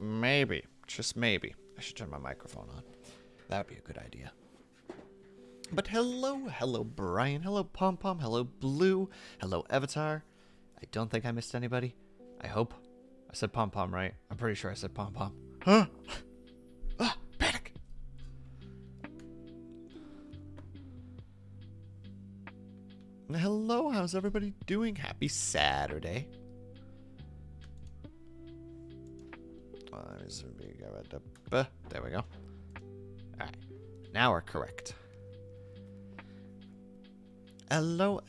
maybe, just maybe, I should turn my microphone on. That would be a good idea. But hello Brian, hello Pom Pom, hello Blue, hello Avatar. I don't think I missed anybody. I hope. I said Pom Pom, right? I'm pretty sure I said Pom Pom. Huh? Ah, panic! Hello, how's everybody doing? Happy Saturday. There we go. Alright, now we're correct. Hello.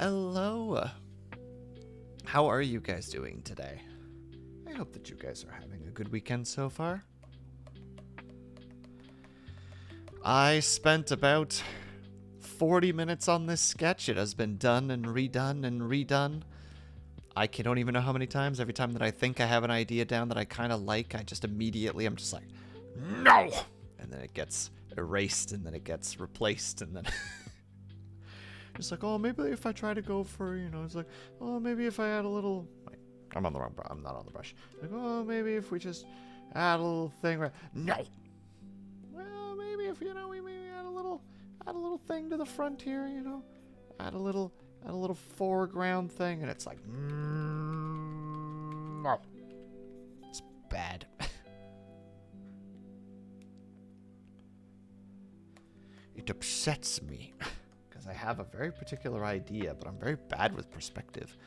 How are you guys doing today? I hope that you guys are having a good weekend so far. I spent about 40 minutes on this sketch. It has been done and redone and redone. I don't even know how many times. Every time that I think I have an idea down that I kind of like, I'm just like, no! And then it gets erased, and then it gets replaced, and then... It's like, oh, maybe if I try to go for, it's like, oh, maybe if I add a little... Wait, I'm on the wrong brush. I'm not on the brush. Like, oh, maybe if we just add a little thing right... No! Well, maybe if, we maybe add a little thing to the front here, Add a little foreground thing, and it's like, no. It's bad. It upsets me. I have a very particular idea, but I'm very bad with perspective.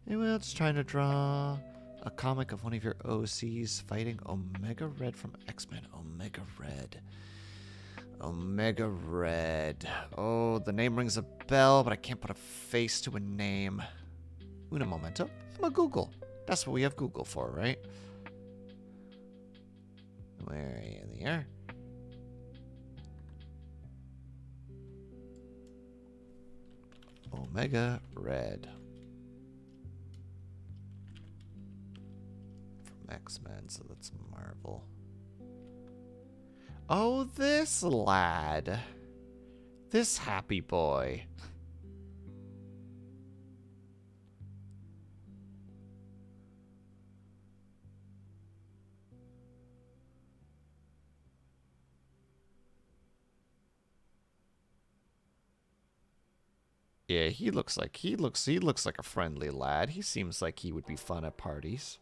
Anyway, let's try to draw a comic of one of your OCs fighting Omega Red from X-Men. Omega Red. Omega Red. Oh, the name rings a bell, but I can't put a face to a name. Una momento. I'm a Google. That's what we have Google for, right? Where are you there? Omega Red. From X-Men, so that's Marvel. Oh, this lad. This happy boy. Yeah, he looks like a friendly lad. He seems like he would be fun at parties.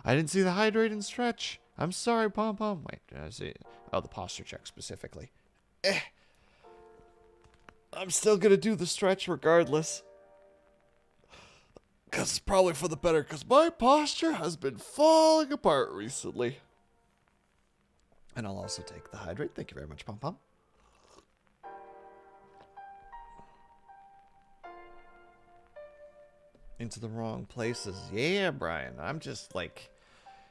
I didn't see the hydrate and stretch. I'm sorry, Pom Pom. Wait, did I see it? Oh, the posture check specifically. I'm still gonna do the stretch regardless. Cause it's probably for the better, cause my posture has been falling apart recently. And I'll also take the hydrate. Thank you very much, Pom Pom. Into the wrong places. Yeah, Brian. I'm just like,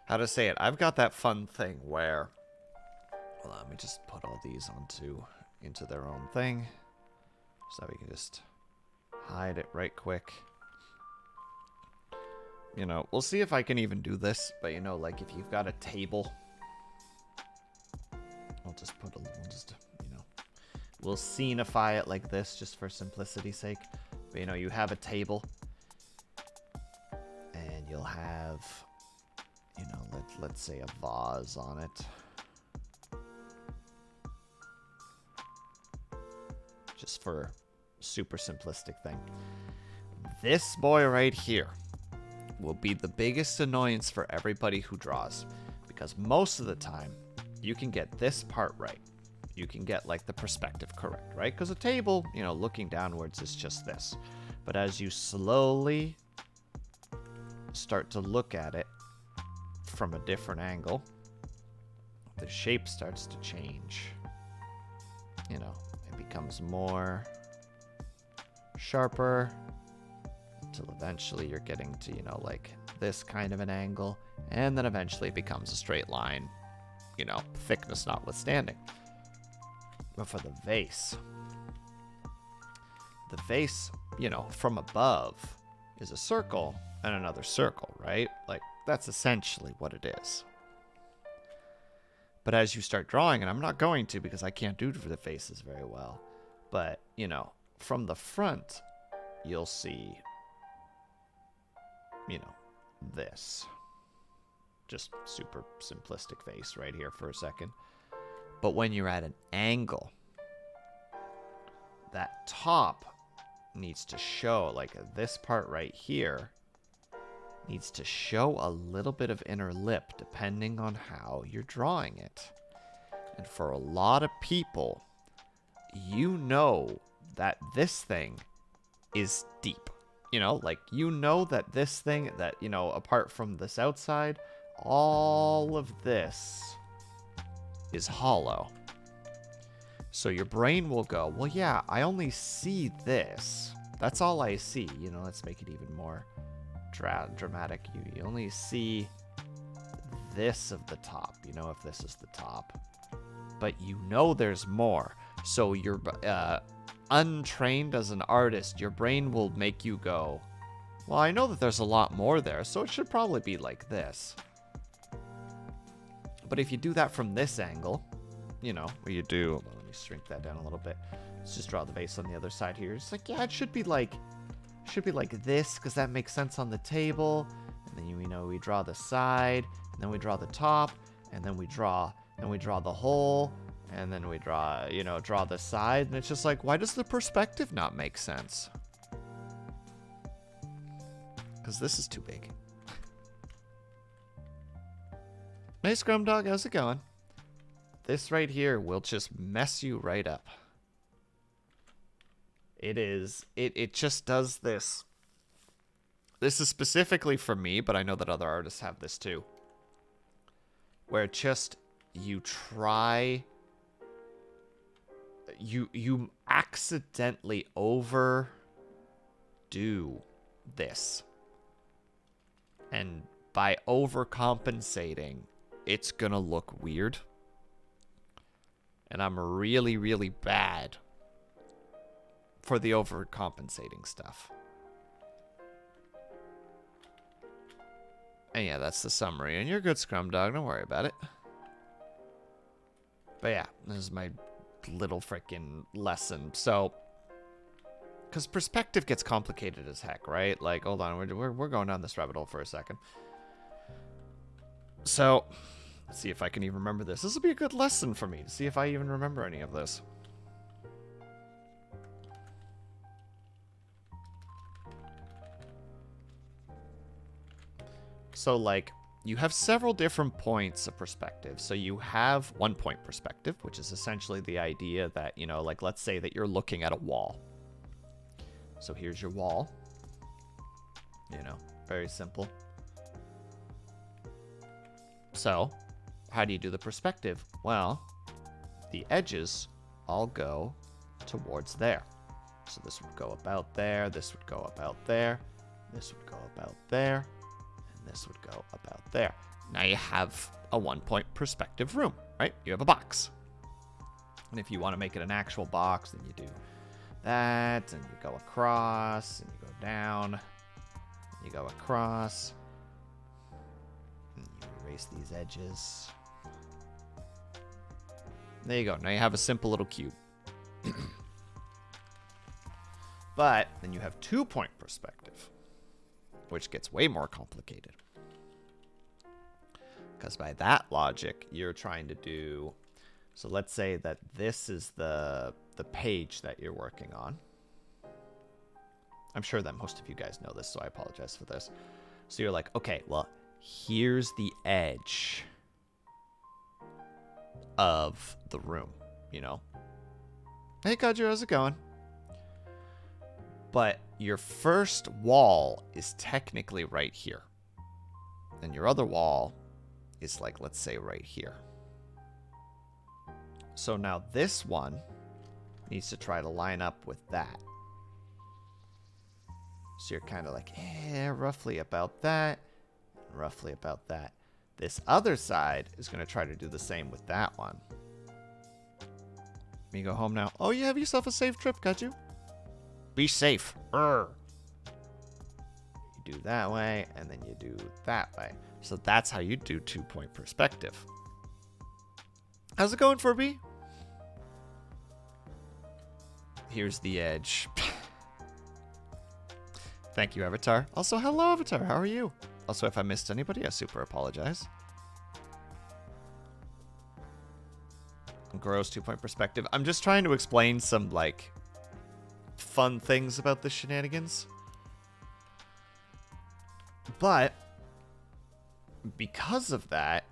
how to say it? I've got that fun thing where, well, let me just put all these into their own thing, so that we can just hide it right quick. We'll see if I can even do this, but like if you've got a table, I'll just put we'll scenify it like this just for simplicity's sake. But you have a table. You'll have, let's say a vase on it. Just for a super simplistic thing. This boy right here will be the biggest annoyance for everybody who draws. Because most of the time, you can get this part right. You can get, like, the perspective correct, right? Because a table, looking downwards is just this. But as you slowly start to look at it from a different angle, the shape starts to change. It becomes more sharper until eventually you're getting to, like this kind of an angle, and then eventually it becomes a straight line, thickness notwithstanding. But for the vase, from above is a circle and another circle, right? Like, that's essentially what it is. But as you start drawing, and I'm not going to because I can't do the faces very well, but, from the front, you'll see, this. just super simplistic face right here for a second. But when you're at an angle, that top needs to show, like this part right here, needs to show a little bit of inner lip depending on how you're drawing it. And for a lot of people, you know that this thing is deep. You know, like you know that this thing, that, you know, apart from this outside, all of this is hollow. So your brain will go, well, yeah, I only see this. That's all I see. You know, let's make it even more dramatic. You only see this of the top, you know, if this is the top. But you know there's more. So you're untrained as an artist, your brain will make you go, well, I know that there's a lot more there, so it should probably be like this. But if you do that from this angle, you know, where you do, well, let me shrink that down a little bit. Let's just draw the vase on the other side here. It's like, yeah, it should be like this, because that makes sense on the table. And then, you know, we draw the side, and then we draw the top, and then we draw the hole, and then we draw, you know, draw the side. And it's just like, why does the perspective not make sense? Because this is too big. Hey, Scrum Dog, how's it going? This right here will just mess you right up. It just does this. This is specifically for me, but I know that other artists have this too. Where just, you try, you accidentally overdo this. And by overcompensating, it's gonna look weird. And I'm really, really bad for the overcompensating stuff. And yeah, that's the summary. And you're good, Scrum Dog. Don't worry about it. But yeah, this is my little freaking lesson. So, because perspective gets complicated as heck, right? Like, hold on, we're going down this rabbit hole for a second. So, let's see if I can even remember this. This will be a good lesson for me to see if I even remember any of this. So, like, you have several different points of perspective. So you have 1 point perspective, which is essentially the idea that, you know, like, let's say that you're looking at a wall. So here's your wall. You know, very simple. So, how do you do the perspective? Well, the edges all go towards there. So this would go about there, this would go about there, this would go about there, and this would go about there. Now you have a 1 point perspective room, right? You have a box. And if you want to make it an actual box, then you do that, and you go across, and you go down, and you go across, and you erase these edges. There you go. Now you have a simple little cube. But then you have 2 point perspective, which gets way more complicated. Because by that logic, you're trying to do... So let's say that this is the page that you're working on. I'm sure that most of you guys know this, so I apologize for this. So you're like, okay, well, here's the edge of the room, you know? Hey, Kadju, how's it going? But your first wall is technically right here. And your other wall is like, let's say, right here. So now this one needs to try to line up with that. So you're kind of like, roughly about that, roughly about that. This other side is going to try to do the same with that one. Me go home now. Oh, you have yourself a safe trip, got you? Be safe. You do that way, and then you do that way. So that's how you do 2 point perspective. How's it going, Furby? Here's the edge. Thank you, Avatar. Also, hello, Avatar. How are you? Also, if I missed anybody, I super apologize. Gross 2-point perspective. I'm just trying to explain some, like, fun things about the shenanigans. But because of that,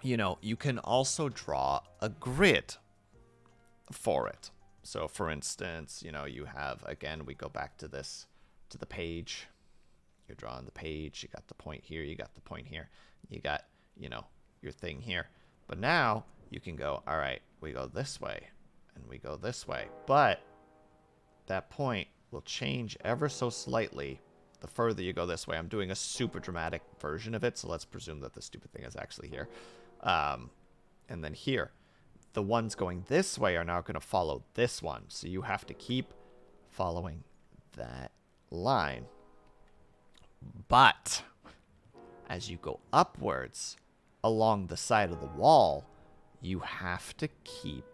you know, you can also draw a grid for it. So, for instance, you know, you have, again, we go back to this, to the page. You're drawing the page. You got the point here. You got the point here. You got, you know, your thing here. But now you can go, all right, we go this way and we go this way. But that point will change ever so slightly the further you go this way. I'm doing a super dramatic version of it, so let's presume that the stupid thing is actually here. And then here, the ones going this way are now going to follow this one. So you have to keep following that line. But as you go upwards along the side of the wall, you have to keep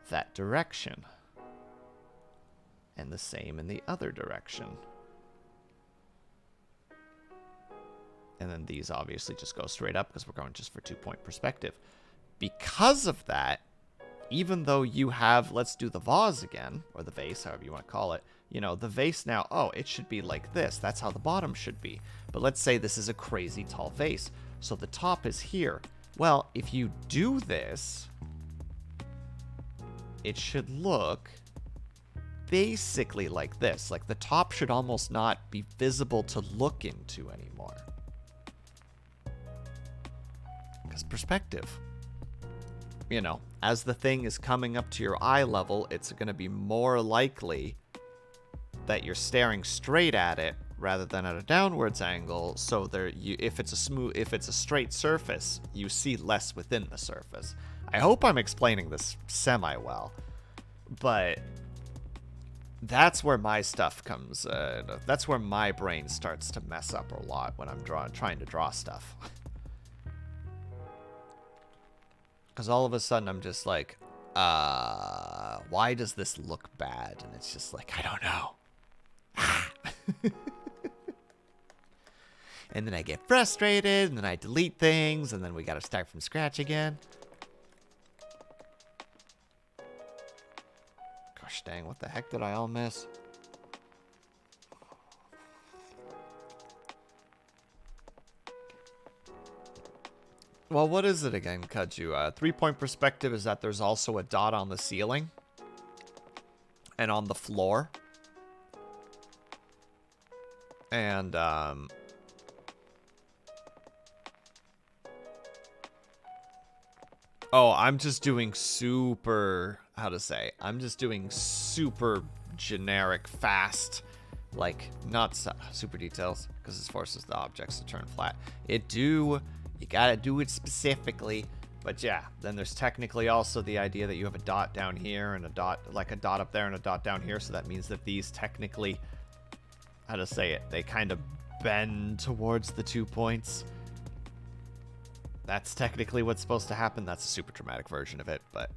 that direction. And the same in the other direction. And then these obviously just go straight up because we're going just for 2-point perspective. Because of that, even though you have, let's do the vase again, or the vase, however you want to call it, you know, the vase now, oh, it should be like this. That's how the bottom should be. But let's say this is a crazy tall vase. So the top is here. Well, if you do this, it should look basically like this. Like the top should almost not be visible to look into anymore. Because perspective. You know, as the thing is coming up to your eye level, it's going to be more likely that you're staring straight at it rather than at a downwards angle. So there, if it's a straight surface, you see less within the surface. I hope I'm explaining this semi well, but that's where my stuff comes. That's where my brain starts to mess up a lot when I'm trying to draw stuff. Because all of a sudden I'm just like, why does this look bad? And it's just like, I don't know. And then I get frustrated, and then I delete things, and then we gotta start from scratch again. Gosh dang, what the heck did I all miss? Well, what is it again, Kaju? 3-point perspective is that there's also a dot on the ceiling and on the floor. And, oh, I'm just doing super, how to say, I'm just doing super generic, fast, like, not super details, because this forces the objects to turn flat. You gotta do it specifically, but yeah, then there's technically also the idea that you have a dot down here and a dot, like a dot up there and a dot down here, so that means that these technically, how to say it, they kind of bend towards the 2 points. That's technically what's supposed to happen. That's a super dramatic version of it, but...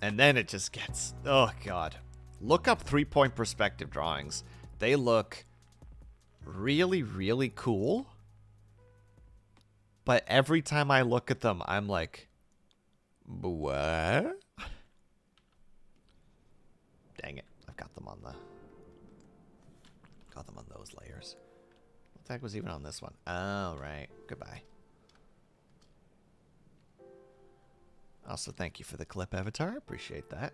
And then it just gets... Oh, God. Look up 3-point perspective drawings. They look really, really cool. But every time I look at them, I'm like, what? Dang it. I've got them on those layers. What the heck was even on this one? Oh, right. Goodbye. Also, thank you for the clip, Avatar. Appreciate that.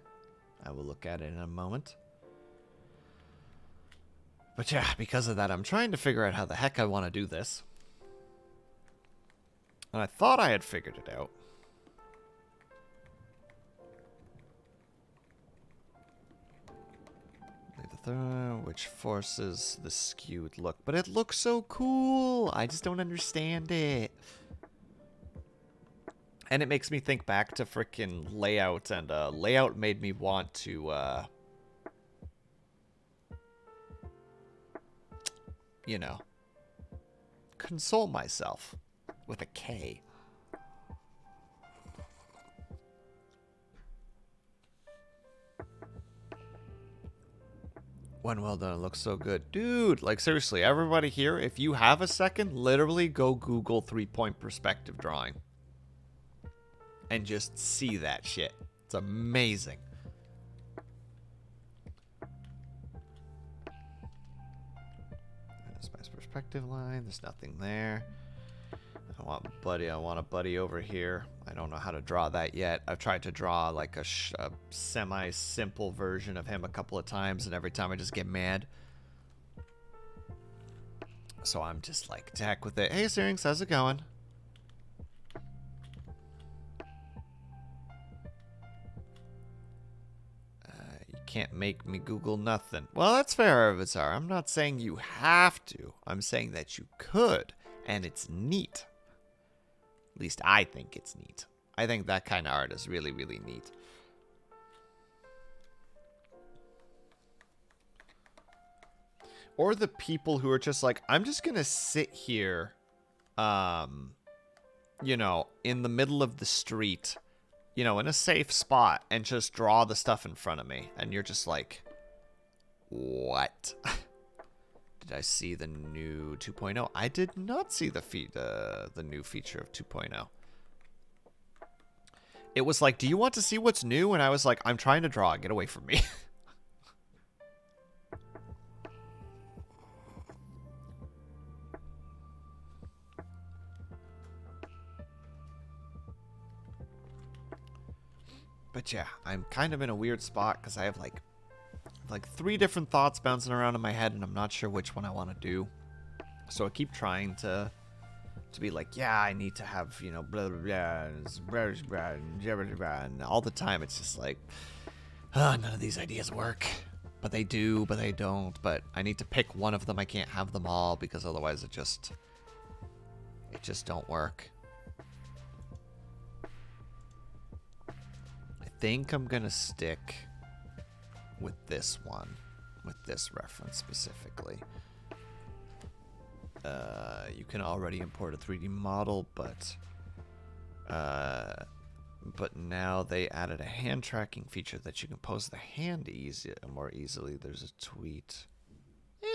I will look at it in a moment. But yeah, because of that, I'm trying to figure out how the heck I want to do this. And I thought I had figured it out. Which forces the skewed look. But it looks so cool. I just don't understand it. And it makes me think back to frickin' layout. And layout made me want to... you know, console myself with a K. When well done, it looks so good. Dude, like seriously, everybody here, if you have a second, literally go Google 3-point perspective drawing. And just see that shit. It's amazing. That's my perspective line. There's nothing there. I want a buddy over here. I don't know how to draw that yet. I've tried to draw like a semi-simple version of him a couple of times, and every time I just get mad. So I'm just like, to heck with it. Hey, Syrinx, how's it going? You can't make me Google nothing. Well, that's fair, Avatar. I'm not saying you have to. I'm saying that you could, and it's neat. At least I think it's neat. I think that kind of art is really, really neat. Or the people who are just like, I'm just going to sit here, you know, in the middle of the street, you know, in a safe spot and just draw the stuff in front of me. And you're just like, what? Did I see the new 2.0? I did not see the new feature of 2.0. It was like, do you want to see what's new? And I was like, I'm trying to draw. Get away from me. But yeah, I'm kind of in a weird spot because I have like 3 different thoughts bouncing around in my head, and I'm not sure which one I want to do. So I keep trying to be like, yeah, I need to have, you know, blah, blah, blah, and all the time it's just like, none of these ideas work. But they do, but they don't. But I need to pick one of them. I can't have them all because otherwise it just don't work. I think I'm going to stick with this one, with this reference specifically. You can already import a 3D model, but now they added a hand tracking feature that you can pose the hand more easily. There's a tweet.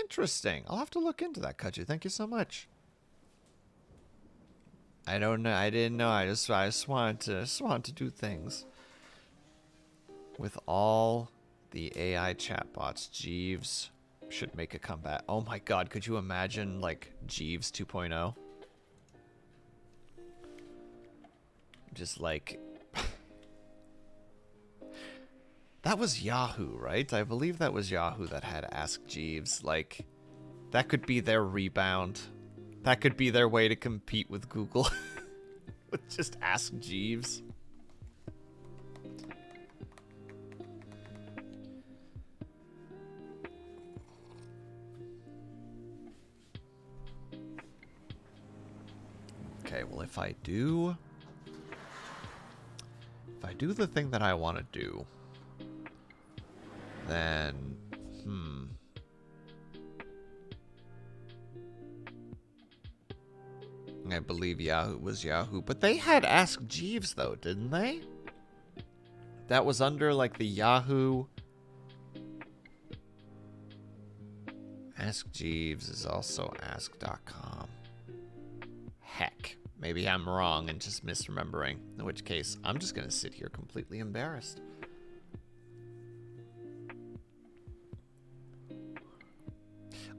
Interesting. I'll have to look into that, Kaju. Thank you so much. I don't know. I didn't know. I just wanted to do things. With all the AI chatbots, Jeeves should make a comeback. Oh my god, could you imagine like Jeeves 2.0? Just like that was Yahoo, right? I believe that was Yahoo that had Ask Jeeves. Like that could be their rebound. That could be their way to compete with Google. With just Ask Jeeves. Okay, well, if I do the thing that I want to do, then, I believe Yahoo was Yahoo, but they had Ask Jeeves though, didn't they? That was under like the Yahoo. Ask Jeeves is also ask.com. Heck. Maybe I'm wrong and just misremembering, in which case I'm just going to sit here completely embarrassed.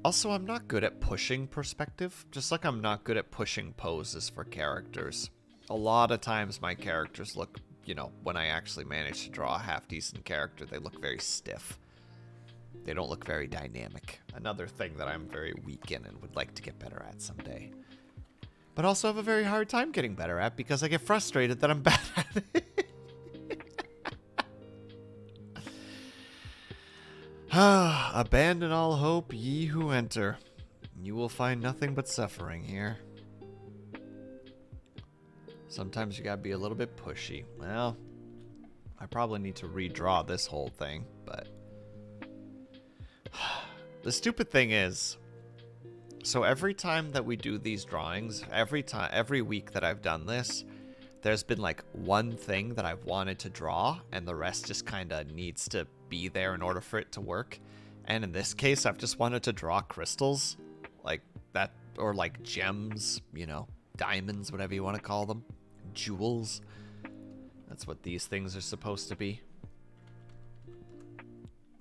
Also, I'm not good at pushing perspective, just like I'm not good at pushing poses for characters. A lot of times my characters look, you know, when I actually manage to draw a half-decent character, they look very stiff. They don't look very dynamic. Another thing that I'm very weak in and would like to get better at someday. But also have a very hard time getting better at because I get frustrated that I'm bad at it. Abandon all hope, ye who enter. You will find nothing but suffering here. Sometimes you gotta be a little bit pushy. Well, I probably need to redraw this whole thing, but... The stupid thing is... So every time that we do these drawings, every week that I've done this, there's been like one thing that I've wanted to draw, and the rest just kind of needs to be there in order for it to work. And in this case, I've just wanted to draw crystals. Like that, or like gems, you know, diamonds, whatever you want to call them. Jewels. That's what these things are supposed to be.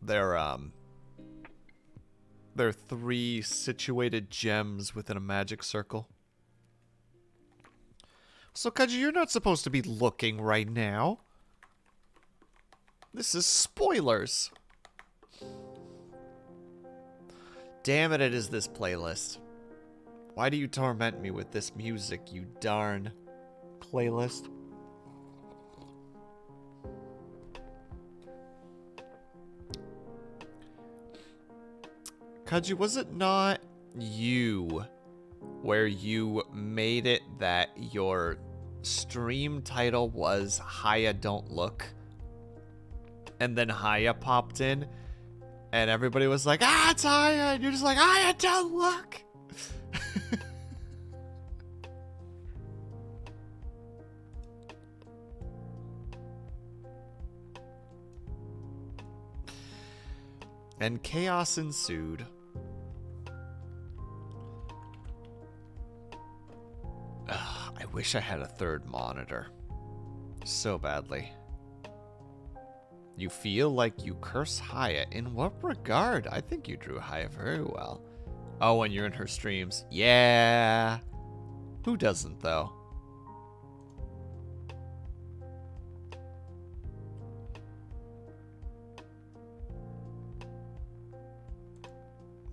They're 3 situated gems within a magic circle. So, Kaji, you're not supposed to be looking right now. This is spoilers. Damn it, it is this playlist. Why do you torment me with this music, you darn playlist? Kaji, was it not you where you made it that your stream title was Haya Don't Look? And then Haya popped in and everybody was like, ah, it's Haya. And you're just like, Haya Don't Look. And chaos ensued. Ugh, I wish I had a third monitor. So badly. You feel like you curse Haya. In what regard? I think you drew Haya very well. Oh, when you're in her streams. Yeah. Who doesn't, though?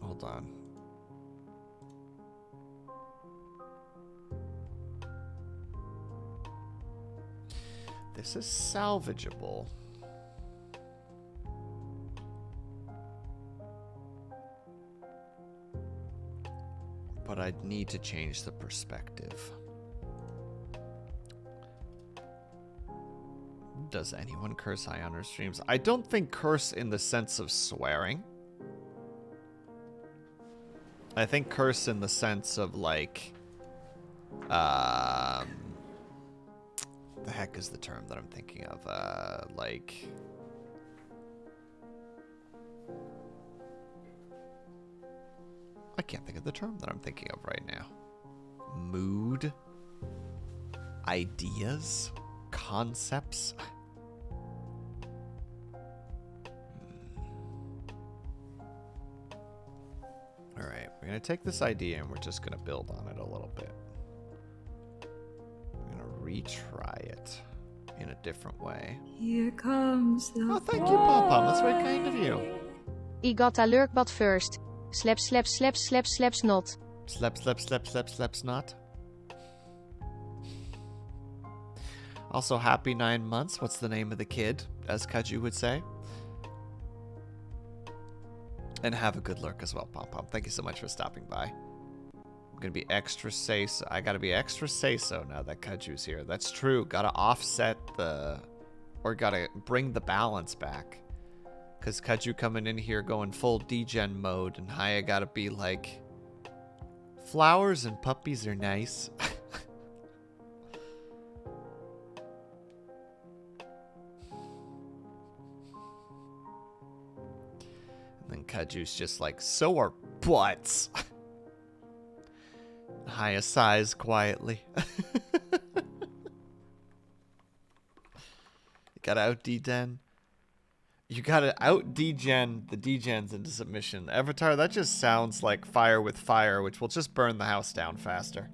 Hold on. This is salvageable. But I'd need to change the perspective. Does anyone curse Haya on her streams? I don't think curse in the sense of swearing. I think curse in the sense of like, the heck is the term that I'm thinking of? Like, I can't think of the term that I'm thinking of right now. Mood, ideas, concepts. All right, we're gonna take this idea and we're just gonna build on it a little bit. Retry it in a different way. Here comes the oh, thank you, Pom-Pom. That's very kind of you. I got a lurk but first. WillSleepsNot. Snot. Also, happy 9 months. What's the name of the kid, as Kaju would say? And have a good lurk as well, Pom-Pom. Thank you so much for stopping by. I'm gonna be extra say-so. I gotta be extra say-so now that Kaju's here. That's true. Gotta offset the... Or gotta bring the balance back. Because Kaju coming in here going full degen mode. And Haya gotta be like... Flowers and puppies are nice. And then Kaju's just like, so are butts. Haya sighs quietly. You gotta out degen. You gotta out degen the degens into submission. Avatar, that just sounds like fire with fire, which will just burn the house down faster.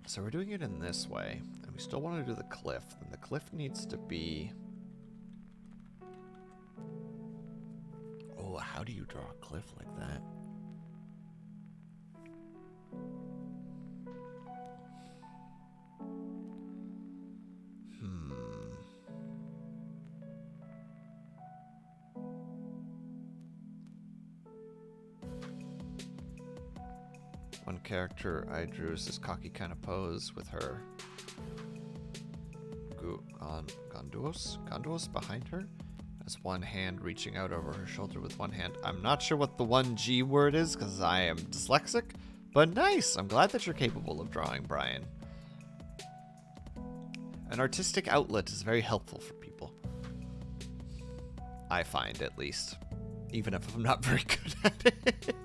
So we're doing it in this way, and we still want to do the cliff, and the cliff needs to be... Oh, how do you draw a cliff like that? One character I drew is this cocky kind of pose with her Gondos behind her Has one hand reaching out over her shoulder with one hand. I'm not sure what the 1G word is because I am dyslexic, but nice. I'm glad that you're capable of drawing, Brian. An artistic outlet is very helpful for people. I find, at least. Even if I'm not very good at it.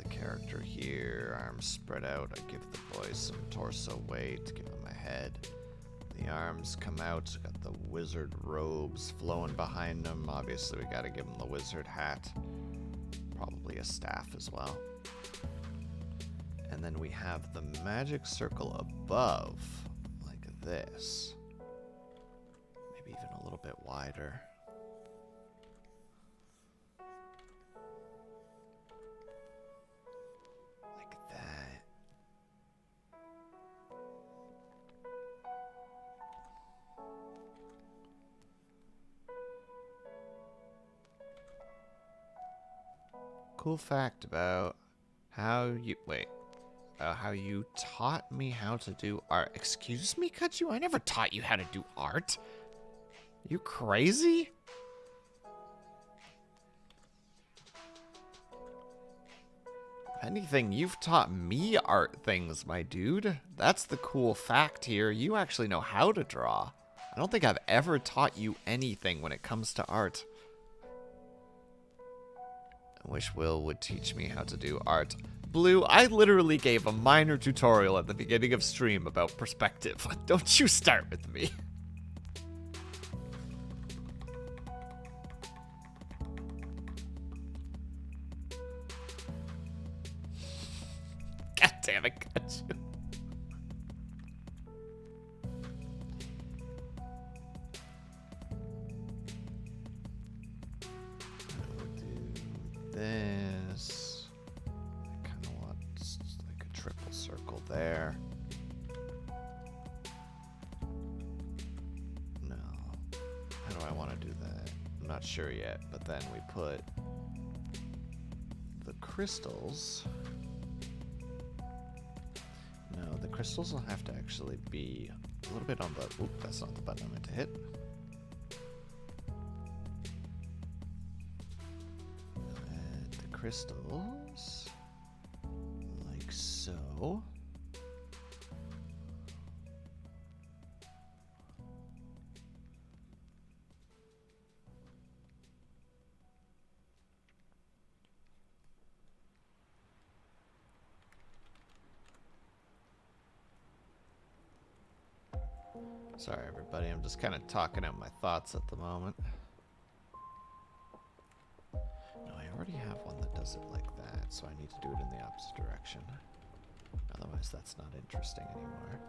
Character here, arms spread out. I give the boys some torso weight, give them a head. The arms come out, got the wizard robes flowing behind them. Obviously, we gotta give them the wizard hat. Probably a staff as well. And then we have the magic circle above, like this. Maybe even a little bit wider. Cool fact about how you how you taught me how to do art. Excuse me, Kachu? I never taught you how to do art. You crazy? If anything, you've taught me art things, my dude. That's the cool fact here. You actually know how to draw. I don't think I've ever taught you anything when it comes to art. I wish Will would teach me how to do art. Blue, I literally gave a minor tutorial at the beginning of stream about perspective. Don't you start with me. God damn it, got you. This. I kind of want like a triple circle there. No. How do I want to do that? I'm not sure yet, but then we put the crystals. No, the crystals will have to actually be a little bit on the... Oop, that's not the button I meant to hit. Crystals, like so. Sorry, everybody. I'm just kind of talking out my thoughts at the moment. No, I already have one that does it like that, so I need to do it in the opposite direction. Otherwise, that's not interesting anymore.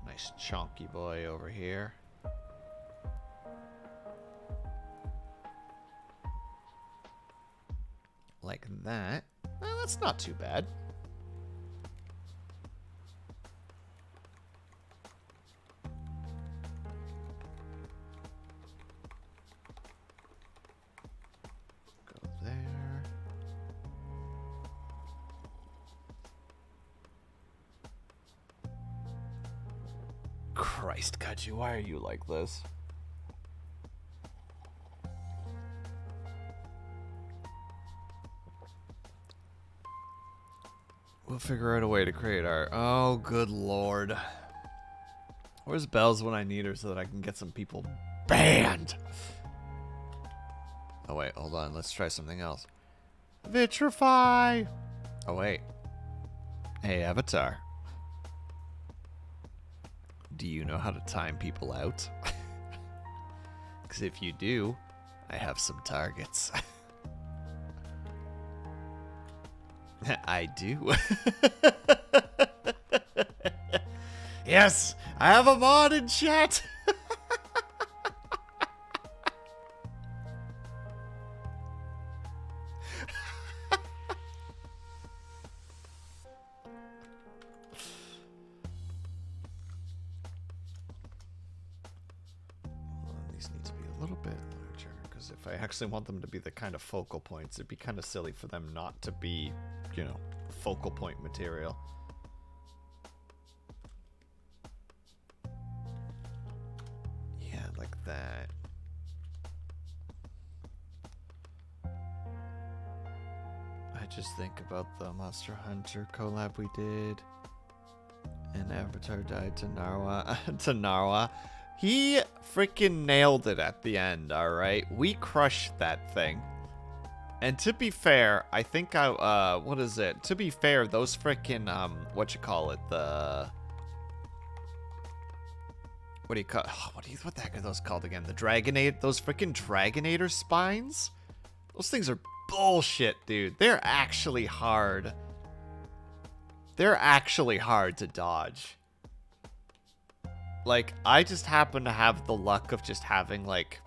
Nice chonky boy over here. Like that. Well, that's not too bad. Christ, Kachi, why are you like this? We'll figure out a way to create art. Oh, good lord. Where's Bells when I need her so that I can get some people banned? Oh, wait, hold on. Let's try something else. Vitrify! Oh, wait. Hey, Avatar. Do you know how to time people out? Because if you do, I have some targets. I do. Yes, I have a mod in chat. These need to be a little bit larger, because if I actually want them to be the kind of focal points, it'd be kind of silly for them not to be, you know, focal point material. Yeah, like that. I just think about the Monster Hunter collab we did. And Avatar died to Narwa. To Narwa. He freaking nailed it at the end, alright? We crushed that thing. And to be fair, I think what is it? To be fair, those freaking, what do you call, what the heck are those called again? The Dragonator, those freaking Dragonator spines? Those things are bullshit, dude. They're actually hard. They're actually hard to dodge. Like, I just happen to have the luck of just having, like,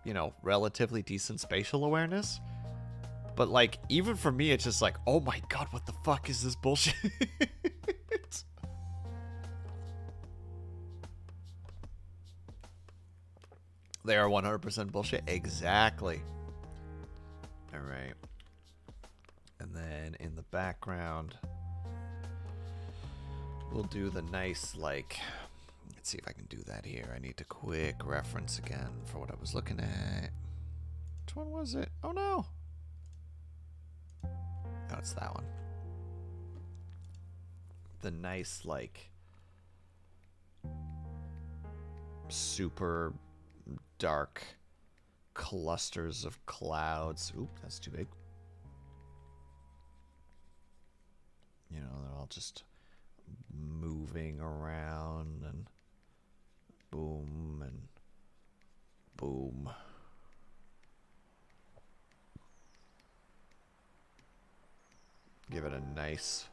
you know, relatively decent spatial awareness. But, like, even for me, it's just like, oh my god, what the fuck is this bullshit? They are 100% bullshit. Exactly. Alright. And then in the background, we'll do the nice, like... Let's see if I can do that here. I need to quick reference again for what I was looking at. Which one was it? Oh no! Oh, it's that one. The nice, like... super dark clusters of clouds. Oop, that's too big. You know, they're all just moving around and boom and boom. Give it a nice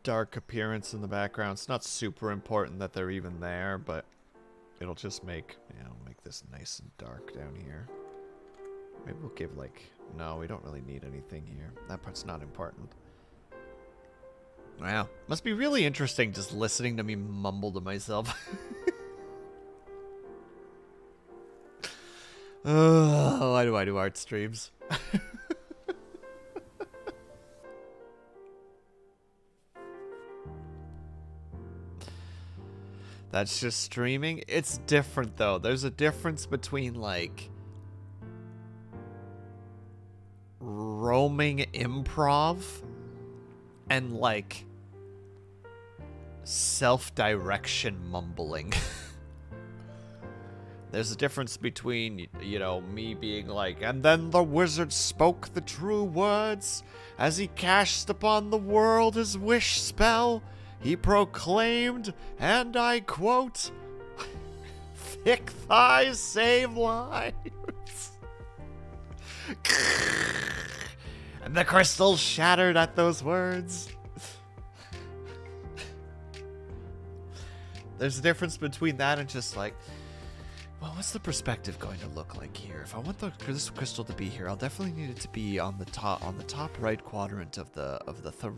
dark appearance in the background. It's not super important that they're even there, but it'll just make, you know, make this nice and dark down here. Maybe we'll give, like, no, we don't really need anything here. That part's not important. Wow. Must be really interesting just listening to me mumble to myself. Why do I do art streams? That's just streaming? It's different, though. There's a difference between, like, roaming improv and, like, self-direction mumbling. There's a difference between, you know, me being like, and then the wizard spoke the true words as he cast upon the world his wish spell. He proclaimed, and I quote, thick thighs save lives. And the crystal shattered at those words. There's a difference between that and just like, well, what's the perspective going to look like here? If I want this crystal to be here, I'll definitely need it to be on the top right quadrant of the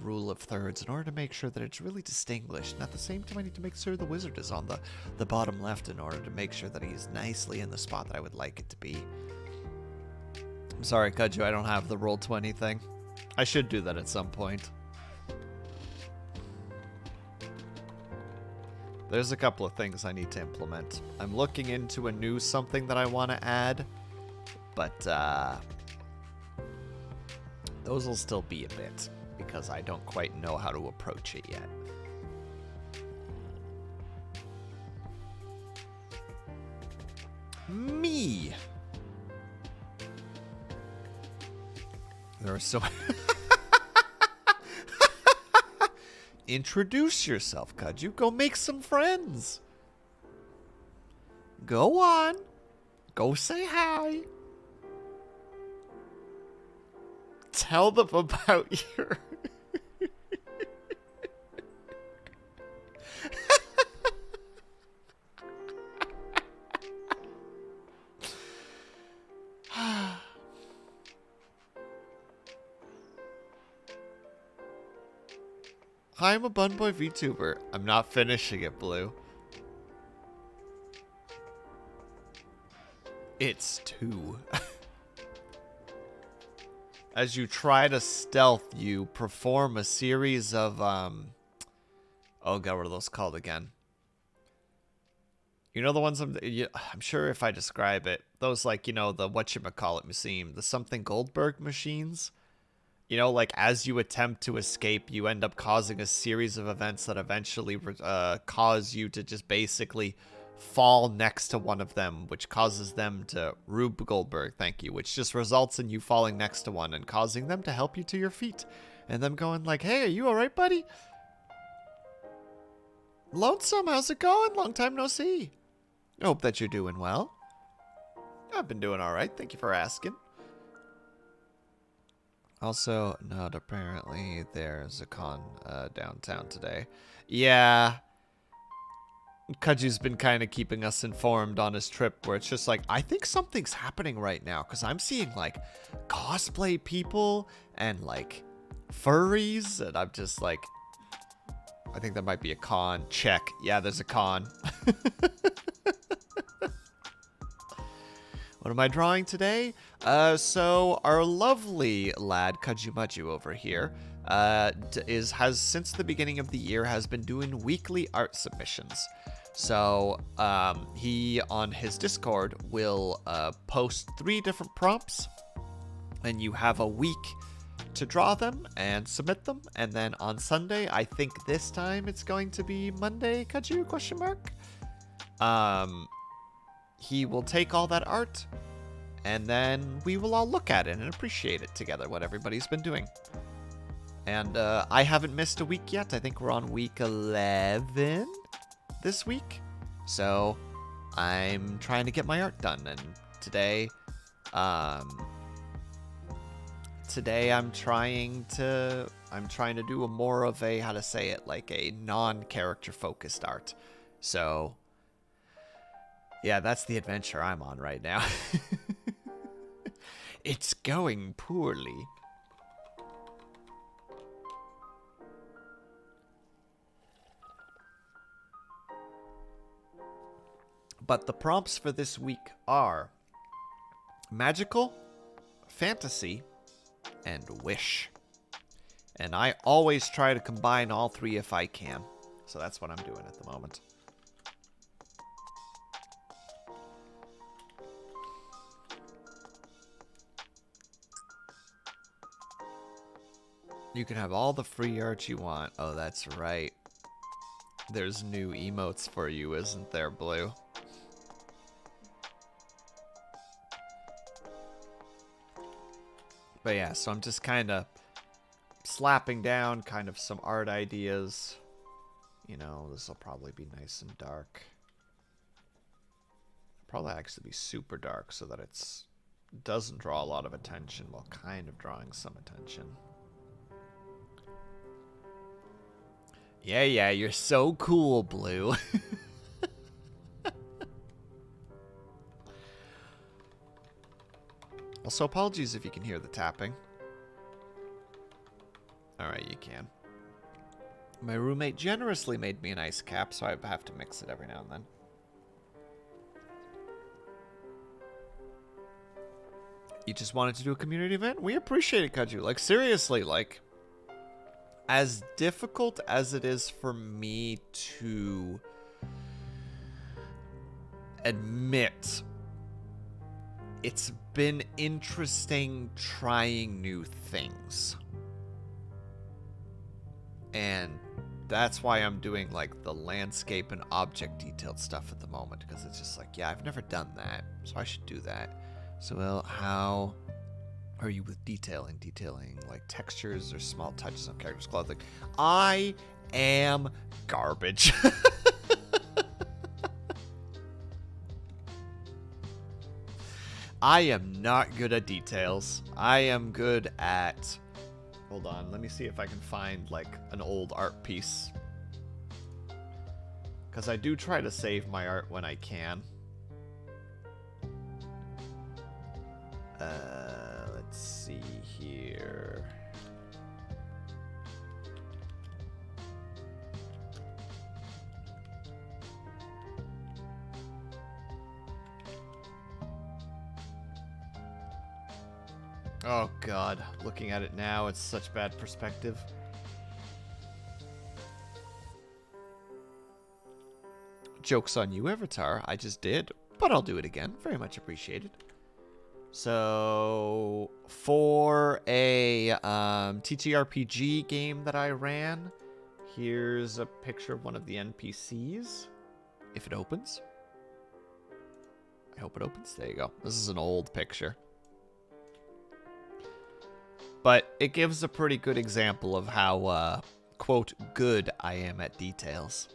rule of thirds in order to make sure that it's really distinguished. And at the same time, I need to make sure the wizard is on the bottom left in order to make sure that he's nicely in the spot that I would like it to be. I'm sorry, Kaju, I don't have the Roll20 thing. I should do that at some point. There's a couple of things I need to implement. I'm looking into a new something that I want to add, but those will still be a bit because I don't quite know how to approach it yet. Me. There are so Introduce yourself, Kaju. Go make some friends. Go on. Go say hi. Tell them about your... Hi, I'm a Bunboy VTuber. I'm not finishing it, Blue. It's 2. As you try to stealth, you perform a series of, oh god, what are those called again? You know the ones I'm sure if I describe it, those like, you know, the whatchamacallit machine, the something Goldberg machines. You know, like as you attempt to escape, you end up causing a series of events that eventually cause you to just basically fall next to one of them, which causes them to Rube Goldberg, thank you, which just results in you falling next to one and causing them to help you to your feet. And them going like, hey, are you alright, buddy? Lonesome, how's it going? Long time no see. I hope that you're doing well. I've been doing alright, thank you for asking. Also, not apparently there's a con downtown today. Yeah. Kaju's been kind of keeping us informed on his trip where it's just like, I think something's happening right now because I'm seeing like cosplay people and like furries and I'm just like, I think there might be a con. Check. Yeah, there's a con. What am I drawing today? So our lovely lad Kajumaju over here has since the beginning of the year has been doing weekly art submissions. So he on his Discord will post 3 different prompts, and you have a week to draw them and submit them. And then on Sunday, I think this time it's going to be Monday, Kaju, question mark? He will take all that art, and then we will all look at it and appreciate it together, what everybody's been doing. And I haven't missed a week yet. I think we're on week 11 this week. So I'm trying to get my art done. And today I'm trying to do a more of a, how to say it, like a non-character focused art. So yeah, that's the adventure I'm on right now. It's going poorly. But the prompts for this week are magical, fantasy, and wish. And I always try to combine all 3 if I can. So that's what I'm doing at the moment. You can have all the free art you want. Oh, that's right. There's new emotes for you, isn't there, Blue? But yeah, so I'm just kind of slapping down kind of some art ideas. You know, this will probably be nice and dark. Probably actually be super dark so that it doesn't draw a lot of attention while kind of drawing some attention. Yeah, you're so cool, Blue. Also, apologies if you can hear the tapping. Alright, you can. My roommate generously made me an ice cap, so I have to mix it every now and then. You just wanted to do a community event? We appreciate it, Kaju. Like, seriously, like, as difficult as it is for me to admit, it's been interesting trying new things. And that's why I'm doing like the landscape and object detailed stuff at the moment, because it's just like, yeah, I've never done that, so I should do that. So, well, how are you with detailing? Detailing like textures or small touches on characters' clothing? I am garbage. I am not good at details. I am good at... Hold on, let me see if I can find like an old art piece. Because I do try to save my art when I can. Let's see here. Oh god, looking at it now, it's such bad perspective. Joke's on you, Avatar. I just did, but I'll do it again. Very much appreciated. So, for a TTRPG game that I ran, here's a picture of one of the NPCs. If it opens. I hope it opens. There you go. This is an old picture. But it gives a pretty good example of how, quote, good I am at details.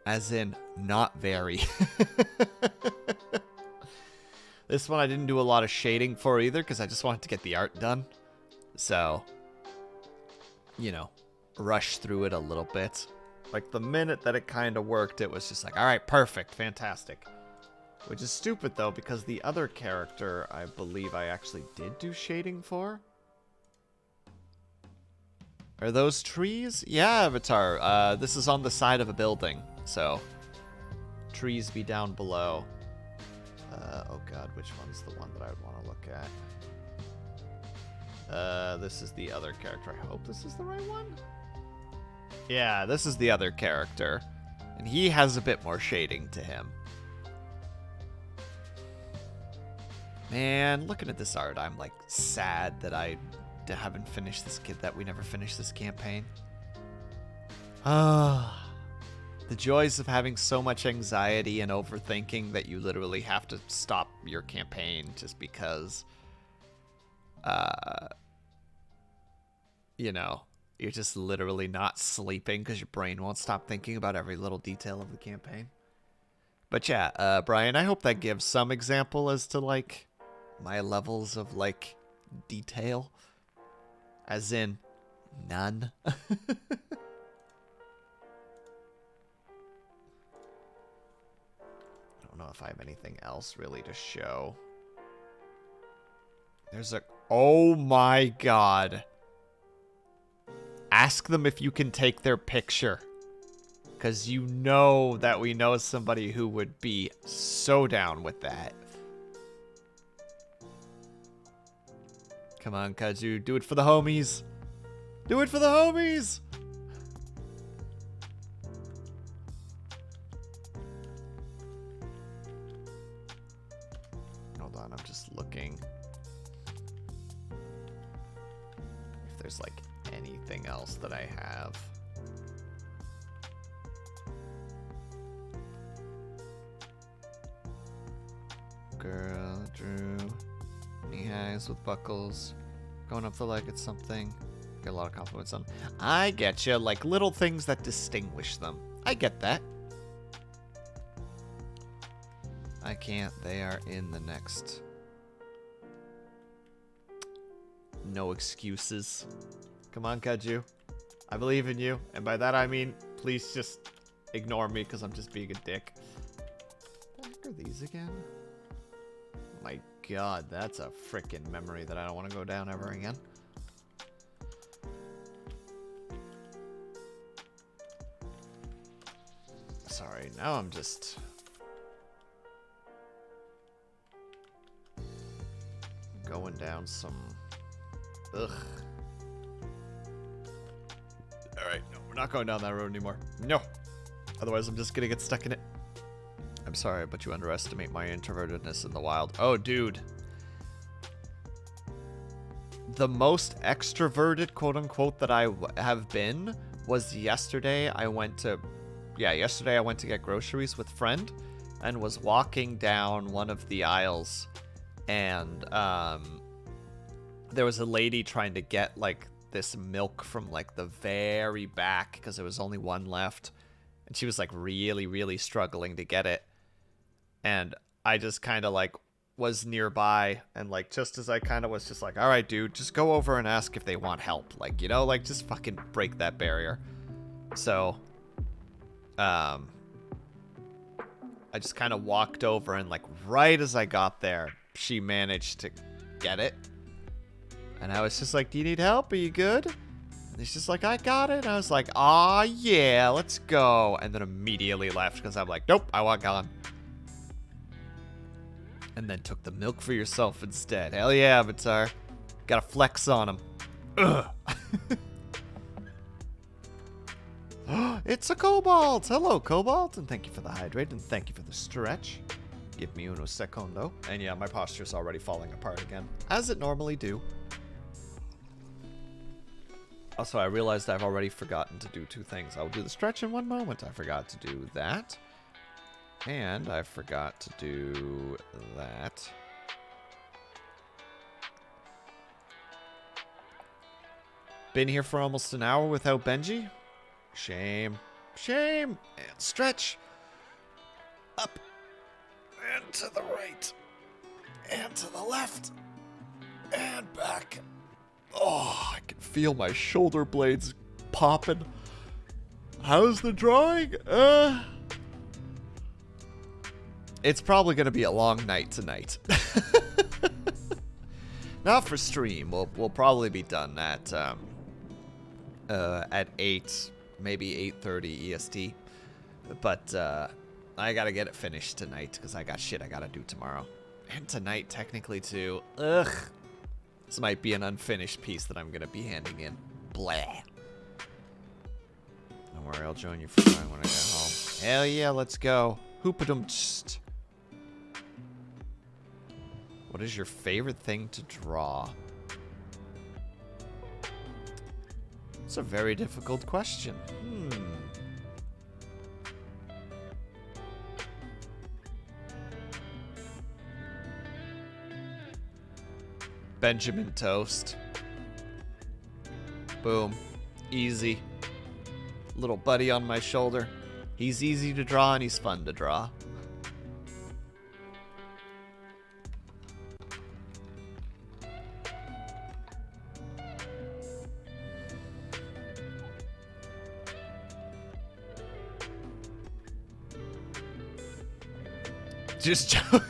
As in, not very. This one I didn't do a lot of shading for either, because I just wanted to get the art done. So, you know, rush through it a little bit. Like, the minute that it kind of worked, it was just like, alright, perfect, fantastic. Which is stupid, though, because the other character, I believe I actually did do shading for. Are those trees? Yeah, Avatar. This is on the side of a building, so trees be down below. Oh god, which one's the one that I would want to look at? This is the other character. I hope this is the right one. Yeah, this is the other character. And he has a bit more shading to him. Man, looking at this art, I'm like sad that I haven't finished this that we never finished this campaign. Ah. The joys of having so much anxiety and overthinking that you literally have to stop your campaign just because, you know, you're just literally not sleeping because your brain won't stop thinking about every little detail of the campaign. But yeah, Brian, I hope that gives some example as to, like, my levels of, like, detail. As in, none. I don't know if I have anything else really to show. There's a... Oh my god. Ask them if you can take their picture. Because you know that we know somebody who would be so down with that. Come on, Kaju. Do it for the homies. Do it for the homies! Hold on, I'm just looking. If there's, like, anything else that I have. Girl, Drew. Knee highs with buckles. Going up the leg at something. Get a lot of compliments on. I get you. Like, little things that distinguish them. I get that. I can't. They are in the next. No excuses. Come on, Kaju. I believe in you. And by that I mean, please just ignore me because I'm just being a dick. What the heck are these again? My god, that's a frickin' memory that I don't want to go down ever again. Sorry, now I'm just... going down some... Ugh. Alright, no, we're not going down that road anymore. No! Otherwise I'm just gonna get stuck in it. I'm sorry, but you underestimate my introvertedness in the wild. Oh, dude. The most extroverted, quote-unquote, that I have been was yesterday. Yesterday I went to get groceries with a friend and was walking down one of the aisles. And there was a lady trying to get, like, this milk from, like, the very back because there was only one left. And she was, like, really, really struggling to get it. And I just kind of, like, was nearby. And, like, just as I kind of was just like, all right, dude, just go over and ask if they want help. Like, you know, like, just fucking break that barrier. So, I just kind of walked over and, like, right as I got there, she managed to get it. And I was just like, do you need help? Are you good? And he's just like, I got it. And I was like, aw, yeah, let's go. And then immediately left because I'm like, nope, I want gone. And then took the milk for yourself instead. Hell yeah, Avatar. Gotta flex on him. Ugh. It's a Cobalt! Hello, Cobalt, and thank you for the hydrate, and thank you for the stretch. Give me uno secondo. And yeah, my posture's already falling apart again, as it normally do. Also, I realized I've already forgotten to do two things. I will do the stretch in one moment. I forgot to do that. And I forgot to do that. Been here for almost an hour without Benji? Shame. Shame. And stretch. Up. And to the right. And to the left. And back. Oh, I can feel my shoulder blades popping. How's the drawing? It's probably going to be a long night tonight. Not for stream. We'll probably be done at 8, maybe 8:30 EST. But I got to get it finished tonight because I got shit I got to do tomorrow. And tonight, technically, too. Ugh. This might be an unfinished piece that I'm going to be handing in. Blah. Don't worry, I'll join you for fun when I get home. Hell yeah, let's go. Hoopadum-tst. What is your favorite thing to draw? It's a very difficult question. Benjamin Toast. Boom. Easy. Little buddy on my shoulder. He's easy to draw and he's fun to draw. Just joke.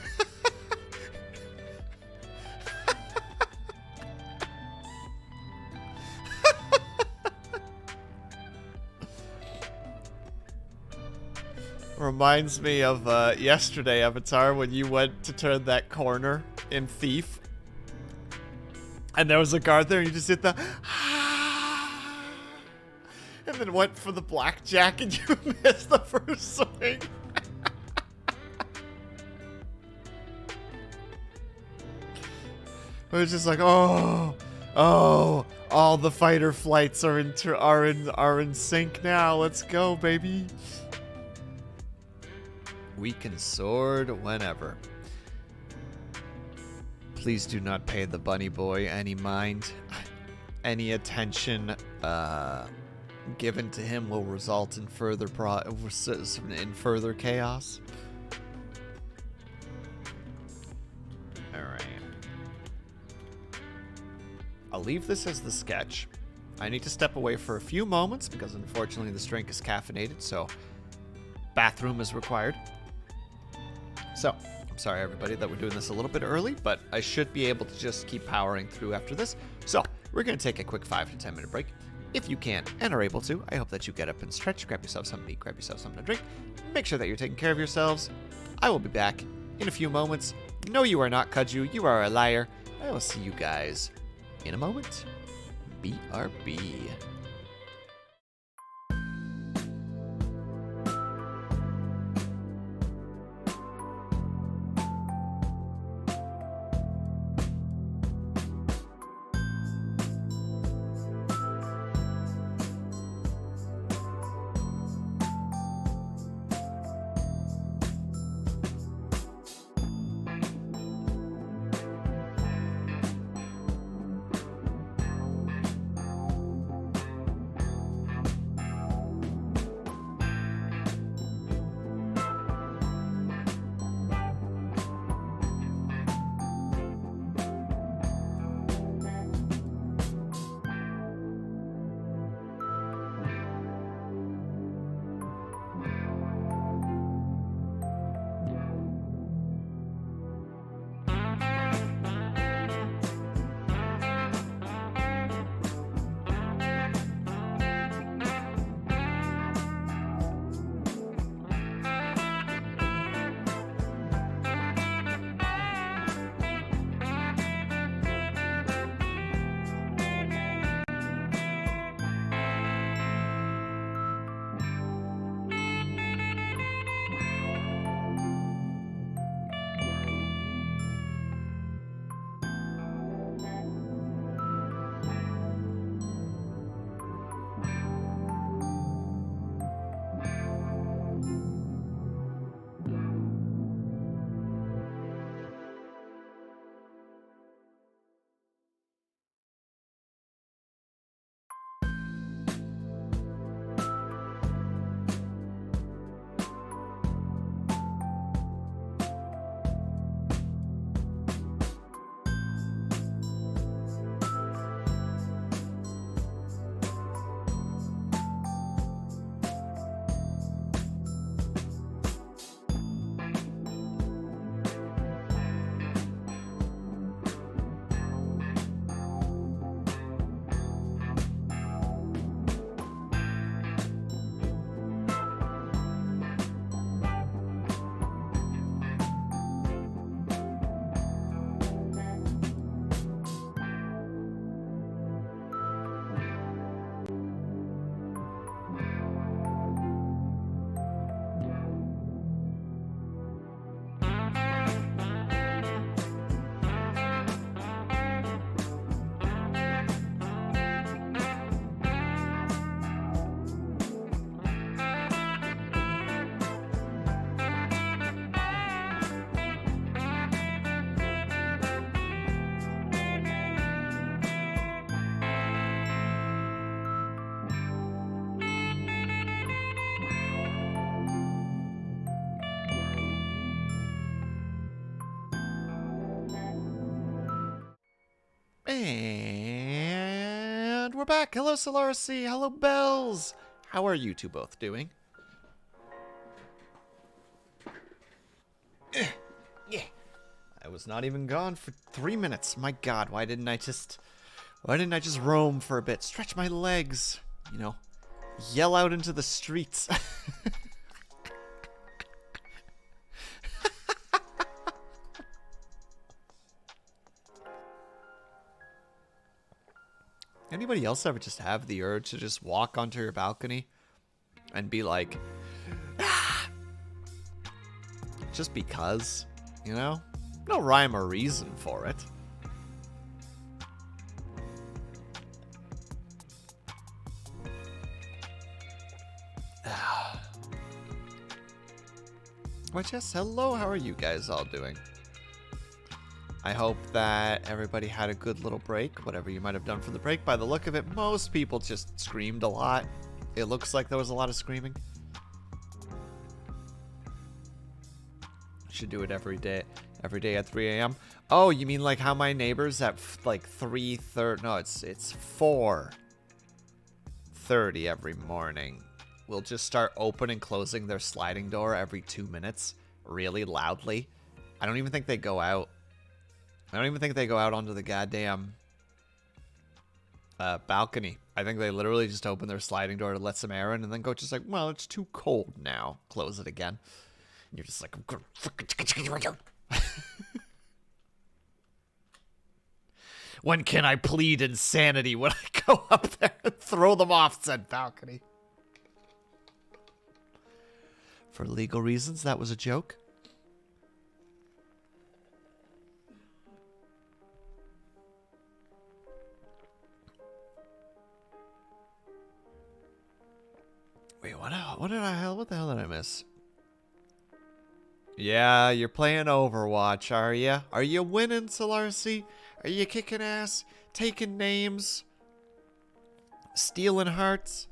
Reminds me of yesterday, Avatar, when you went to turn that corner in Thief. And there was a guard there and you just did the and then went for the blackjack and you missed the first swing. It was just like, oh, all the fighter flights are in sync now. Let's go, baby. We can sword whenever. Please do not pay the bunny boy any mind. Any attention given to him will result in further further chaos. All right. I'll leave this as the sketch. I need to step away for a few moments because unfortunately this drink is caffeinated, so bathroom is required. So, I'm sorry everybody that we're doing this a little bit early, but I should be able to just keep powering through after this. So, we're going to take a quick 5 to 10 minute break. If you can and are able to, I hope that you get up and stretch, grab yourself something to eat, grab yourself something to drink. Make sure that you're taking care of yourselves. I will be back in a few moments. No, you are not Kaju. You are a liar. I will see you guys in a moment. BRB. And we're back. Hello, Solarcy. Hello, Bells. How are you two both doing? Yeah. I was not even gone for 3 minutes. My God, why didn't I just roam for a bit? Stretch my legs, you know, yell out into the streets. Anybody else ever just have the urge to just walk onto your balcony and be like, ah! Just because, you know? No rhyme or reason for it. But yes, hello, how are you guys all doing? I hope that everybody had a good little break, whatever you might have done for the break. By the look of it, most people just screamed a lot. It looks like there was a lot of screaming. Should do it every day at 3 a.m. Oh, you mean like how my neighbors at like 3:30? No, it's 4:30 every morning. We'll just start open and closing their sliding door every 2 minutes, really loudly. I don't even think they go out. I don't even think they go out onto the goddamn balcony. I think they literally just open their sliding door to let some air in and then go just like, well, it's too cold now. Close it again. And you're just like, I'm gonna fucking... When can I plead insanity when I go up there and throw them off said balcony? For legal reasons, that was a joke. Wait, what the hell did I miss? Yeah, you're playing Overwatch, are ya? Are you winning, Solarcy? Are you kicking ass? Taking names? Stealing hearts?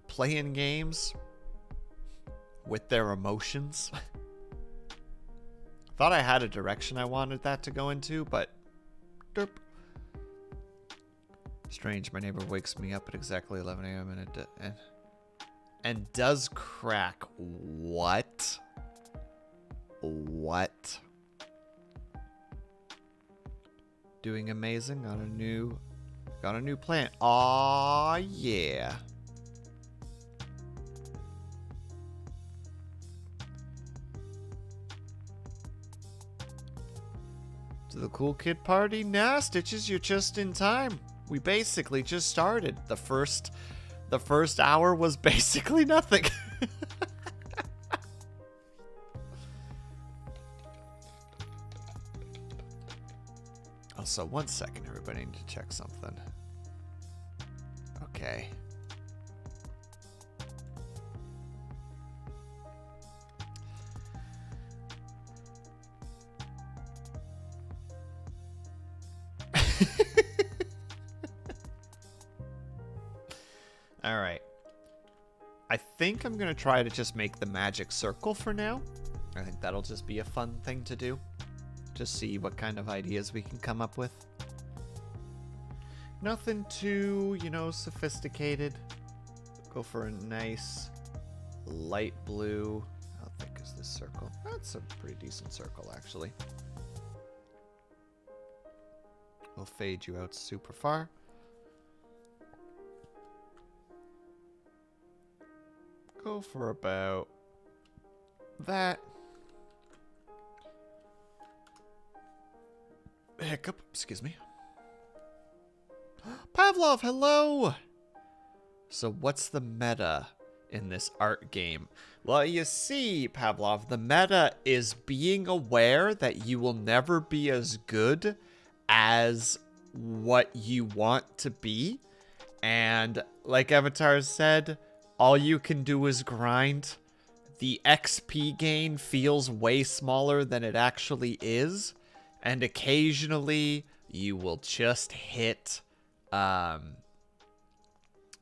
Playing games? With their emotions? Thought I had a direction I wanted that to go into, but... derp. Strange, my neighbor wakes me up at exactly 11 a.m. and does crack. What? What? Doing amazing. Got a new plant. Aw, yeah. To the cool kid party? Nah, Stitches, you're just in time. We basically just started. The first hour was basically nothing. Also, 1 second, everybody, I need to check something. Okay. All right. I think I'm going to try to just make the magic circle for now. I think that'll just be a fun thing to do. Just see what kind of ideas we can come up with. Nothing too, you know, sophisticated. Go for a nice light blue. How thick is this circle? That's a pretty decent circle, actually. We'll fade you out super far. Go for about that. Hiccup, excuse me. Pavlov, hello! So what's the meta in this art game? Well, you see, Pavlov, the meta is being aware that you will never be as good as what you want to be. And like Avatar said, all you can do is grind. The XP gain feels way smaller than it actually is. And occasionally you will just hit, how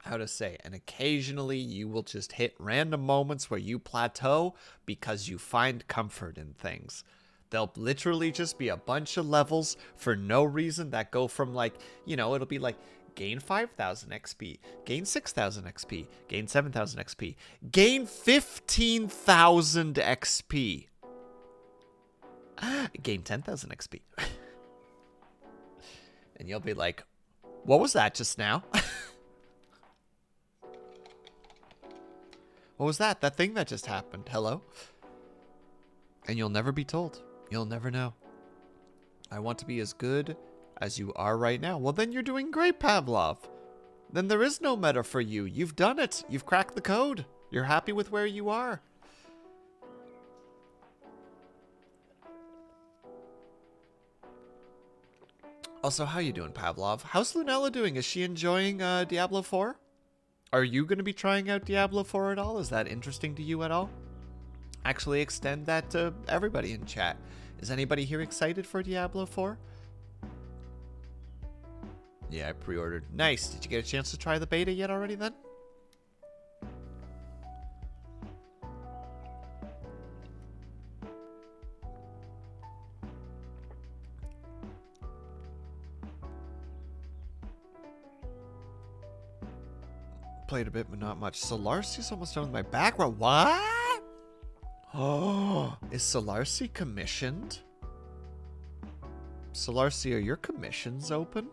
to say, and occasionally you will just hit random moments where you plateau because you find comfort in things. There'll literally just be a bunch of levels for no reason that go from like, you know, it'll be like gain 5,000 XP, gain 6,000 XP, gain 7,000 XP, gain 15,000 XP, gain 10,000 XP. And you'll be like, what was that just now? What was that? That thing that just happened. Hello? And you'll never be told. You'll never know. I want to be as good as you are right now. Well, then you're doing great, Pavlov. Then there is no meta for you. You've done it. You've cracked the code. You're happy with where you are. Also, how you doing, Pavlov? How's Lunella doing? Is she enjoying Diablo 4? Are you going to be trying out Diablo 4 at all? Is that interesting to you at all? Actually extend that to everybody in chat. Is anybody here excited for Diablo 4? Yeah, I pre-ordered. Nice. Did you get a chance to try the beta yet already then? Played a bit, but not much. Solarcy's almost done with my background. What? Oh, is Solarcy commissioned? Solarcy, are your commissions open?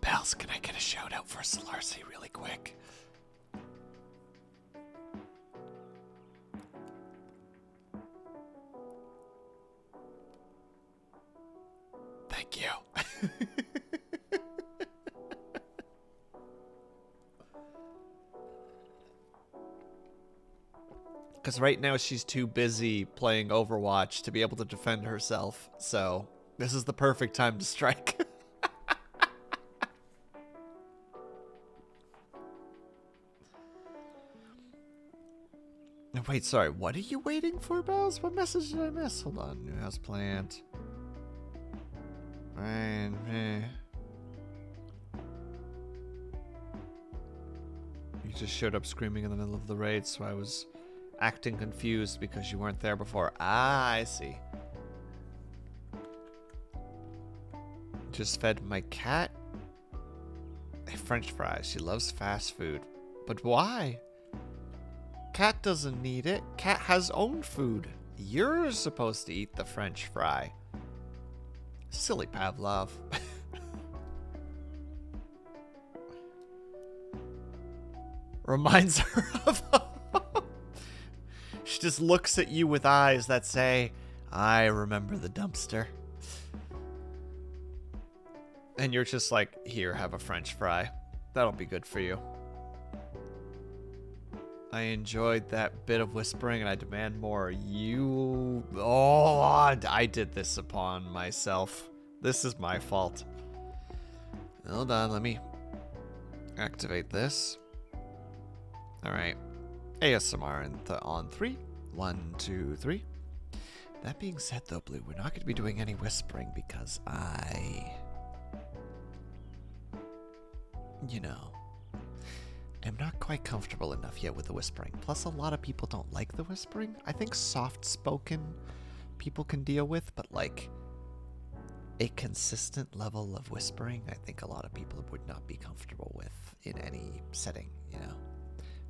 Bells, can I get a shout out for Solarcy really quick? Thank you. Because right now she's too busy playing Overwatch to be able to defend herself. So this is the perfect time to strike. No, wait, sorry. What are you waiting for, Bells? What message did I miss? Hold on. New house plant. You just showed up screaming in the middle of the raid, so I was acting confused because you weren't there before. Ah, I see. Just fed my cat a French fries. She loves fast food. But why? Cat doesn't need it. Cat has own food. You're supposed to eat the French fry. Silly Pavlov. Reminds her of... She just looks at you with eyes that say, I remember the dumpster. And you're just like, here, have a French fry. That'll be good for you. I enjoyed that bit of whispering and I demand more. You... Oh, I did this upon myself. This is my fault. Hold on, let me activate this. Alright. ASMR on 3. 1, 2, 3. That being said, though, Blue, we're not going to be doing any whispering because you know, I'm not quite comfortable enough yet with the whispering. Plus, a lot of people don't like the whispering. I think soft-spoken people can deal with, but like a consistent level of whispering, I think a lot of people would not be comfortable with in any setting, you know?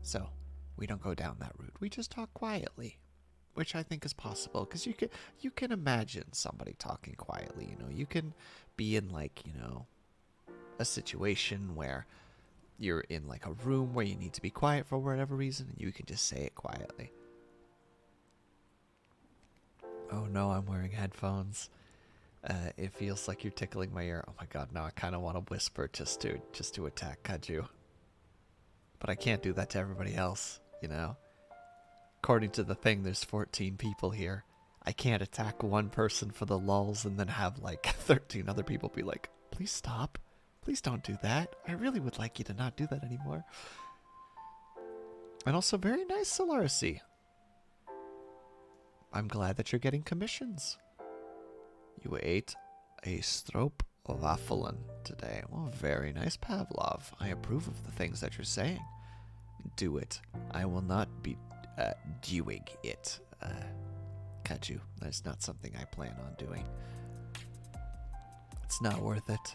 So we don't go down that route. We just talk quietly, which I think is possible because you can imagine somebody talking quietly. You know, you can be in like, you know, a situation where you're in like a room where you need to be quiet for whatever reason, and you can just say it quietly. Oh no, I'm wearing headphones. It feels like you're tickling my ear. Oh my god, now I kind of want to whisper just to attack Kaju. But I can't do that to everybody else, you know? According to the thing, there's 14 people here. I can't attack one person for the lulz and then have like 13 other people be like, please stop. Please don't do that. I really would like you to not do that anymore. And also, very nice, Solarcy. I'm glad that you're getting commissions. You ate a stroopwafelen today. Well, very nice, Pavlov. I approve of the things that you're saying. Do it. I will not be doing it. Kaju. That's not something I plan on doing. It's not worth it.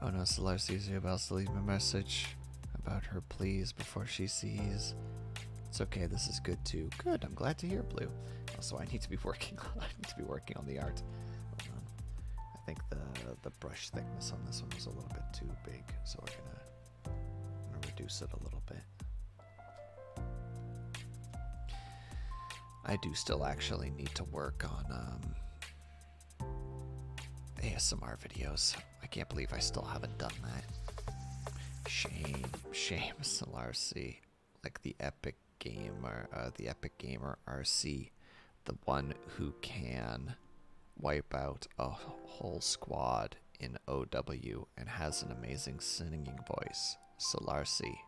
Oh no, Solar sees you about to leave a message about her please before she sees. It's okay, this is good too. Good, I'm glad to hear, Blue. Also, I need to be working on the art. Hold on. I think the brush thickness on this one was a little bit too big, so we're gonna reduce it a little bit. I do still actually need to work on ASMR videos. I can't believe I still haven't done that. Shame, Solar C. Like the Epic Gamer, RC, the one who can wipe out a whole squad in OW and has an amazing singing voice. Solar C.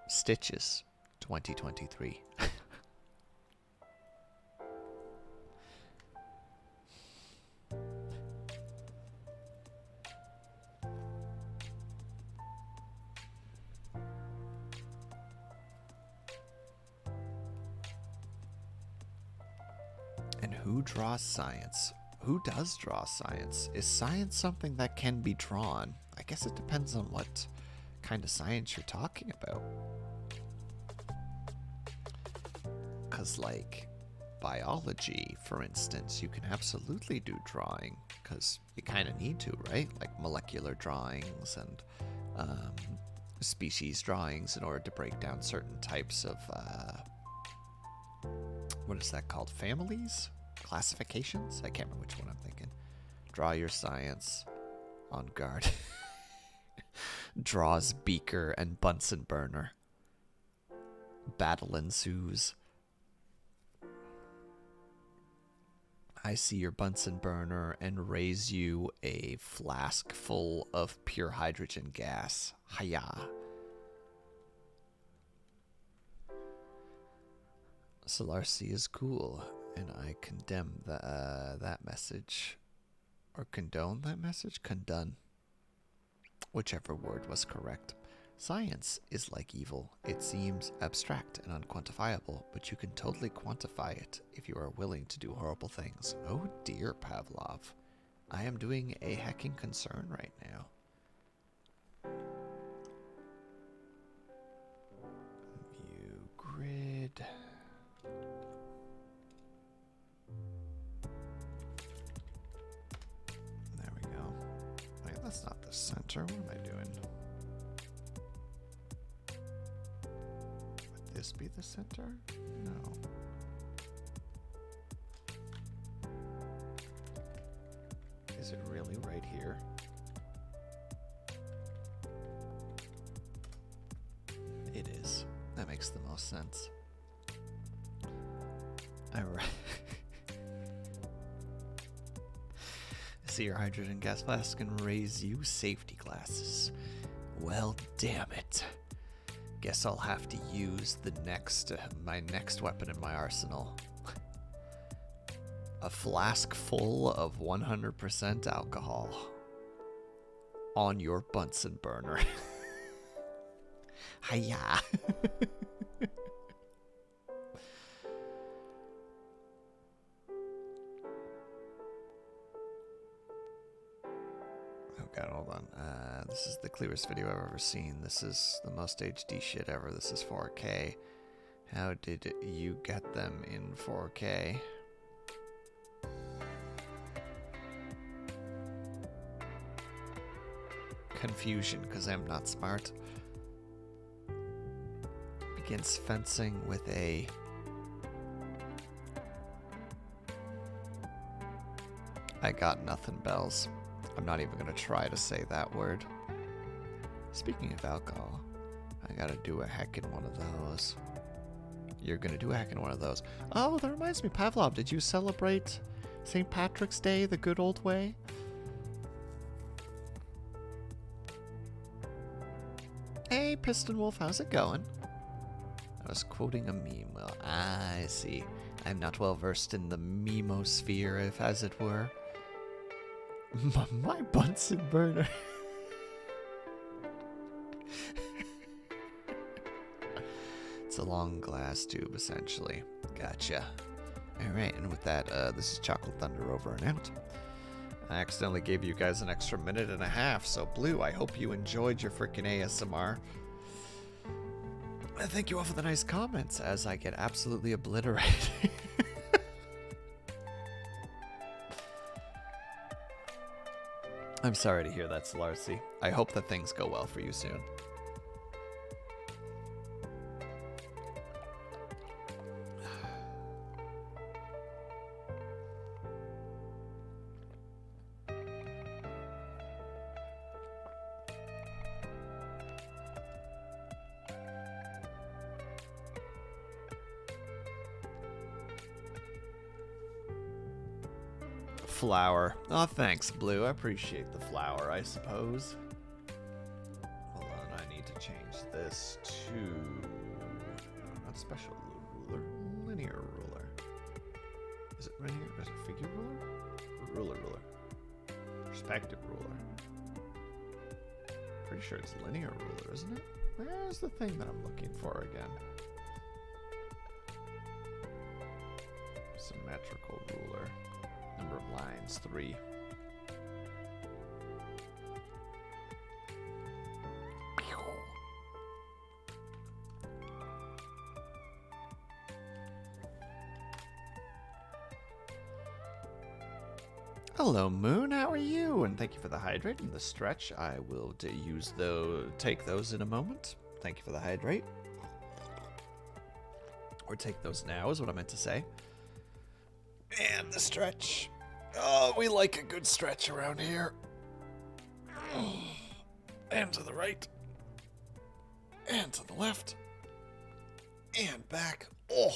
Stitches, 2023. And who draws science? Who does draw science? Is science something that can be drawn? I guess it depends on what kind of science you're talking about. Because, like, biology, for instance, you can absolutely do drawing, because you kind of need to, right? Like molecular drawings and species drawings in order to break down certain types of, what is that called? Families? Classifications? I can't remember which one I'm thinking. Draw your science. On guard. Draws beaker and Bunsen burner. Battle ensues. I see your Bunsen burner and raise you a flask full of pure hydrogen gas. Hiya. Solar C is cool, and I condemn that message. Or condone that message? Condone. Whichever word was correct. Science is like evil. It seems abstract and unquantifiable, but you can totally quantify it if you are willing to do horrible things. Oh dear, Pavlov. I am doing a hecking concern right now. View grid. There we go. Wait, that's not the center. What am I doing? Would this be the center? No. Is it really right here? It is. That makes the most sense. Alright. See your hydrogen gas flask and raise you safety glasses. Well, damn it. Guess I'll have to use the my next weapon in my arsenal. A flask full of 100% alcohol on your Bunsen burner. Hiya. Oh god, hold on. This is the clearest video I've ever seen. This is the most HD shit ever. This is 4K. How did you get them in 4K? Confusion, because I'm not smart. Begins fencing with a... I got nothing, Bells. I'm not even gonna try to say that word. Speaking of alcohol, I gotta do a heck in one of those. You're gonna do a heck in one of those. Oh, that reminds me, Pavlov, did you celebrate St. Patrick's Day the good old way? Hey, Piston Wolf, how's it going? I was quoting a meme. Well, I see. I'm not well versed in the memosphere, if as it were. My Bunsen burner. It's a long glass tube, essentially. Gotcha. Alright, and with that, this is Chocolate Thunder over and out. I accidentally gave you guys an extra minute and a half, so Blue, I hope you enjoyed your freaking ASMR. And thank you all for the nice comments, as I get absolutely obliterated. I'm sorry to hear that, Solarcy. I hope that things go well for you soon. Flower. Oh, thanks, Blue. I appreciate the flower, I suppose. Hold on, I need to change this to... No, not special ruler. Linear ruler. Is it linear? Is it figure ruler? Ruler. Perspective ruler. Pretty sure it's linear ruler, isn't it? Where's the thing that I'm looking for again? Symmetrical ruler. Number of lines, 3. Hello, Moon. How are you? And thank you for the hydrate and the stretch. I will take those in a moment. Thank you for the hydrate. Or take those now is what I meant to say. And the stretch. Oh, we like a good stretch around here. And to the right. And to the left. And back. Oh,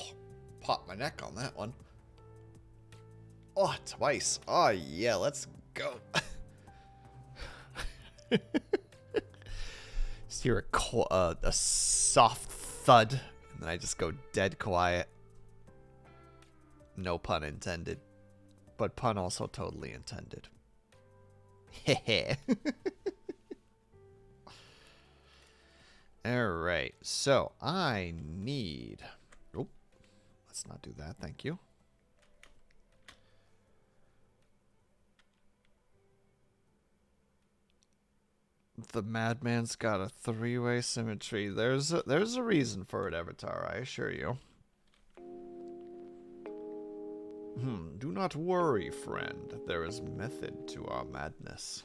popped my neck on that one. Oh, twice. Oh, yeah, let's go. Just hear a soft thud, and then I just go dead quiet. No pun intended. But pun also totally intended. Heh. Alright, so I need... Oh, let's not do that, thank you. The madman's got a 3-way symmetry. There's a reason for it, Avatar, I assure you. Do not worry, friend. There is method to our madness.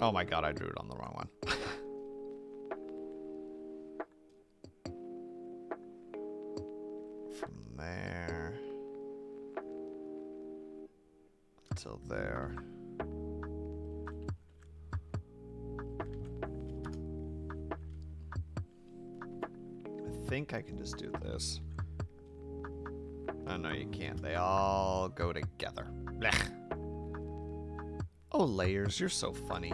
Oh my god, I drew it on the wrong one. From there till there. I think I can just do this. Oh, no, you can't. They all go together. Blech. Oh, layers, you're so funny.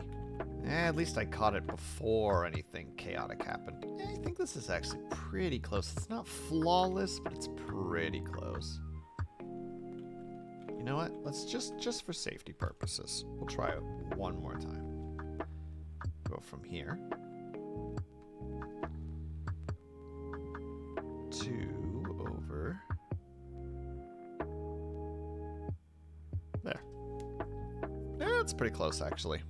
At least I caught it before anything chaotic happened. I think this is actually pretty close. It's not flawless, but it's pretty close. You know what? Let's just for safety purposes, we'll try it one more time. Go from here. Over there. Yeah, it's pretty close actually.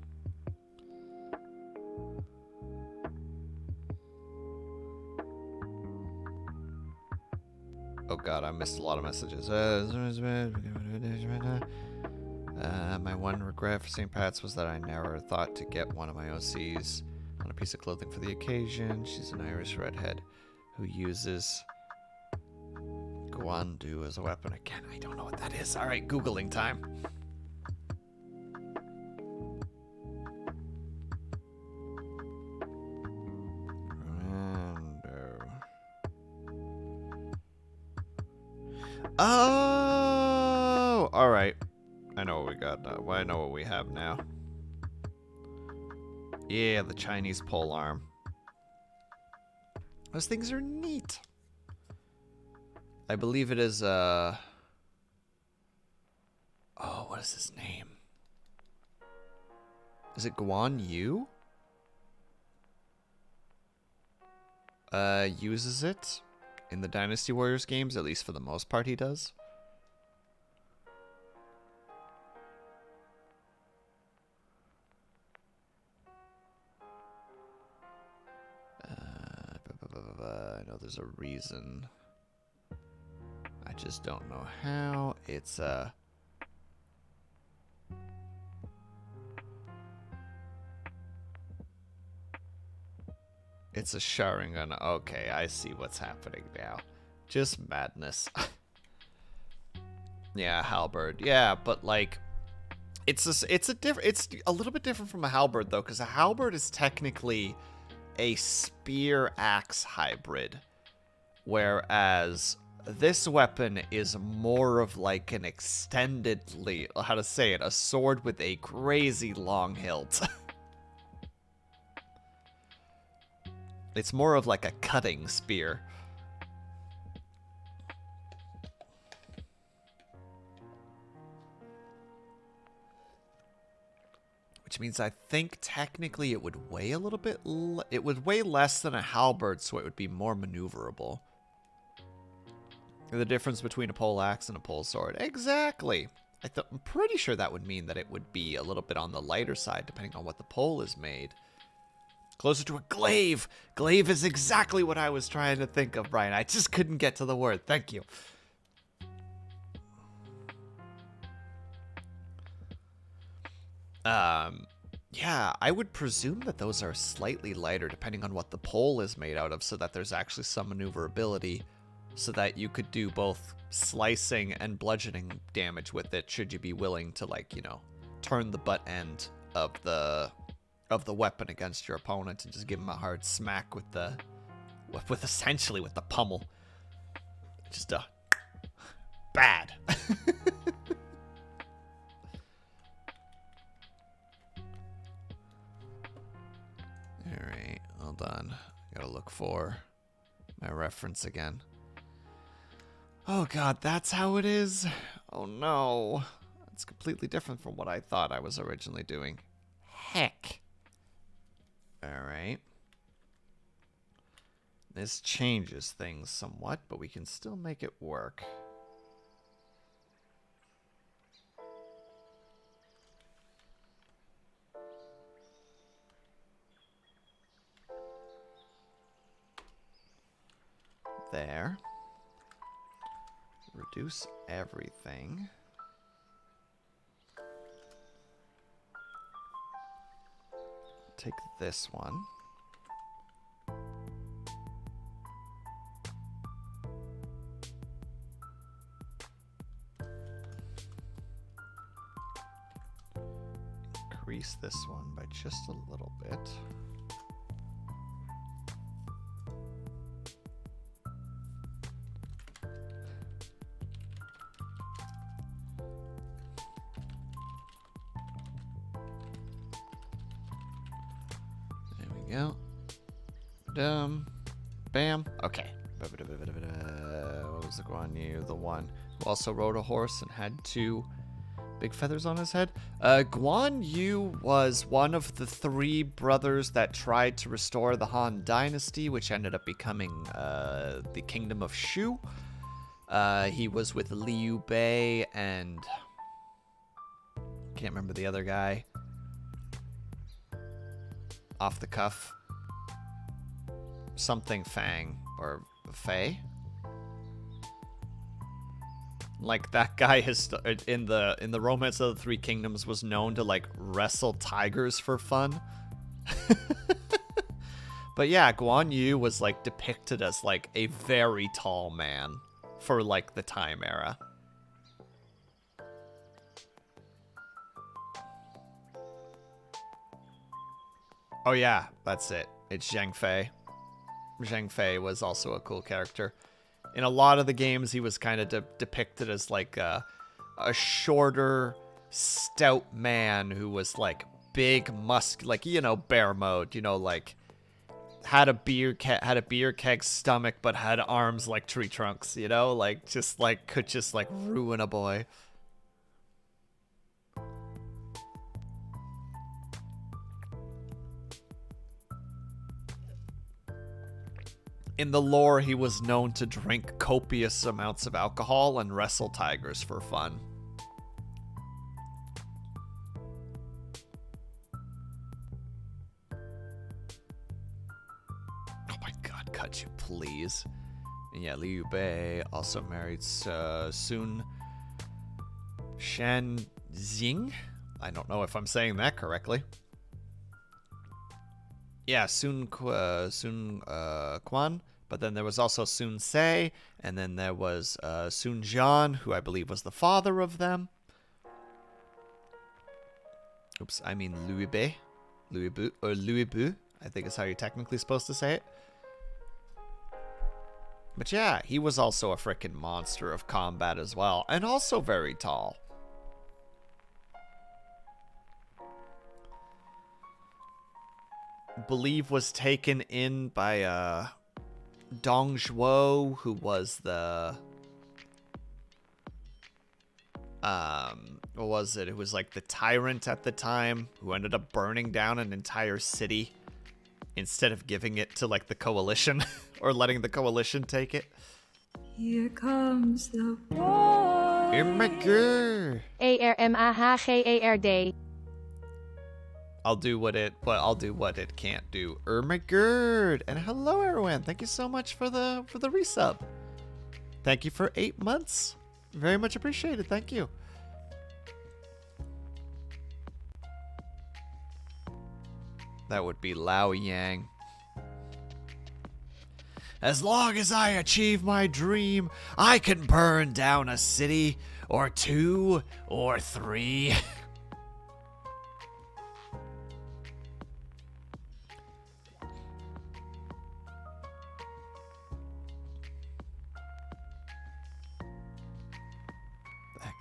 Oh god, I missed a lot of messages. My one regret for St. Pat's was that I never thought to get one of my OCs on a piece of clothing for the occasion. She's an Irish redhead who uses Guandu as a weapon. Again, I don't know what that is. Alright, Googling time. Oh! Alright. I know what we got now. I know what we have now. Yeah, the Chinese polearm. Those things are neat. I believe it is, oh, what is his name? Is it Guan Yu? Uses it in the Dynasty Warriors games, at least for the most part he does. I know there's a reason. I just don't know how. It's It's a Sharingan. Okay, I see what's happening now. Just madness. Yeah, halberd. Yeah, but like, it's a little bit different from a halberd though, because a halberd is technically a spear axe hybrid, whereas this weapon is more of like an extendedly, how to say it, a sword with a crazy long hilt. It's more of like a cutting spear. Which means I think technically it would weigh a little bit, it would weigh less than a halberd, so it would be more maneuverable. The difference between a pole axe and a pole sword. Exactly. I'm pretty sure that would mean that it would be a little bit on the lighter side, depending on what the pole is made. Closer to a glaive. Glaive is exactly what I was trying to think of, Brian. I just couldn't get to the word. Thank you. Yeah, I would presume that those are slightly lighter depending on what the pole is made out of, so that there's actually some maneuverability, so that you could do both slicing and bludgeoning damage with it, should you be willing to, like, you know, turn the butt end of the weapon against your opponent and just give him a hard smack with essentially with the pummel. Just bad. Alright, hold on. Gotta look for my reference again. Oh god, that's how it is? Oh no. It's completely different from what I thought I was originally doing. Heck. Alright. This changes things somewhat, but we can still make it work. There. Reduce everything. Take this one. Increase this one by just a little bit. Go. Bam. Okay. What was the Guan Yu? The one who also rode a horse and had 2 big feathers on his head? Guan Yu was one of the 3 brothers that tried to restore the Han Dynasty, which ended up becoming the Kingdom of Shu. He was with Liu Bei and... can't remember the other guy. Off the cuff. Something Fang or Fei. Like that guy has in the Romance of the 3 Kingdoms was known to like wrestle tigers for fun. But yeah, Guan Yu was like depicted as like a very tall man for like the time era. Oh yeah, that's it. It's Zhang Fei. Zhang Fei was also a cool character. In a lot of the games, he was kind of depicted as like a shorter, stout man who was like big, like, you know, bear mode. You know, like had a beer keg stomach, but had arms like tree trunks. You know, like just like could just like ruin a boy. In the lore, he was known to drink copious amounts of alcohol and wrestle tigers for fun. Oh my god, cut you, please. And yeah, Liu Bei also married Sun Shanxing. I don't know if I'm saying that correctly. Yeah, Sun Quan, but then there was also Sun Se, and then there was Sun Jian, who I believe was the father of them. Oops, I mean Liu Bei, Liu Bu, I think is how you're technically supposed to say it. But yeah, he was also a freaking monster of combat as well, and also very tall. Believe was taken in by Dong Zhuo, who was the what was it? It was like the tyrant at the time who ended up burning down an entire city instead of giving it to like the coalition or letting the coalition take it. Here comes the war. Immature. ERMAHGERD. I'll do what it can't do. Ermagerd. And hello everyone. Thank you so much for the resub. Thank you for 8 months. Very much appreciated. Thank you. That would be Lao Yang. As long as I achieve my dream, I can burn down a city or 2 or 3.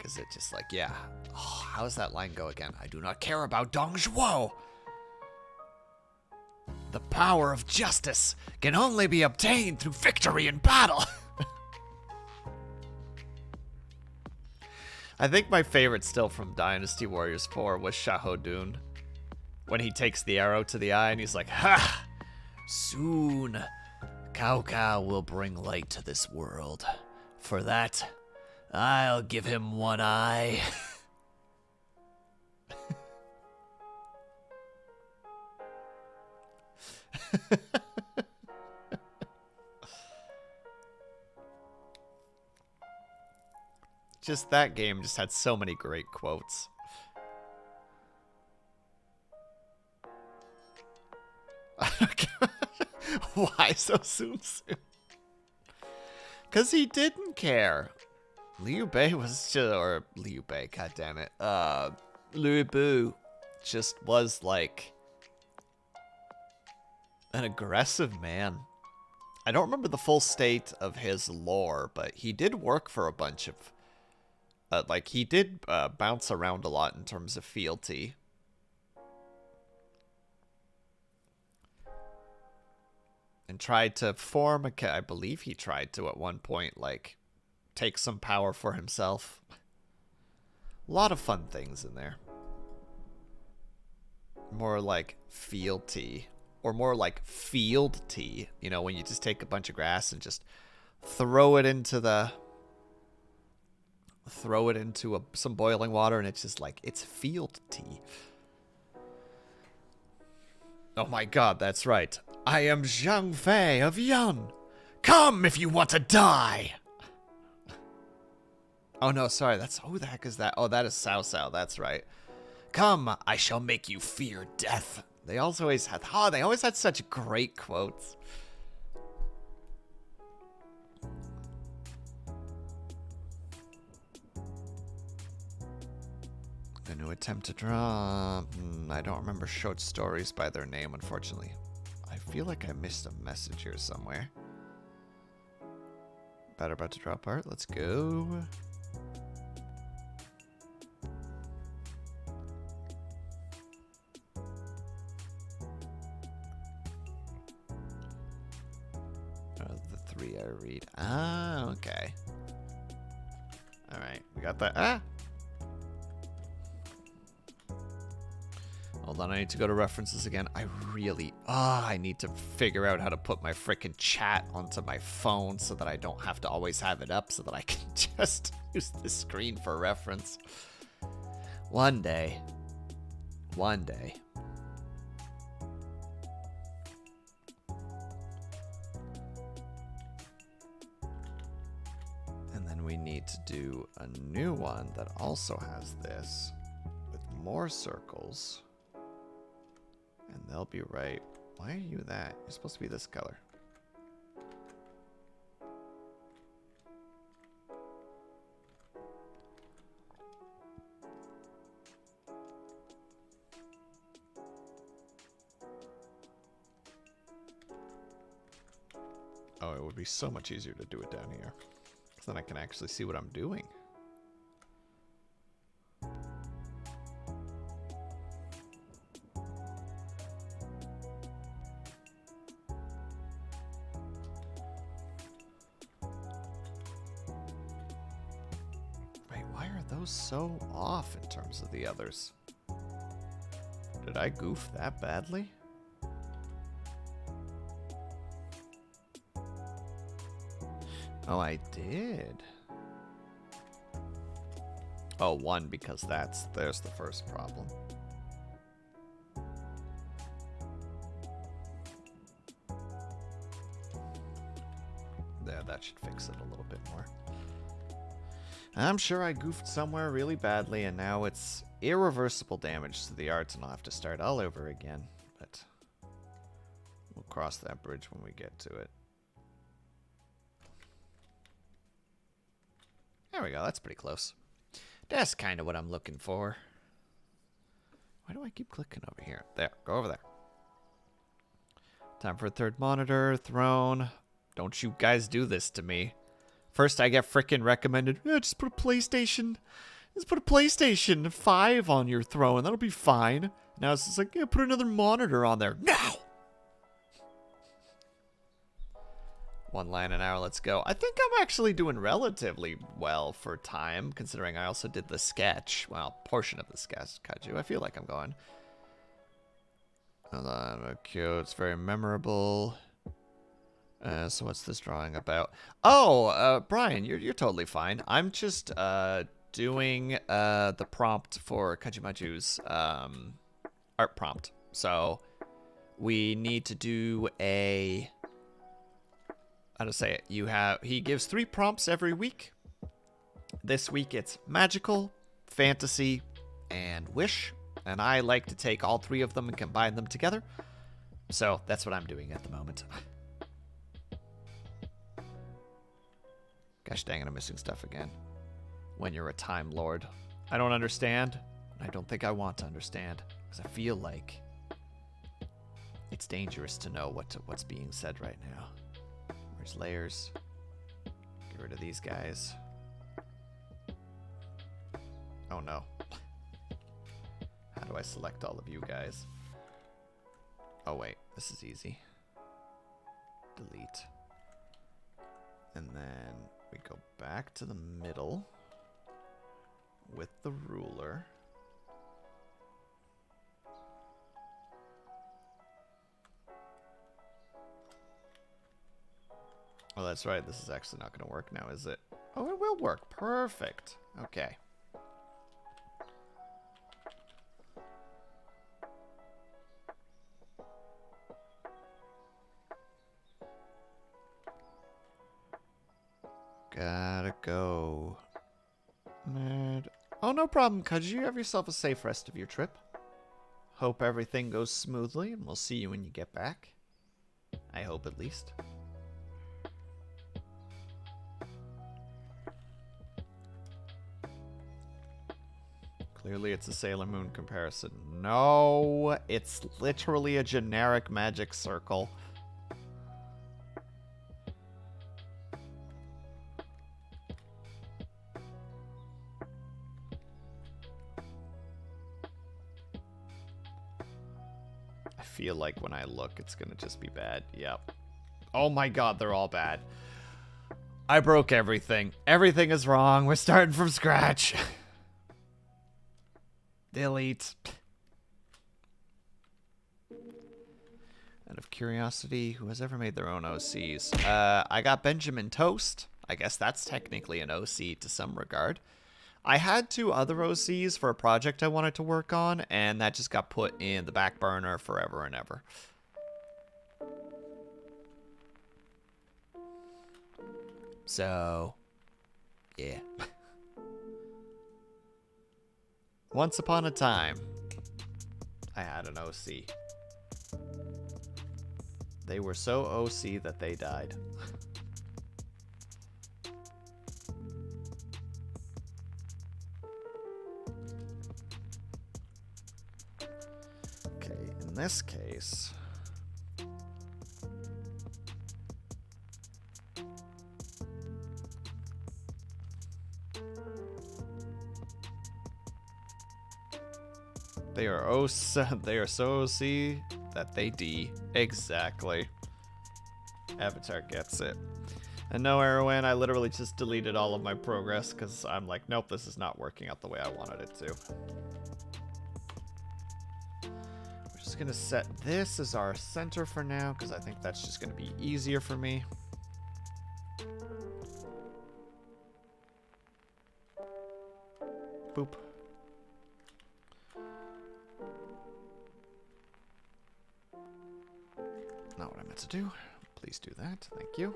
Is it just like, yeah. Oh, how does that line go again? I do not care about Dong Zhuo. The power of justice can only be obtained through victory in battle. I think my favorite still from Dynasty Warriors 4 was Shahodun. When he takes the arrow to the eye and he's like, ha! Soon, Cao Cao will bring light to this world. For that, I'll give him one eye. Just that game just had so many great quotes. Why so soon? Because he didn't care. Liu Bei was just, or Liu Bei, goddammit. Liu Bu just was like an aggressive man. I don't remember the full state of his lore, but he did work for a bunch of, like he did bounce around a lot in terms of fealty. And tried to form a, I believe he tried to at one point, like, take some power for himself. A lot of fun things in there. More like fealty. Or more like field tea. You know, when you just take a bunch of grass and just throw it into the... Throw it into some boiling water and it's just like, it's field tea. Oh my god, that's right. I am Zhang Fei of Yun. Come if you want to die. Oh no, sorry, that's, who the heck is that? Oh, that is Cao Cao, that's right. Come, I shall make you fear death. They also always had, they always had such great quotes. Going to attempt to draw, I don't remember short stories by their name, unfortunately. I feel like I missed a message here somewhere. Better about to draw part, let's go. The 3 I read. Ah, okay. Alright, we got that. Ah! Hold on, I need to go to references again. I need to figure out how to put my frickin' chat onto my phone so that I don't have to always have it up so that I can just use the screen for reference. One day. One day. And then we need to do a new one that also has this with more circles. And they'll be right. Why are you that? You're supposed to be this color. Oh, it would be so much easier to do it down here. Because then I can actually see what I'm doing. So off in terms of the others. Did I goof that badly? Oh, I did. Oh, one, because there's the first problem. There, that should fix it a little bit more. I'm sure I goofed somewhere really badly, and now it's irreversible damage to the art, and I'll have to start all over again. But we'll cross that bridge when we get to it. There we go. That's pretty close. That's kind of what I'm looking for. Why do I keep clicking over here? There. Go over there. Time for a third monitor. Throne. Don't you guys do this to me. First, I get frickin' recommended, just put a PlayStation 5 on your throne. That'll be fine. Now it's just like, yeah, put another monitor on there. Now! 1 line an hour, let's go. I think I'm actually doing relatively well for time, considering I also did the sketch. Well, portion of the sketch, Kaju. I feel like I'm going. Hold on, cute. It's very memorable. So what's this drawing about? Oh, Brian, you're totally fine. I'm just doing the prompt for Kajimaju's art prompt. So we need to do a, how to say it? He gives 3 prompts every week. This week it's magical, fantasy, and wish. And I like to take all 3 of them and combine them together. So that's what I'm doing at the moment. Gosh dang it, I'm missing stuff again. When you're a Time Lord. I don't understand. I don't think I want to understand. Because I feel like it's dangerous to know what's being said right now. Where's layers? Get rid of these guys. Oh no. How do I select all of you guys? Oh wait, this is easy. Delete. And then we go back to the middle with the ruler. Oh, that's right. This is actually not going to work now, is it? Oh, it will work. Perfect. Okay. Gotta go. Nerd. Oh, no problem, Kudge. You have yourself a safe rest of your trip. Hope everything goes smoothly, and we'll see you when you get back. I hope, at least. Clearly, it's a Sailor Moon comparison. No, it's literally a generic magic circle. I feel like when I look, it's gonna just be bad. Yep. Oh my god, they're all bad. I broke everything. Everything is wrong. We're starting from scratch. Delete. Out of curiosity, who has ever made their own OCs? I got Benjamin Toast. I guess that's technically an OC to some regard. I had 2 other OCs for a project I wanted to work on, and that just got put in the back burner forever and ever. So, yeah. Once upon a time, I had an OC. They were so OC that they died. Okay, in this case... They are so OC that they D. Exactly. Avatar gets it. And no, Erwin, I literally just deleted all of my progress because I'm like, nope, this is not working out the way I wanted it to. We're just going to set this as our center for now because I think that's just going to be easier for me. Boop. Not what I meant to do. Please do that. Thank you.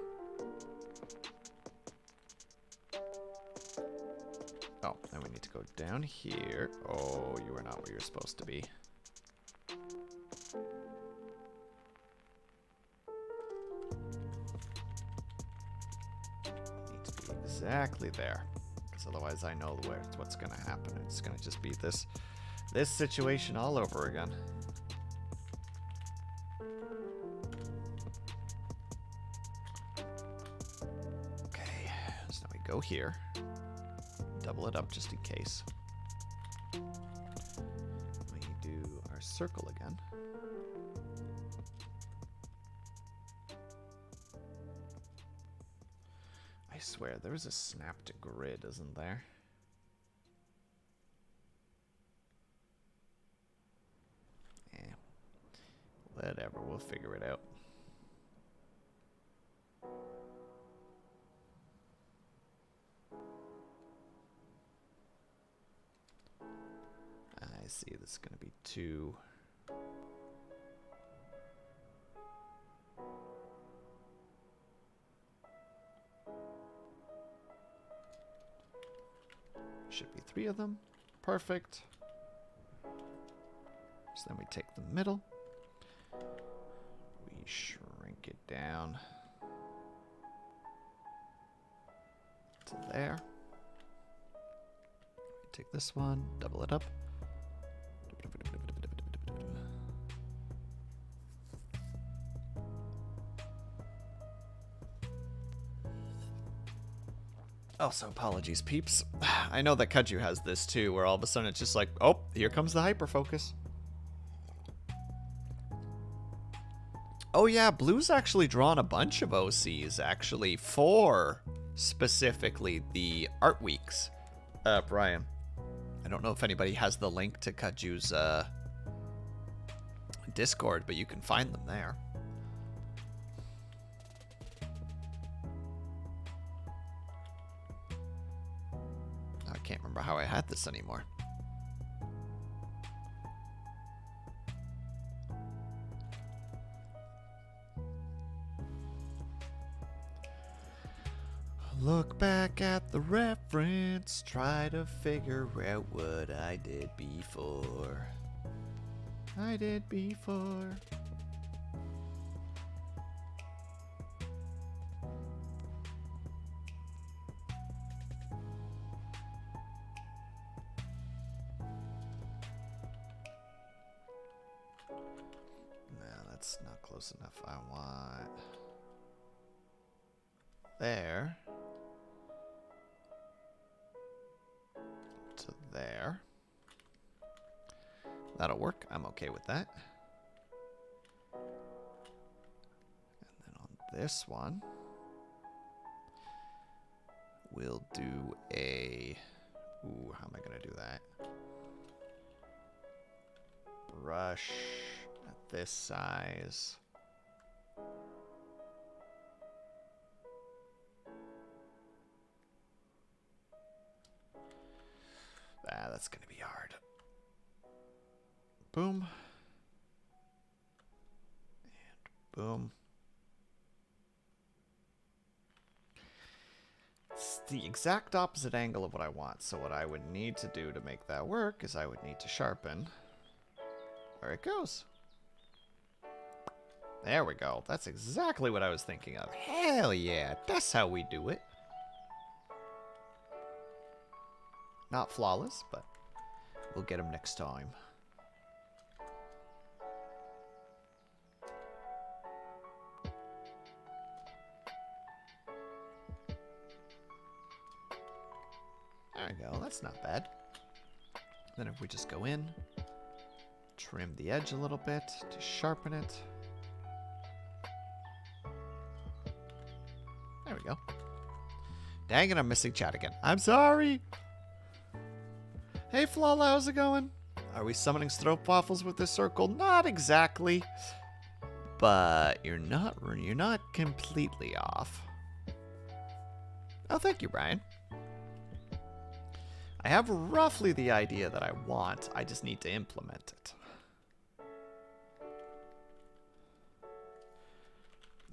Oh, then we need to go down here. Oh, you are not where you're supposed to be. Need to be exactly there. Because otherwise I know what's going to happen. It's going to just be this situation all over again. Go here, double it up just in case. We do our circle again. I swear there is a snap to grid, isn't there? Yeah, whatever, we'll figure it out. I see this is going to be 2. Should be 3 of them. Perfect. So then we take the middle. We shrink it down to there. We take this one, double it up. Also, apologies, peeps. I know that Kaju has this too, where all of a sudden it's just like, oh, here comes the hyperfocus. Oh yeah, Blue's actually drawn a bunch of OCs, actually, for specifically the art weeks. Brian, I don't know if anybody has the link to Kaju's Discord, but you can find them there. I can't remember how I had this anymore. Look back at the reference, try to figure out what I did before. I did before. No, that's not close enough. I want there to there. That'll work. I'm okay with that. And then on this one, we'll do a... Ooh, how am I going to do that? Brush at this size. that's gonna be hard. Boom. And boom. It's the exact opposite angle of what I want. So what I would need to do to make that work is I would need to sharpen where it goes. There we go. That's exactly what I was thinking of. Hell yeah, that's how we do it. Not flawless, but we'll get them next time. There we go, that's not bad. Then if we just go in, trim the edge a little bit to sharpen it. There we go. Dang it, I'm missing chat again. I'm sorry. Hey, Flala, how's it going? Are we summoning stroopwafels with this circle? Not exactly. But you're not completely off. Oh, thank you, Brian. I have roughly the idea that I want. I just need to implement it.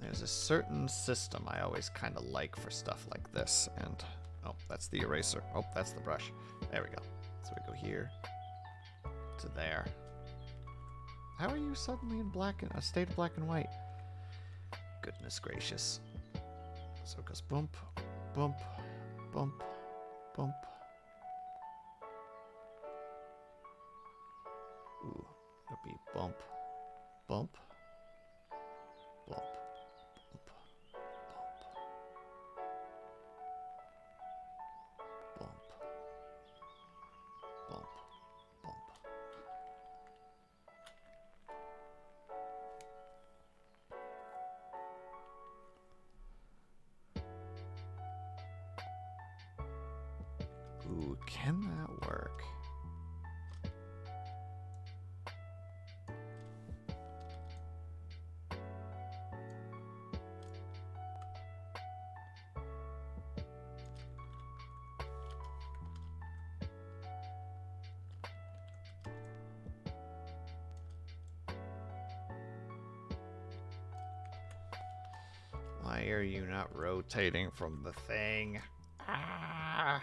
There's a certain system I always kind of like for stuff like this. And, oh, that's the eraser. Oh, that's the brush. There we go. So we go here to there. How are you suddenly in black and a state of black and white? Goodness gracious. So it goes bump, bump, bump, bump. Ooh, it'll be bump, bump, bump, bump, bump, bump, bump, bump. Ooh, can that work? Why are you not rotating from the thing? Ah!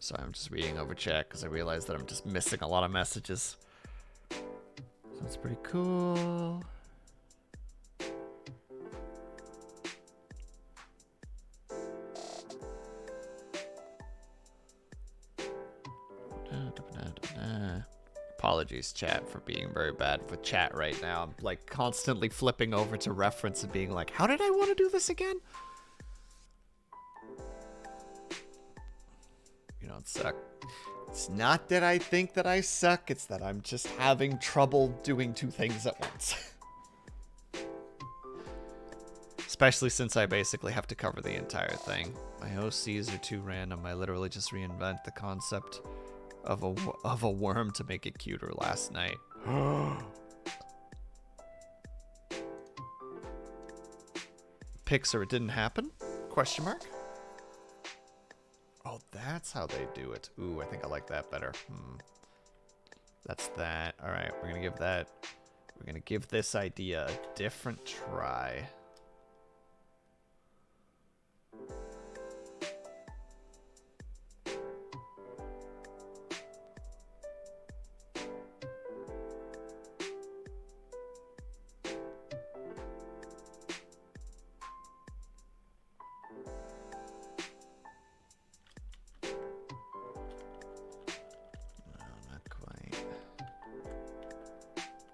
So I'm just reading over chat because I realized that I'm just missing a lot of messages. So that's pretty cool. Apologies, chat, for being very bad with chat right now. I'm like constantly flipping over to reference and being like, how did I want to do this again? You don't suck. It's not that I think that I suck, it's that I'm just having trouble doing two things at once. Especially since I basically have to cover the entire thing. My OCs are too random. I literally just reinvent the concept of a worm to make it cuter last night. Pixar, it didn't happen? Question mark? Oh, that's how they do it. Ooh, I think I like that better. That's that. All right, we're gonna give this idea a different try.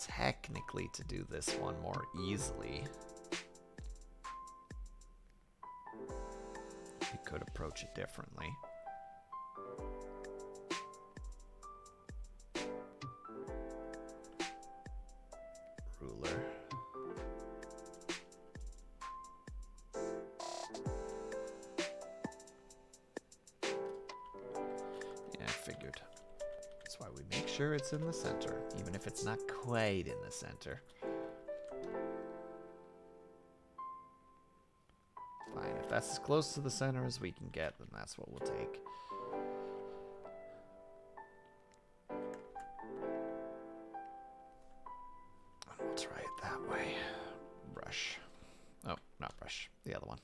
Technically, to do this one more easily, approach it differently. Ruler. Yeah, I figured. That's why we make sure it's in the center, even if it's not quite in the center. Fine, if that's as close to the center as we can get, then that's what we'll take. We'll try it that way. Brush. Oh, not brush. The other one.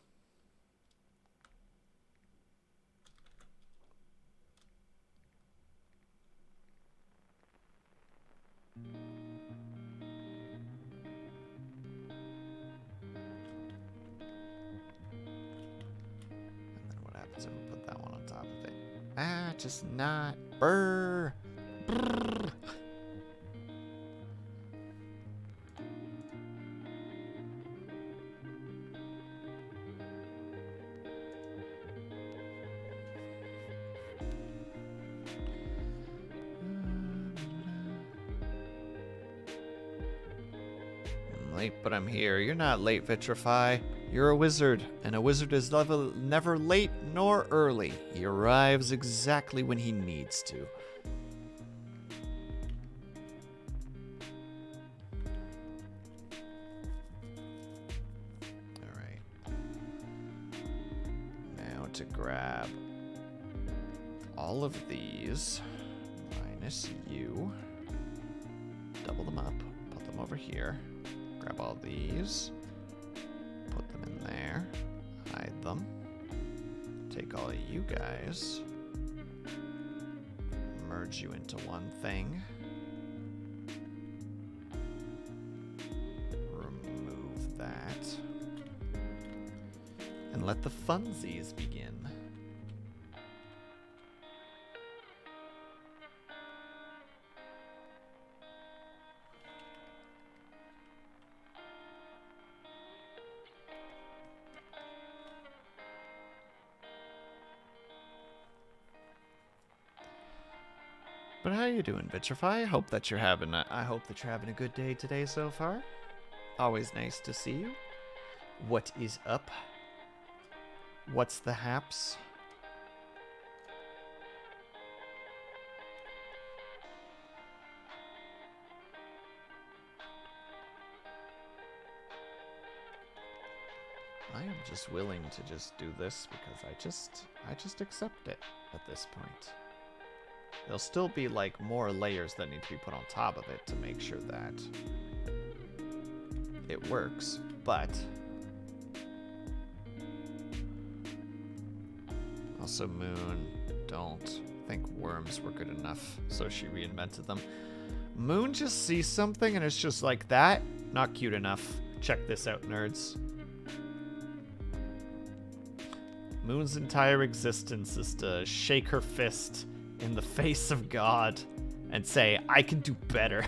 So we'll put that one on top of it. Ah, just not. Brr. Brr. I'm late, but I'm here. You're not late, Vitrify. You're a wizard, and a wizard is never late nor early. He arrives exactly when he needs to. Alright. Now to grab all of these, minus you. Double them up, put them over here. Grab all these. Put them in there, hide them, take all of you guys, merge you into one thing, remove that, and let the funsies begin. But how you doing, Vitrify? I hope that you're having a good day today so far. Always nice to see you. What is up? What's the haps? I am just willing to just do this because I just accept it at this point. There'll still be like more layers that need to be put on top of it to make sure that it works, but also Moon don't think worms were good enough, so she reinvented them. Moon just sees something and it's just like, that not cute enough. Check this out, nerds. Moon's entire existence is to shake her fist in the face of God and say, I can do better.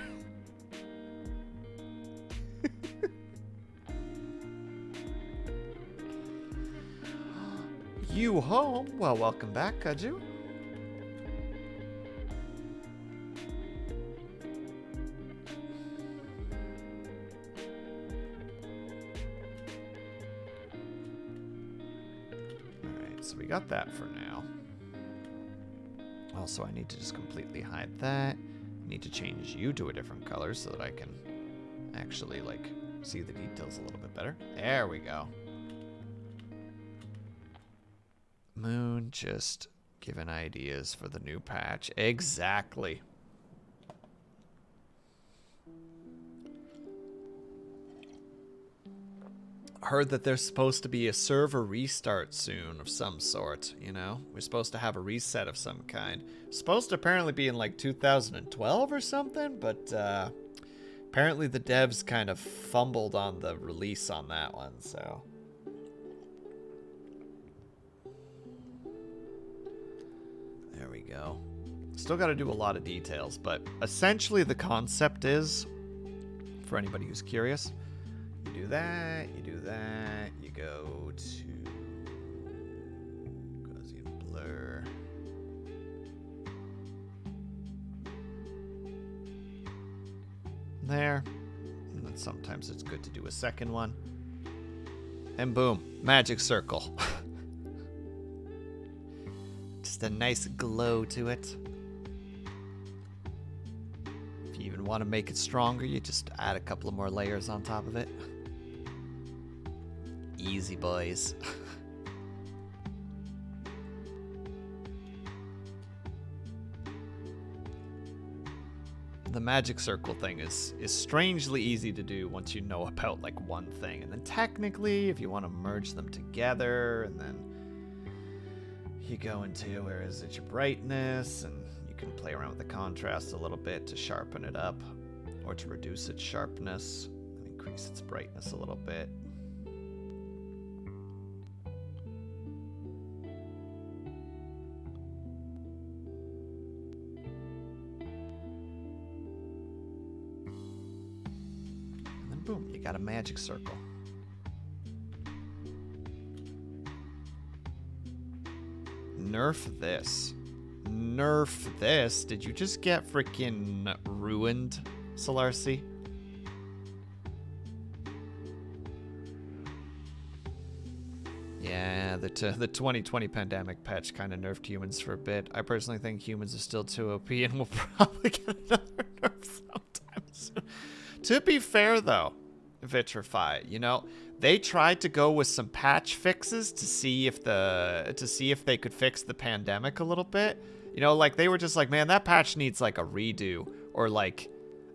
You home? Well, welcome back, Kaju. Alright, so we got that for now. Also, I need to just completely hide that. I need to change you to a different color so that I can actually, like, see the details a little bit better. There we go. Moon just giving ideas for the new patch. Exactly. Heard that there's supposed to be a server restart soon of some sort, you know? We're supposed to have a reset of some kind. Supposed to apparently be in like 2012 or something, but apparently the devs kind of fumbled on the release on that one, so. There we go. Still got to do a lot of details, but essentially the concept is, for anybody who's curious, you do that, you do that, you go to there. And then sometimes it's good to do a second one. And boom, magic circle. Just a nice glow to it. If you even want to make it stronger, you just add a couple of more layers on top of it. Easy, boys. The magic circle thing is strangely easy to do once you know about like one thing. And then technically, if you want to merge them together, and then you go into, where is it, your brightness, and you can play around with the contrast a little bit to sharpen it up, or to reduce its sharpness and increase its brightness a little bit. Boom, you got a magic circle. Nerf this. Nerf this. Did you just get freaking ruined, Solarcy? Yeah, the 2020 pandemic patch kind of nerfed humans for a bit. I personally think humans are still too OP and we'll probably get another nerf sometime soon. To be fair, though, Vitrify, you know, they tried to go with some patch fixes to see if they could fix the pandemic a little bit. You know, like they were just like, man, that patch needs like a redo or like,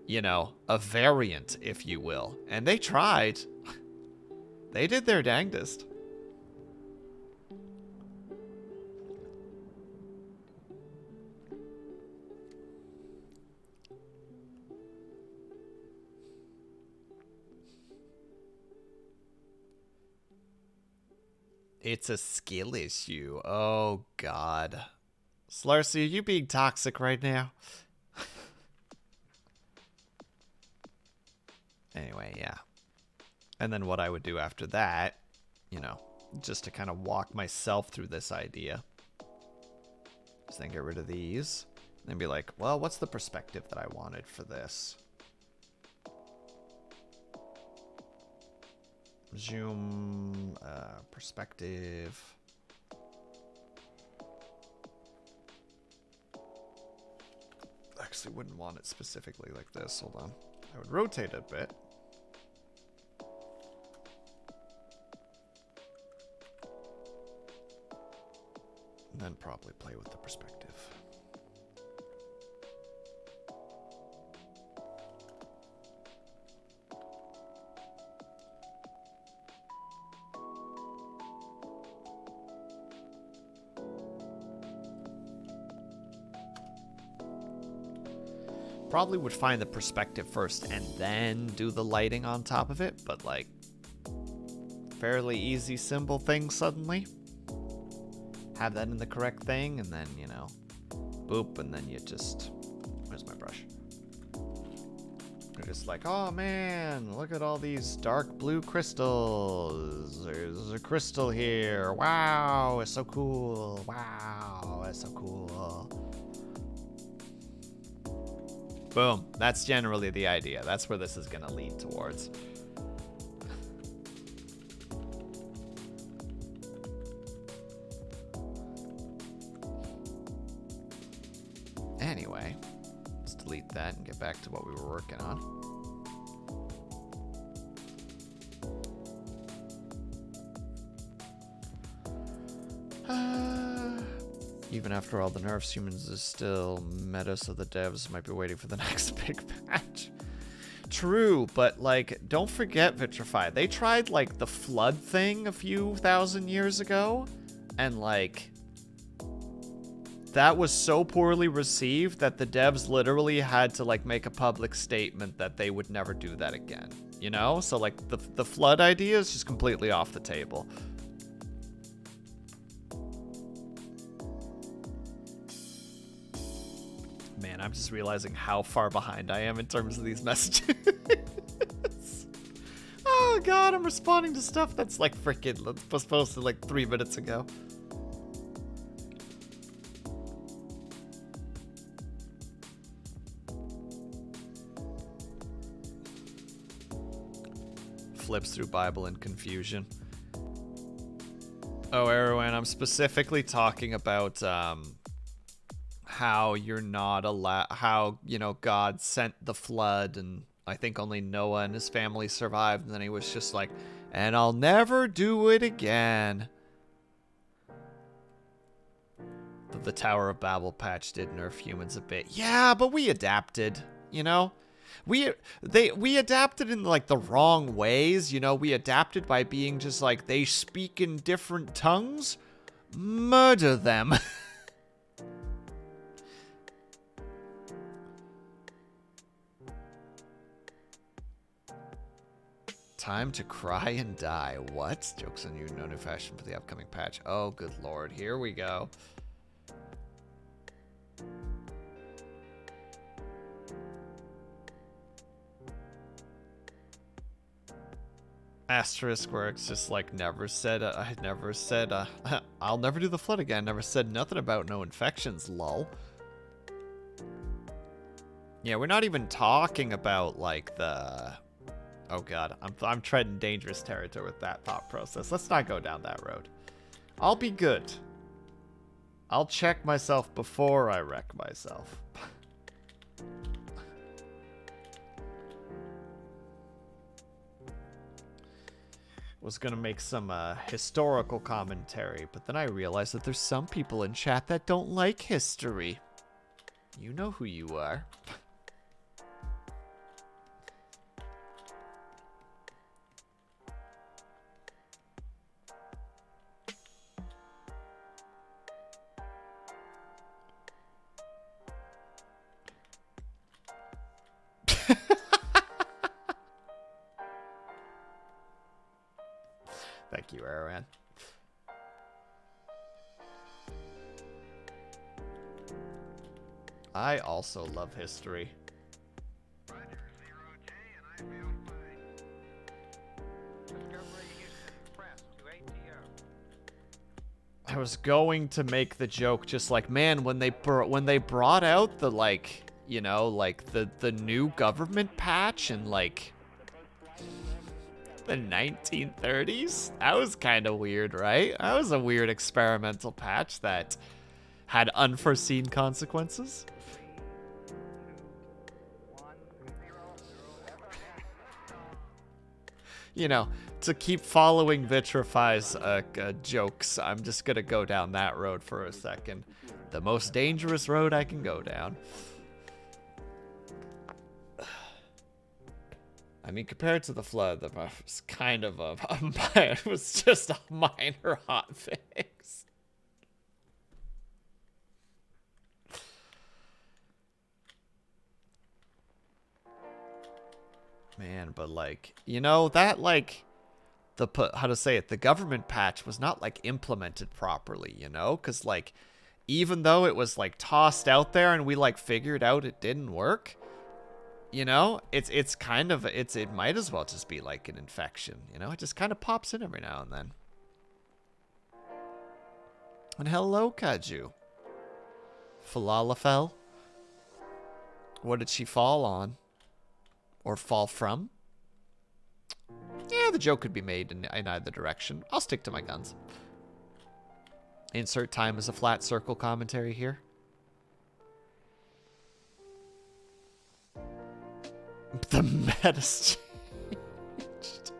you know, a variant, if you will. And they tried. They did their dangdest. It's a skill issue. Oh, God. Slarcy, are you being toxic right now? Anyway, yeah. And then what I would do after that, you know, just to kind of walk myself through this idea, is then get rid of these. And be like, well, what's the perspective that I wanted for this? Zoom, perspective. Actually, wouldn't want it specifically like this. Hold on. I would rotate it a bit. And then probably play with the perspective. Probably would find the perspective first and then do the lighting on top of it, but like fairly easy, simple thing suddenly. Have that in the correct thing, and then, you know, boop, and then you just, where's my brush? You're just like, oh man, look at all these dark blue crystals. There's a crystal here. Wow, it's so cool. Wow, it's so cool. Boom. That's generally the idea. That's where this is going to lead towards. Anyway, let's delete that and get back to what we were working on. Even after all the nerfs, humans is still meta, so the devs might be waiting for the next big patch. True, but like, don't forget Vitrify. They tried like the flood thing a few thousand years ago, and like, that was so poorly received that the devs literally had to like make a public statement that they would never do that again. You know? So like, the flood idea is just completely off the table. Man, I'm just realizing how far behind I am in terms of these messages. Oh god, I'm responding to stuff that's like freaking was posted like 3 minutes ago. flips through Bible in confusion. Oh, Erwin, I'm specifically talking about how you're not allowed, how, you know, God sent the flood, and I think only Noah and his family survived, and then he was just like, and I'll never do it again. The Tower of Babel patch did nerf humans a bit. Yeah, but we adapted, you know? We adapted in like the wrong ways, you know? We adapted by being just like, they speak in different tongues? Murder them. Time to cry and die. What? Joke's on you, no new fashion for the upcoming patch. Oh, good lord. Here we go. Asterisk where it's just like never said, I never said, I'll never do the flood again. Never said nothing about no infections, lol. Yeah, we're not even talking about like the... Oh god, I'm treading dangerous territory with that thought process. Let's not go down that road. I'll be good. I'll check myself before I wreck myself. Was gonna make some historical commentary, but then I realized that there's some people in chat that don't like history. You know who you are. Thank you, Arawan. I also love history. I was going to make the joke just like, man, when they brought out the like, you know, like the new government patch and like the 1930s? That was kind of weird, right? That was a weird experimental patch that had unforeseen consequences. You know, to keep following Vitrify's jokes, I'm just gonna go down that road for a second. The most dangerous road I can go down. I mean, compared to the flood, the buff was kind of it was just a minor hot fix. Man, but like, you know, that like, how to say it, the government patch was not like implemented properly, you know? Because like, even though it was like tossed out there and we like figured out it didn't work, you know, it's kind of, it might as well just be like an infection, you know? It just kind of pops in every now and then. And hello, Kaju. Falalafel? What did she fall on? Or fall from? Yeah, the joke could be made in either direction. I'll stick to my guns. Insert time as a flat circle commentary here. The meta's changed.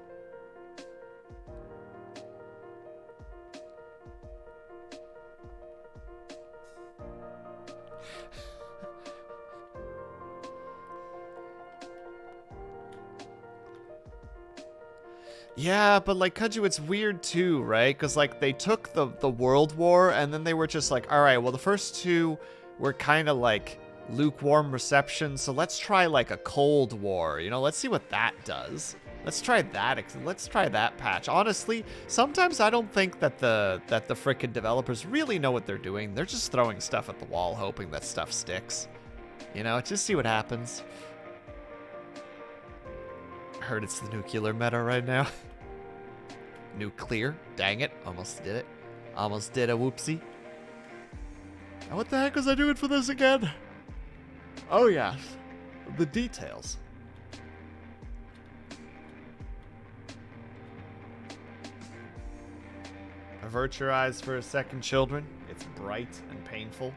Yeah, but like Kaju, it's weird too, right? Because like they took the World War and then they were just like, all right, well the first two were kind of like lukewarm reception, so let's try like a Cold War, you know? Let's see what that does. Let's try that. Let's try that patch. Honestly, sometimes I don't think that the frickin' developers really know what they're doing. They're just throwing stuff at the wall, hoping that stuff sticks. You know, just see what happens. Heard it's the nuclear meta right now. Nuclear. Dang it. Almost did it. Almost did a whoopsie. And what the heck was I doing for this again? Oh, yes. The details. Avert your eyes for a second, children. It's bright and painful.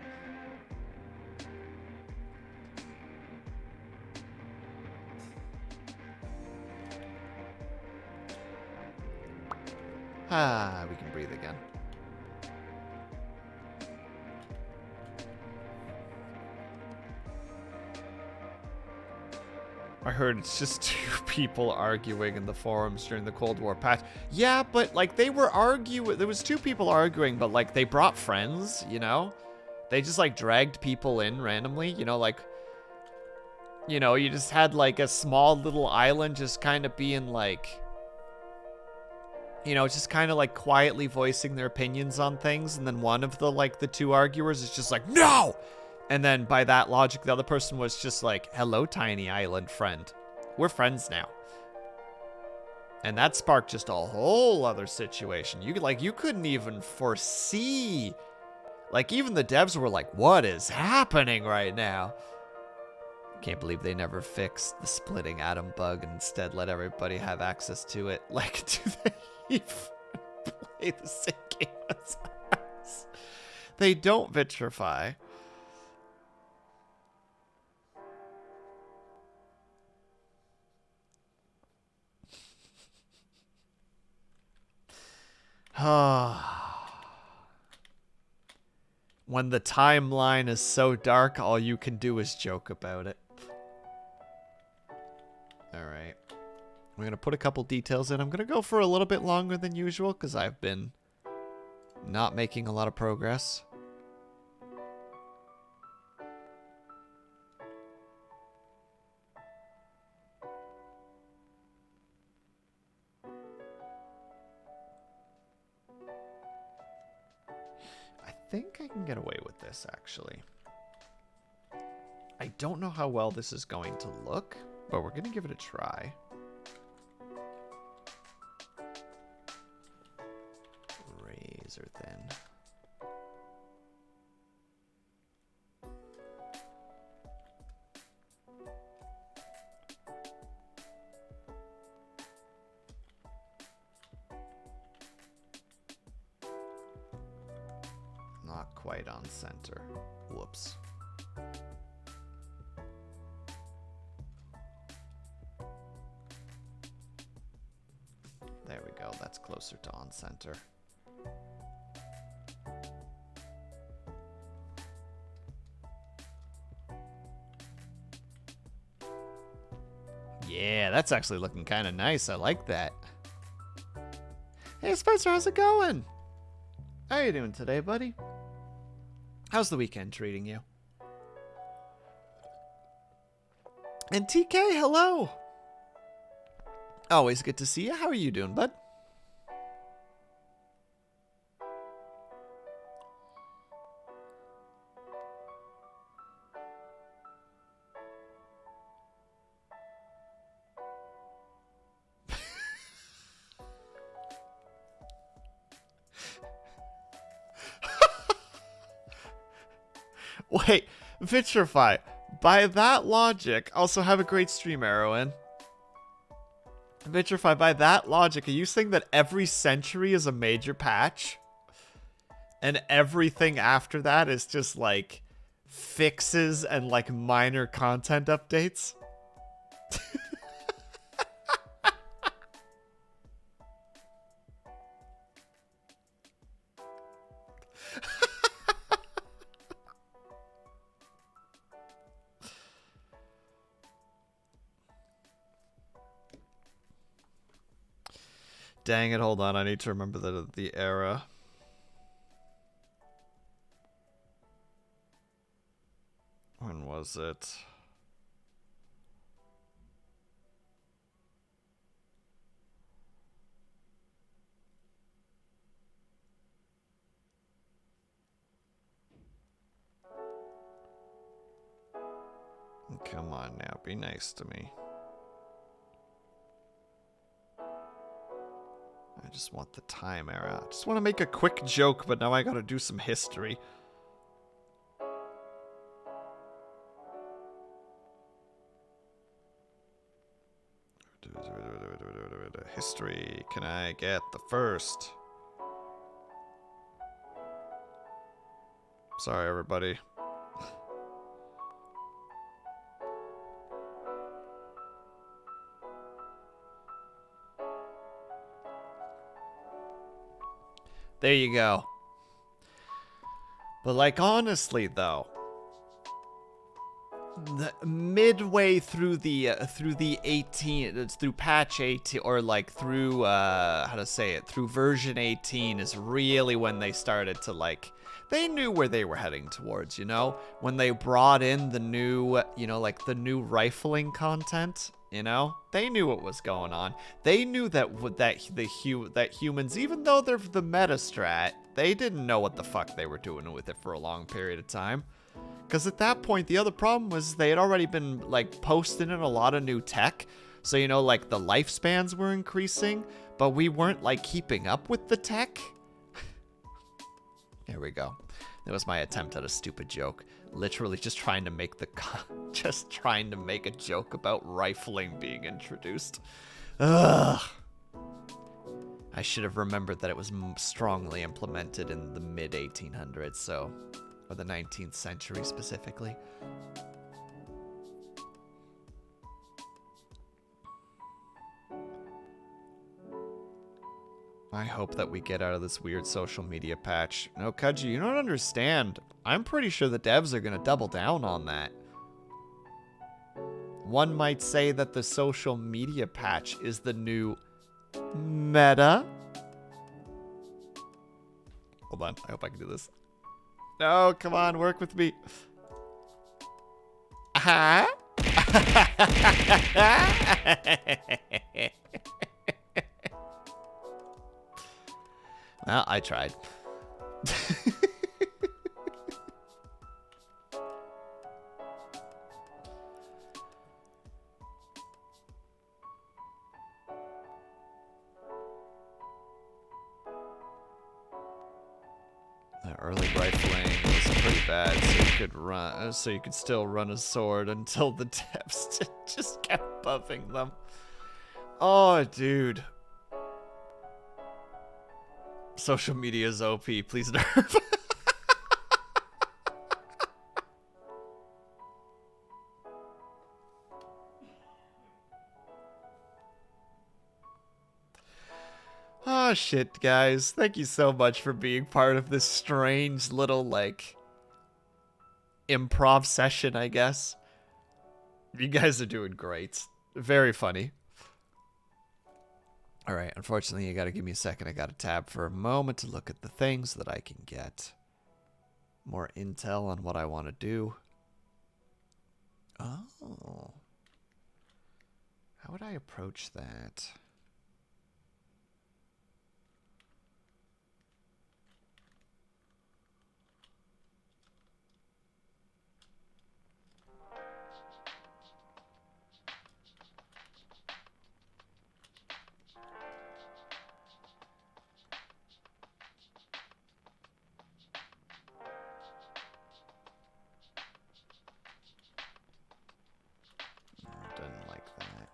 Ah, we can breathe again. I heard it's just two people arguing in the forums during the Cold War patch. Yeah, but, like, they were arguing. There was two people arguing, but, like, they brought friends, you know? They just, like, dragged people in randomly, you know, like... You know, you just had, like, a small little island just kind of being, like... You know, just kind of, like, quietly voicing their opinions on things, and then one of the, like, the two arguers is just like, no! And then by that logic, the other person was just like, hello, tiny island friend. We're friends now. And that sparked just a whole other situation. You couldn't even foresee. Like, even the devs were like, what is happening right now? Can't believe they never fixed the splitting atom bug and instead let everybody have access to it. Like, do they even play the same game as us? They don't vitrify. When the timeline is so dark, all you can do is joke about it. Alright. We're going to put a couple details in. I'm going to go for a little bit longer than usual because I've been not making a lot of progress. I think I can get away with this, actually. I don't know how well this is going to look, but we're going to give it a try. Razor thin. Not quite on center. Whoops. There we go. That's closer to on center. Yeah, that's actually looking kind of nice. I like that. Hey, Spencer, how's it going? How are you doing today, buddy? How's the weekend treating you? And TK, hello. Always good to see you. How are you doing, bud? Wait, Vitrify. By that logic, also have a great stream, Arrowin. Vitrify, by that logic, are you saying that every century is a major patch? And everything after that is just, like, fixes and, like, minor content updates? Dang it, hold on. I need to remember the era. When was it? Come on now, be nice to me. I just want the time era. I just want to make a quick joke, but now I gotta do some history. History. Can I get the first? Sorry, everybody. There you go. But like honestly though, midway through the 18, it's through patch 18 or like through how to say it, through version 18 is really when they started to like, they knew where they were heading towards, you know, when they brought in the new, you know, like the new rifling content. You know, they knew what was going on. They knew that that humans, even though they're the meta strat, they didn't know what the fuck they were doing with it for a long period of time. Because at that point, the other problem was they had already been like posting in a lot of new tech. So, you know, like the lifespans were increasing, but we weren't like keeping up with the tech. Here we go. That was my attempt at a stupid joke. Literally just trying to make just trying to make a joke about rifling being introduced. Ugh. I should have remembered that it was strongly implemented in the mid 1800s, so, or the 19th century specifically. I hope that we get out of this weird social media patch. No, Kaji, you don't understand. I'm pretty sure the devs are going to double down on that. One might say that the social media patch is the new meta. Hold on, I hope I can do this. No, come on, work with me. Huh? Well, I tried. The early rifling was pretty bad, so you could run, so you could still run a sword until the devs just kept buffing them. Oh, dude. Social media is OP. Please nerf. Oh shit, guys. Thank you so much for being part of this strange little, like, improv session, I guess. You guys are doing great. Very funny. Alright, unfortunately, you gotta give me a second. I gotta tab for a moment to look at the things that I can get more intel on what I want to do. Oh. How would I approach that? Didn't like that.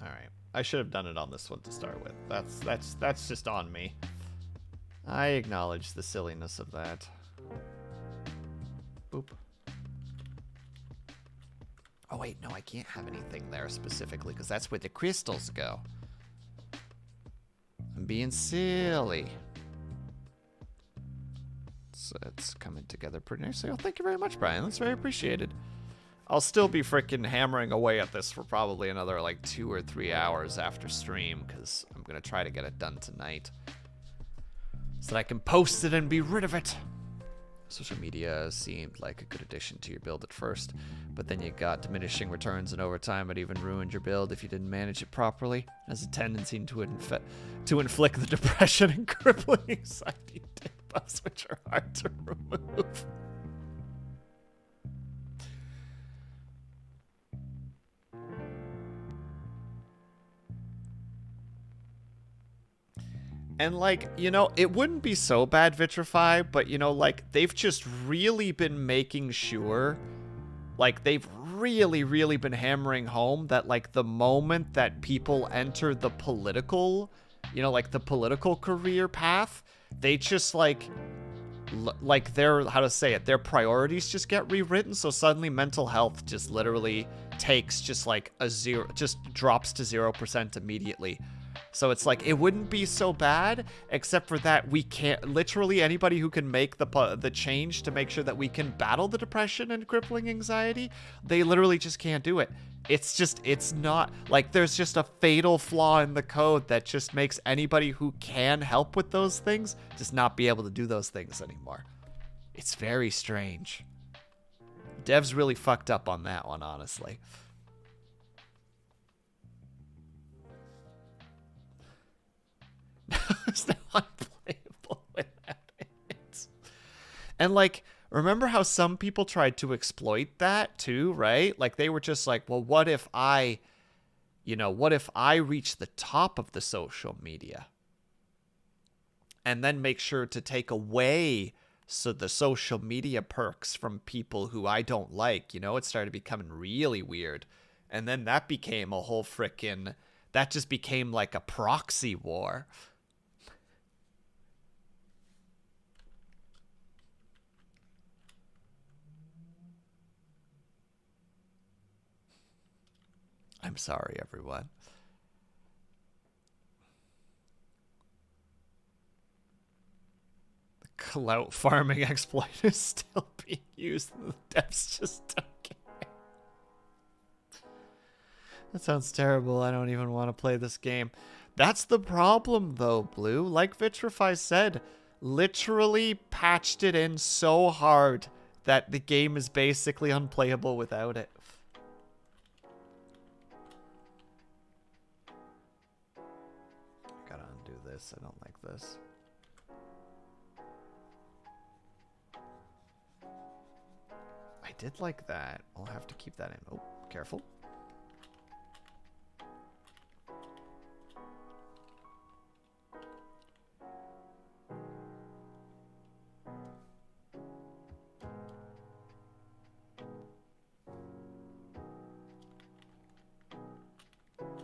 Alright. I should have done it on this one to start with. That's just on me. I acknowledge the silliness of that. Boop. Oh wait, no, I can't have anything there specifically, because that's where the crystals go. I'm being silly. So it's coming together pretty nicely. Oh, thank you very much, Brian. That's very appreciated. I'll still be freaking hammering away at this for probably another like 2 or 3 hours after stream, because I'm going to try to get it done tonight so that I can post it and be rid of it. Social media seemed like a good addition to your build at first, but then you got diminishing returns, and over time it even ruined your build if you didn't manage it properly. It has a tendency to inflict the depression and crippling anxiety debuffs, which are hard to remove. And, like, you know, it wouldn't be so bad, Vitrify, but, you know, like, they've just really been making sure, like, they've really been hammering home that, like, the moment that people enter the political, you know, like, the political career path, they just, like their, how to say it, their priorities just get rewritten, so suddenly mental health just literally takes just, like, just drops to 0% immediately. So it's like, it wouldn't be so bad, except for that we can't, literally anybody who can make the change to make sure that we can battle the depression and crippling anxiety, they literally just can't do it. It's just, it's not, like, there's just a fatal flaw in the code that just makes anybody who can help with those things just not be able to do those things anymore. It's very strange. Devs really fucked up on that one, honestly. It's now unplayable without it. And, like, remember how some people tried to exploit that too, right? Like, they were just like, well, what if I, you know, what if I reach the top of the social media and then make sure to take away the social media perks from people who I don't like? You know, it started becoming really weird. And then that became a whole frickin', that just became like a proxy war. I'm sorry, everyone. The clout farming exploit is still being used, and the devs just don't care. That sounds terrible. I don't even want to play this game. That's the problem, though, Blue. Like Vitrify said, literally patched it in so hard that the game is basically unplayable without it. Gotta undo this. I don't like this. I did like that. I'll have to keep that in. Oh, careful.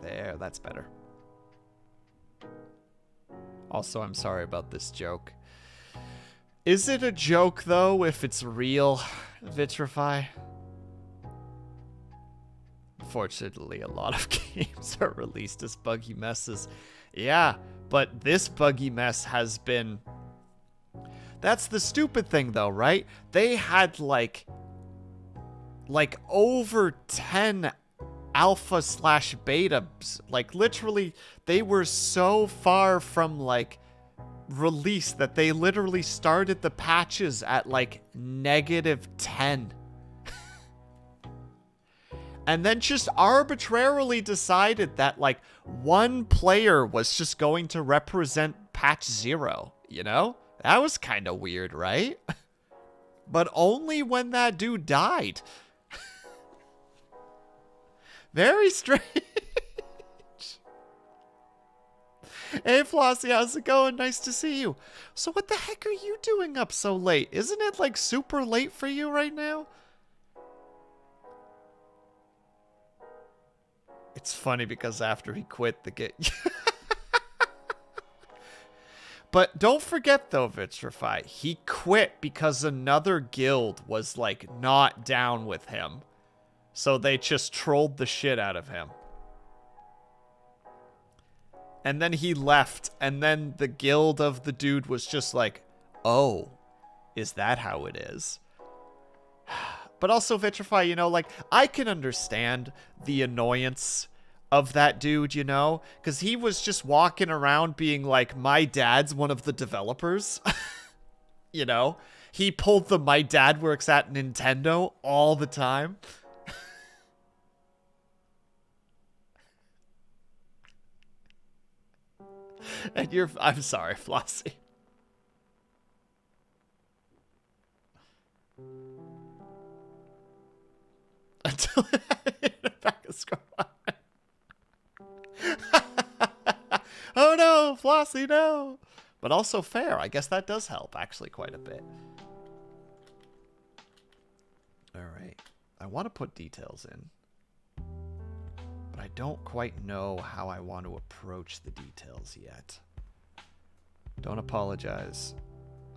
There, that's better. Also, I'm sorry about this joke. Is it a joke, though, if it's real, Vitrify? Fortunately, a lot of games are released as buggy messes. Yeah, but this buggy mess has been... That's the stupid thing, though, right? They had, like over 10 alpha/betas. Like, literally, they were so far from, like, release that they literally started the patches at, like, -10. And then just arbitrarily decided that, like, one player was just going to represent patch 0, you know? That was kind of weird, right? But only when that dude died. Very strange. Hey, Flossie, how's it going? Nice to see you. So what the heck are you doing up so late? Isn't it, like, super late for you right now? It's funny because after he quit the game... But don't forget, though, Vitrify, he quit because another guild was, like, not down with him. So they just trolled the shit out of him. And then he left, and then the guild of the dude was just like, oh, is that how it is? But also, Vitrify, you know, like, I can understand the annoyance of that dude, you know? Because he was just walking around being like, my dad's one of the developers. You know? He pulled the my dad works at Nintendo all the time. And I'm sorry, Flossie. Until back of scroll. Oh no, Flossie, no. But also fair. I guess that does help actually quite a bit. All right. I want to put details in, but I don't quite know how I want to approach the details yet. Don't apologize.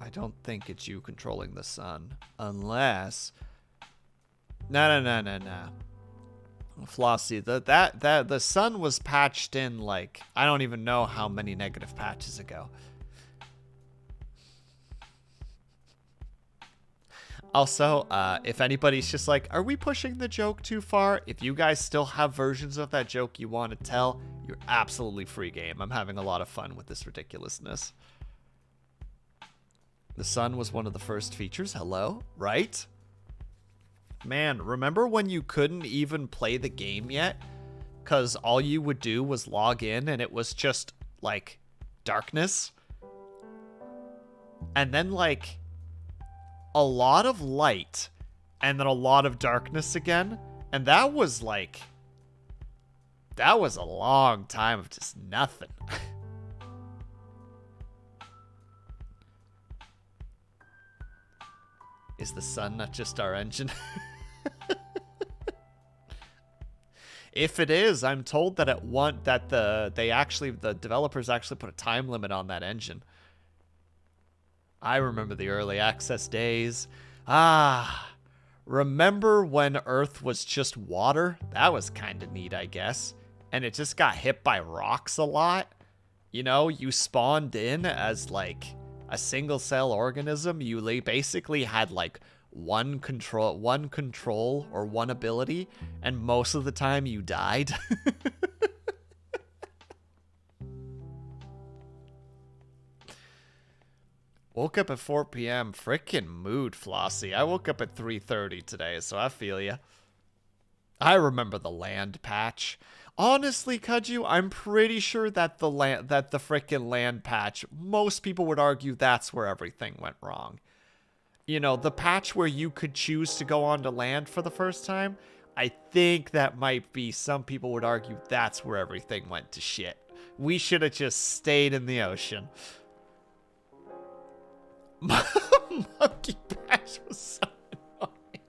I don't think it's you controlling the sun, unless... No. Flossie, the sun was patched in like, I don't even know how many negative patches ago. Also, if anybody's just like, are we pushing the joke too far? If you guys still have versions of that joke you want to tell, you're absolutely free game. I'm having a lot of fun with this ridiculousness. The sun was one of the first features. Hello, right? Man, remember when you couldn't even play the game yet? Because all you would do was log in and it was just, like, darkness. And then, like, a lot of light. And then a lot of darkness again. And that was, like... That was a long time of just nothing. Is the sun not just our engine? If it is, I'm told that the developers actually put a time limit on that engine. I remember the early access days. Remember when Earth was just water? That was kind of neat, I guess. And it just got hit by rocks a lot. You know, you spawned in as like a single cell organism. You basically had like one control or one ability, and most of the time you died. Woke up at 4 p.m. Frickin' mood, Flossie. I woke up at 3:30 today, so I feel ya. I remember the land patch. Honestly, Kudju, I'm pretty sure that the frickin' land patch, most people would argue that's where everything went wrong. You know, the patch where you could choose to go onto land for the first time, I think that might be, some people would argue that's where everything went to shit. We should have just stayed in the ocean. Monkey Bash was so annoying.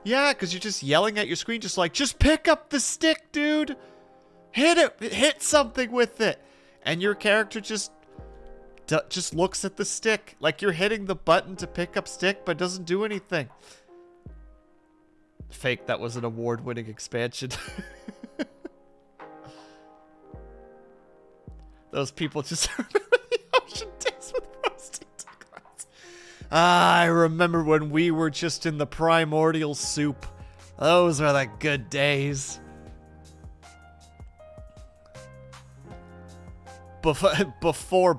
Yeah, because you're just yelling at your screen, just like, just pick up the stick, dude. Hit it. Hit something with it. And your character just looks at the stick. Like you're hitting the button to pick up stick, but doesn't do anything. Fake, that was an award-winning expansion. Those people just remember the ocean days with roasted clouds. I remember when we were just in the primordial soup. Those are the good days. Before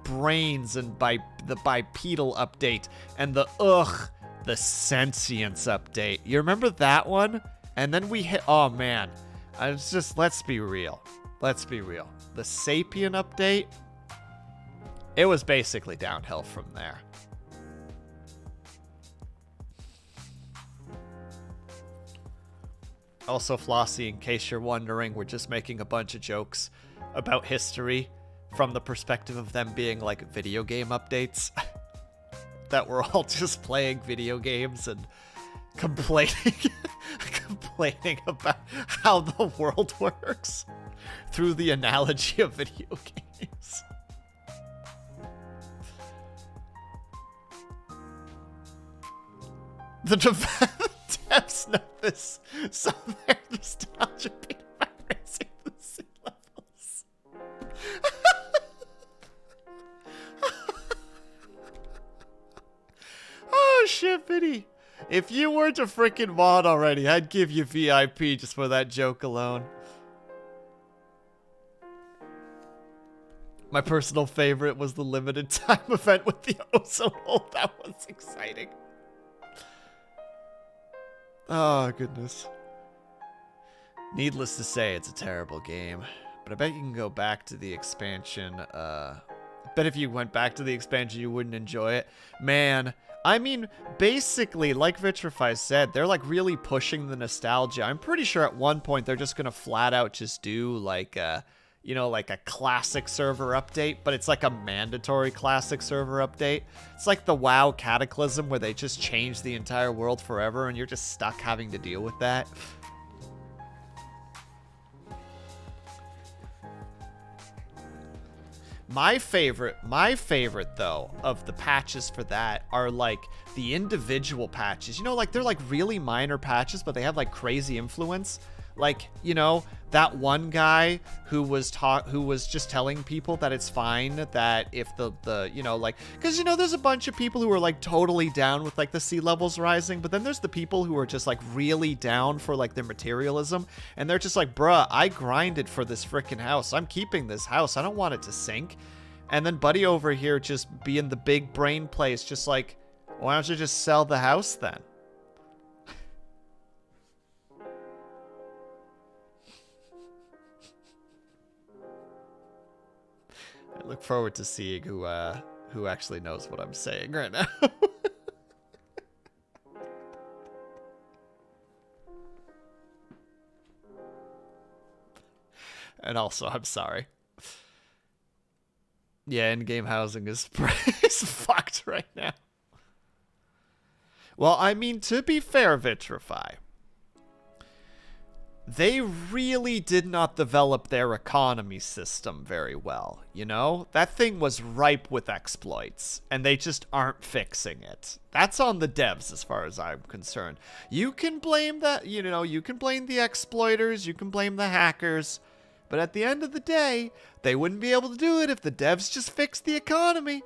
brains and the bipedal update and the sentience update. You remember that one? And then we hit, oh man, let's be real. Let's be real. The sapien update, it was basically downhill from there. Also, Flossie, in case you're wondering, we're just making a bunch of jokes about history from the perspective of them being like video game updates. That we're all just playing video games and complaining about how the world works through the analogy of video games. The devs know this, so their nostalgia beat by raising the sea levels. Oh shit, Vinny. If you weren't a freaking mod already, I'd give you VIP just for that joke alone. My personal favorite was the limited time event with the ozone hole. That was exciting. Oh, goodness. Needless to say, it's a terrible game. But I bet you can go back to the expansion. I bet if you went back to the expansion, you wouldn't enjoy it. Man, I mean, basically, like Vitrify said, they're like really pushing the nostalgia. I'm pretty sure at one point they're just gonna flat out just do like you know, like a classic server update, but it's like a mandatory classic server update. It's like the WoW Cataclysm where they just change the entire world forever and you're just stuck having to deal with that. My favorite though of the patches for that are like the individual patches. You know, like they're like really minor patches, but they have like crazy influence. Like, you know, that one guy who was just telling people that it's fine that if the you know, like, because you know there's a bunch of people who are like totally down with like the sea levels rising, but then there's the people who are just like really down for like their materialism, and they're just like, bruh, I grinded for this freaking house, I'm keeping this house, I don't want it to sink. And then Buddy over here just being the big brain place, just like, why don't you just sell the house then? I look forward to seeing who actually knows what I'm saying right now. And also, I'm sorry. Yeah, in-game housing is fucked right now. Well, I mean, to be fair, Vitrify, they really did not develop their economy system very well, you know? That thing was ripe with exploits, and they just aren't fixing it. That's on the devs as far as I'm concerned. You can blame that, you know, you can blame the exploiters, you can blame the hackers, but at the end of the day, they wouldn't be able to do it if the devs just fixed the economy.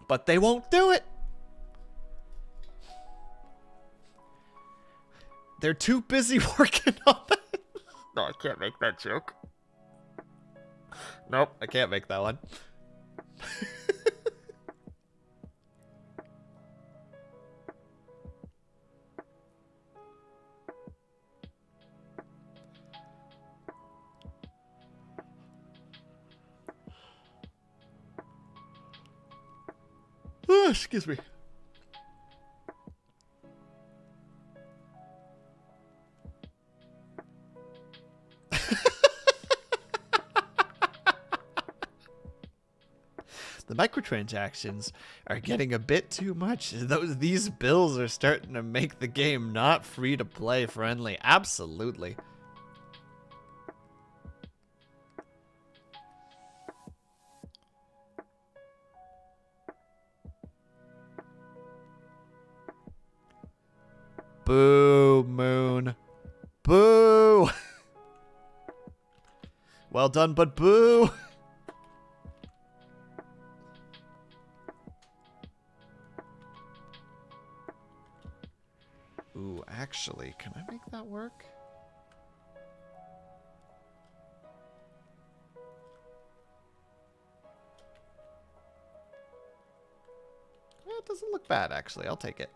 But they won't do it. They're too busy working on that. No, I can't make that joke. Nope, I can't make that one. Oh, excuse me. The microtransactions are getting a bit too much. These bills are starting to make the game not free-to-play friendly. Absolutely. Boo, Moon. Boo! Well done, but boo! Ooh, actually, can I make that work? It doesn't look bad, actually. I'll take it.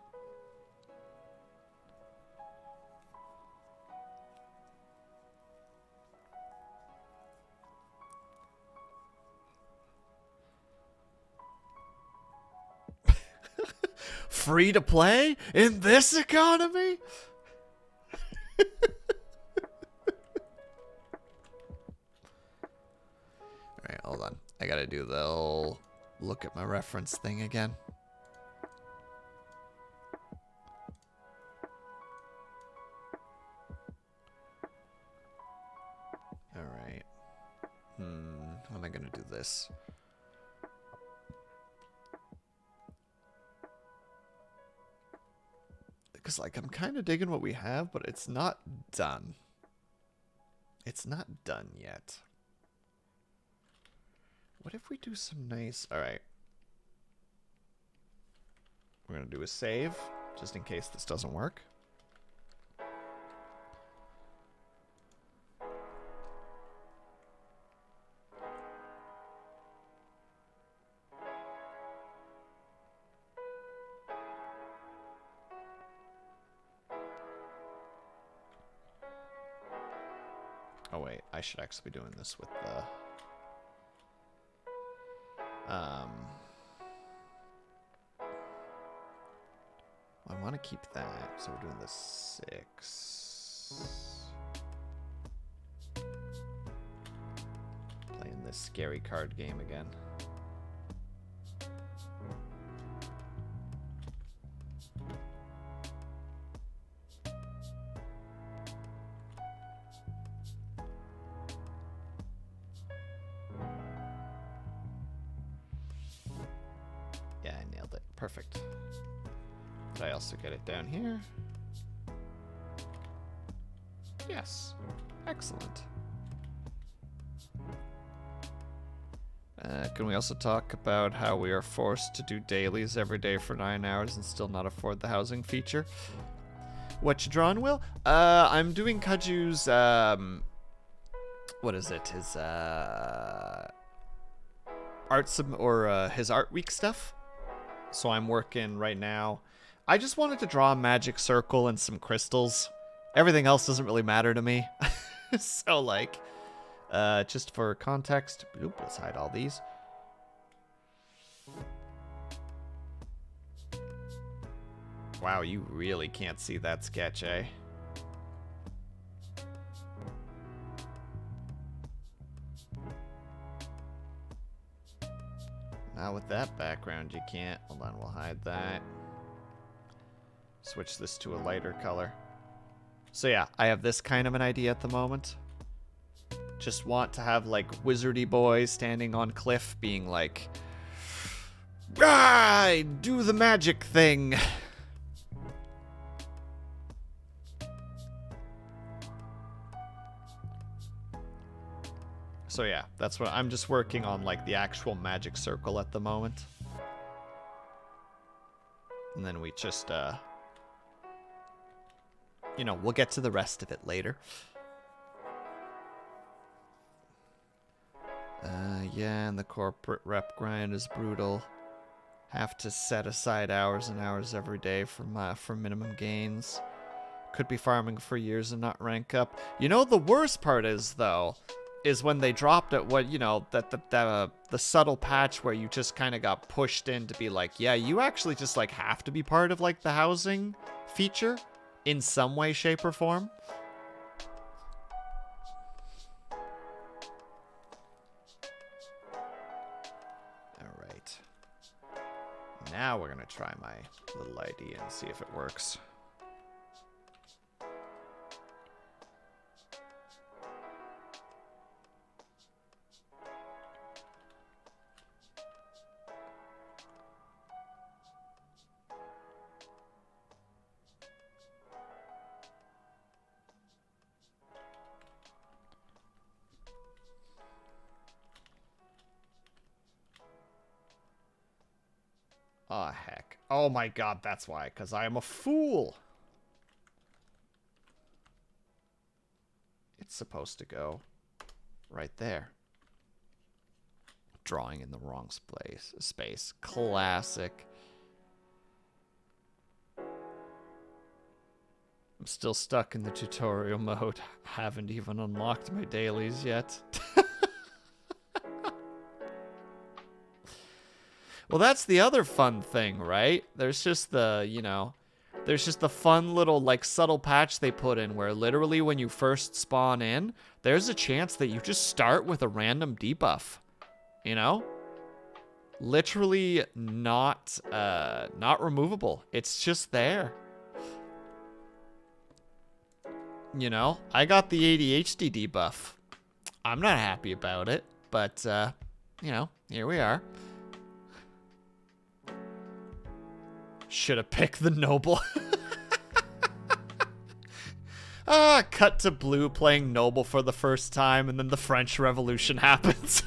Free to play in this economy? Alright, hold on. I gotta do the whole look at my reference thing again. Alright. How am I gonna do this? Because, like, I'm kind of digging what we have, but it's not done. It's not done yet. What if we do some nice... Alright. We're going to do a save, just in case this doesn't work. Oh wait, I should actually be doing this with the... I want to keep that. So we're doing the 6. Playing this scary card game again. Yeah, I nailed it. Perfect. Did I also get it down here? Yes. Excellent. Can we also talk about how we are forced to do dailies every day for 9 hours and still not afford the housing feature? What you drawing, Will? I'm doing Kaju's, what is it? His, his art week stuff. So I'm working right now. I just wanted to draw a magic circle and some crystals. Everything else doesn't really matter to me. So, like, just for context, let's hide all these. Wow, you really can't see that sketch, eh? Now with that background, you can't. Hold on, we'll hide that. Switch this to a lighter color. So yeah, I have this kind of an idea at the moment. Just want to have like wizardy boys standing on cliff being like, "Ah, do the magic thing." So yeah, that's what I'm just working on, like the actual magic circle at the moment. And then we just, you know, we'll get to the rest of it later. Yeah, and the corporate rep grind is brutal. Have to set aside hours and hours every day for minimum gains. Could be farming for years and not rank up. You know, the worst part is, though, is when they dropped it, what, you know, that the subtle patch where you just kind of got pushed in to be like, yeah, you actually just like have to be part of like the housing feature in some way, shape, or form. All right. Now we're gonna try my little idea and see if it works. Oh, heck. Oh my god, that's why. Because I am a fool. It's supposed to go right there. Drawing in the wrong space. Classic. I'm still stuck in the tutorial mode. Haven't even unlocked my dailies yet. Well, that's the other fun thing, right? There's just the, you know, there's just the fun little, like, subtle patch they put in where literally when you first spawn in, there's a chance that you just start with a random debuff, you know? Literally not removable. It's just there. You know, I got the ADHD debuff. I'm not happy about it, but, you know, here we are. Should have picked the noble. Cut to Blue playing noble for the first time, and then the French Revolution happens.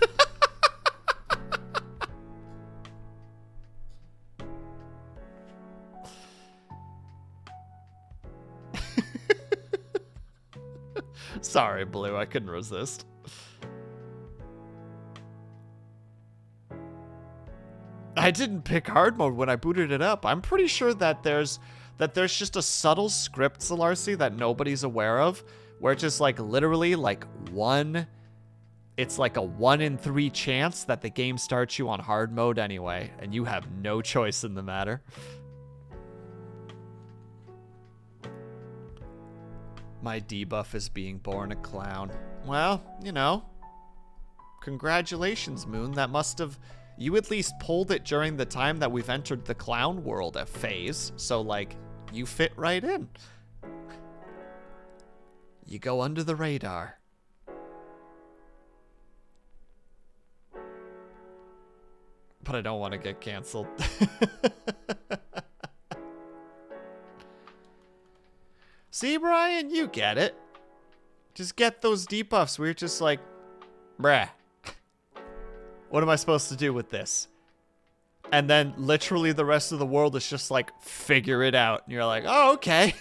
Sorry, Blue, I couldn't resist. I didn't pick hard mode when I booted it up. I'm pretty sure that there's just a subtle script, Salarsi, that nobody's aware of, where it's just like literally like it's like a 1 in 3 chance that the game starts you on hard mode anyway, and you have no choice in the matter. My debuff is being born a clown. Well, you know. Congratulations, Moon. That must have... You at least pulled it during the time that we've entered the clown world at phase. So, like, you fit right in. You go under the radar. But I don't want to get canceled. See, Brian, you get it. Just get those debuffs. We're just like, bruh. What am I supposed to do with this? And then literally the rest of the world is just like, figure it out. And you're like, oh, okay.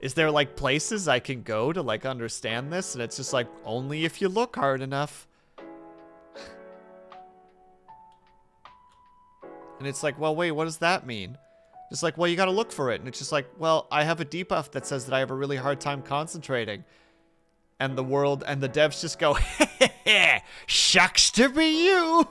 Is there like places I can go to like understand this? And it's just like, only if you look hard enough. And it's like, well, wait, what does that mean? Just like, well, you gotta look for it. And it's just like, well, I have a debuff that says that I have a really hard time concentrating. And the world and the devs just go, heh, shucks to be you.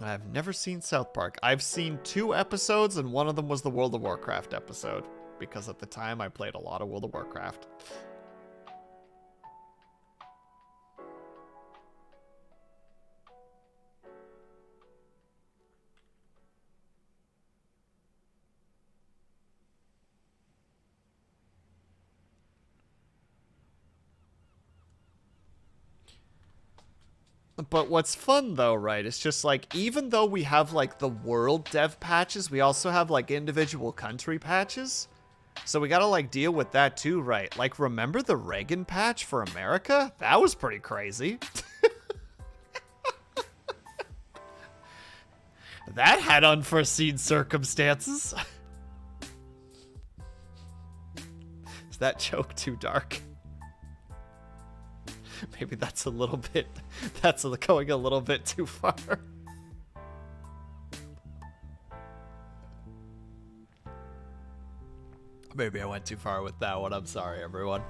I've never seen South Park. I've seen 2 episodes, and one of them was the World of Warcraft episode. Because at the time, I played a lot of World of Warcraft. But what's fun though, right, it's just like, even though we have like the world dev patches, we also have like individual country patches. So we gotta like deal with that too, right? Like, remember the Reagan patch for America? That was pretty crazy. That had unforeseen circumstances. Is that joke too dark? Maybe that's a little bit, that's going a little bit too far. Maybe I went too far with that one. I'm sorry, everyone.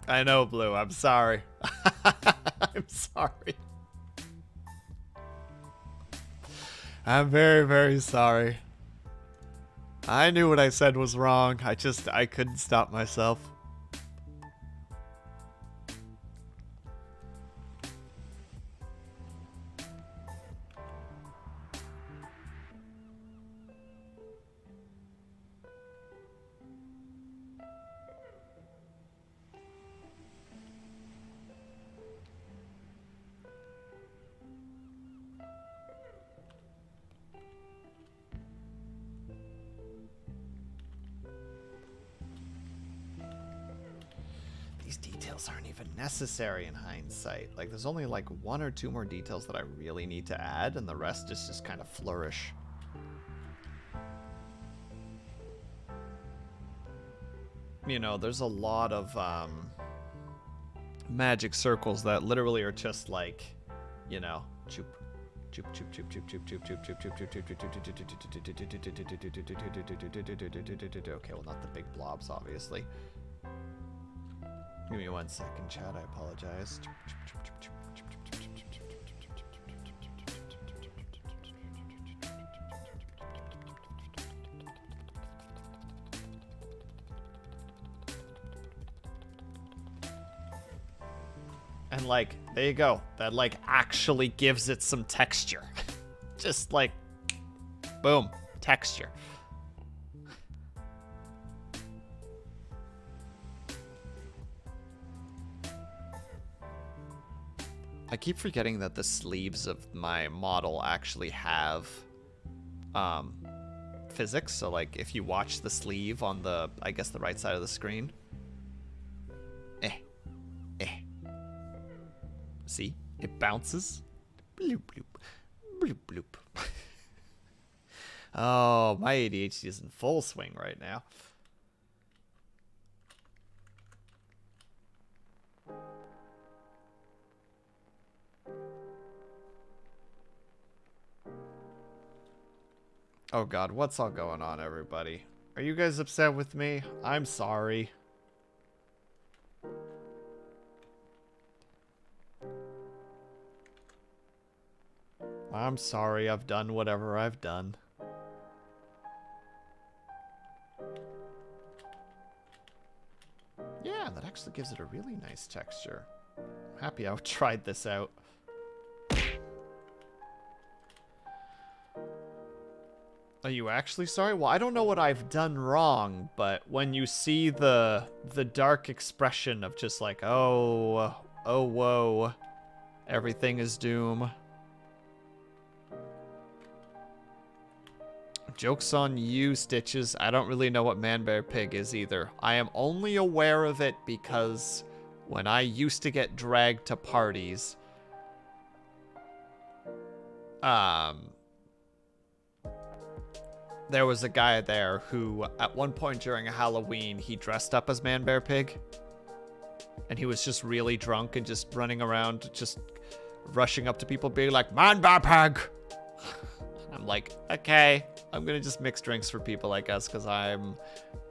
I know, Blue. I'm sorry. I'm sorry. I'm very, very sorry. I knew what I said was wrong. I couldn't stop myself. Aren't even necessary in hindsight. Like, there's only like 1 or 2 more details that I really need to add, and the rest is just kind of flourish. You know, there's a lot of magic circles that literally are just like, you know, choop choop choop choop choop choop choop choop choop choop choop. Okay, well, not the big blobs, obviously. Give me 1 second, chat. I apologize. And like, there you go. That like actually gives it some texture. Just like, boom, texture. I keep forgetting that the sleeves of my model actually have physics. So like, if you watch the sleeve on the, I guess, the right side of the screen. See? It bounces. Bloop, bloop. Bloop, bloop. Oh, my ADHD is in full swing right now. Oh god, what's all going on, everybody? Are you guys upset with me? I'm sorry. I'm sorry I've done whatever I've done. Yeah, that actually gives it a really nice texture. I'm happy I tried this out. Are you actually sorry? Well, I don't know what I've done wrong, but when you see the dark expression of just like, oh whoa, everything is doom. Joke's on you, Stitches. I don't really know what Man Bear Pig is either. I am only aware of it because when I used to get dragged to parties, there was a guy there who, at one point during a Halloween, he dressed up as Man Bear Pig. And he was just really drunk and just running around, just rushing up to people being like, Man Bear Pig! I'm like, okay, I'm gonna just mix drinks for people, I guess, because I'm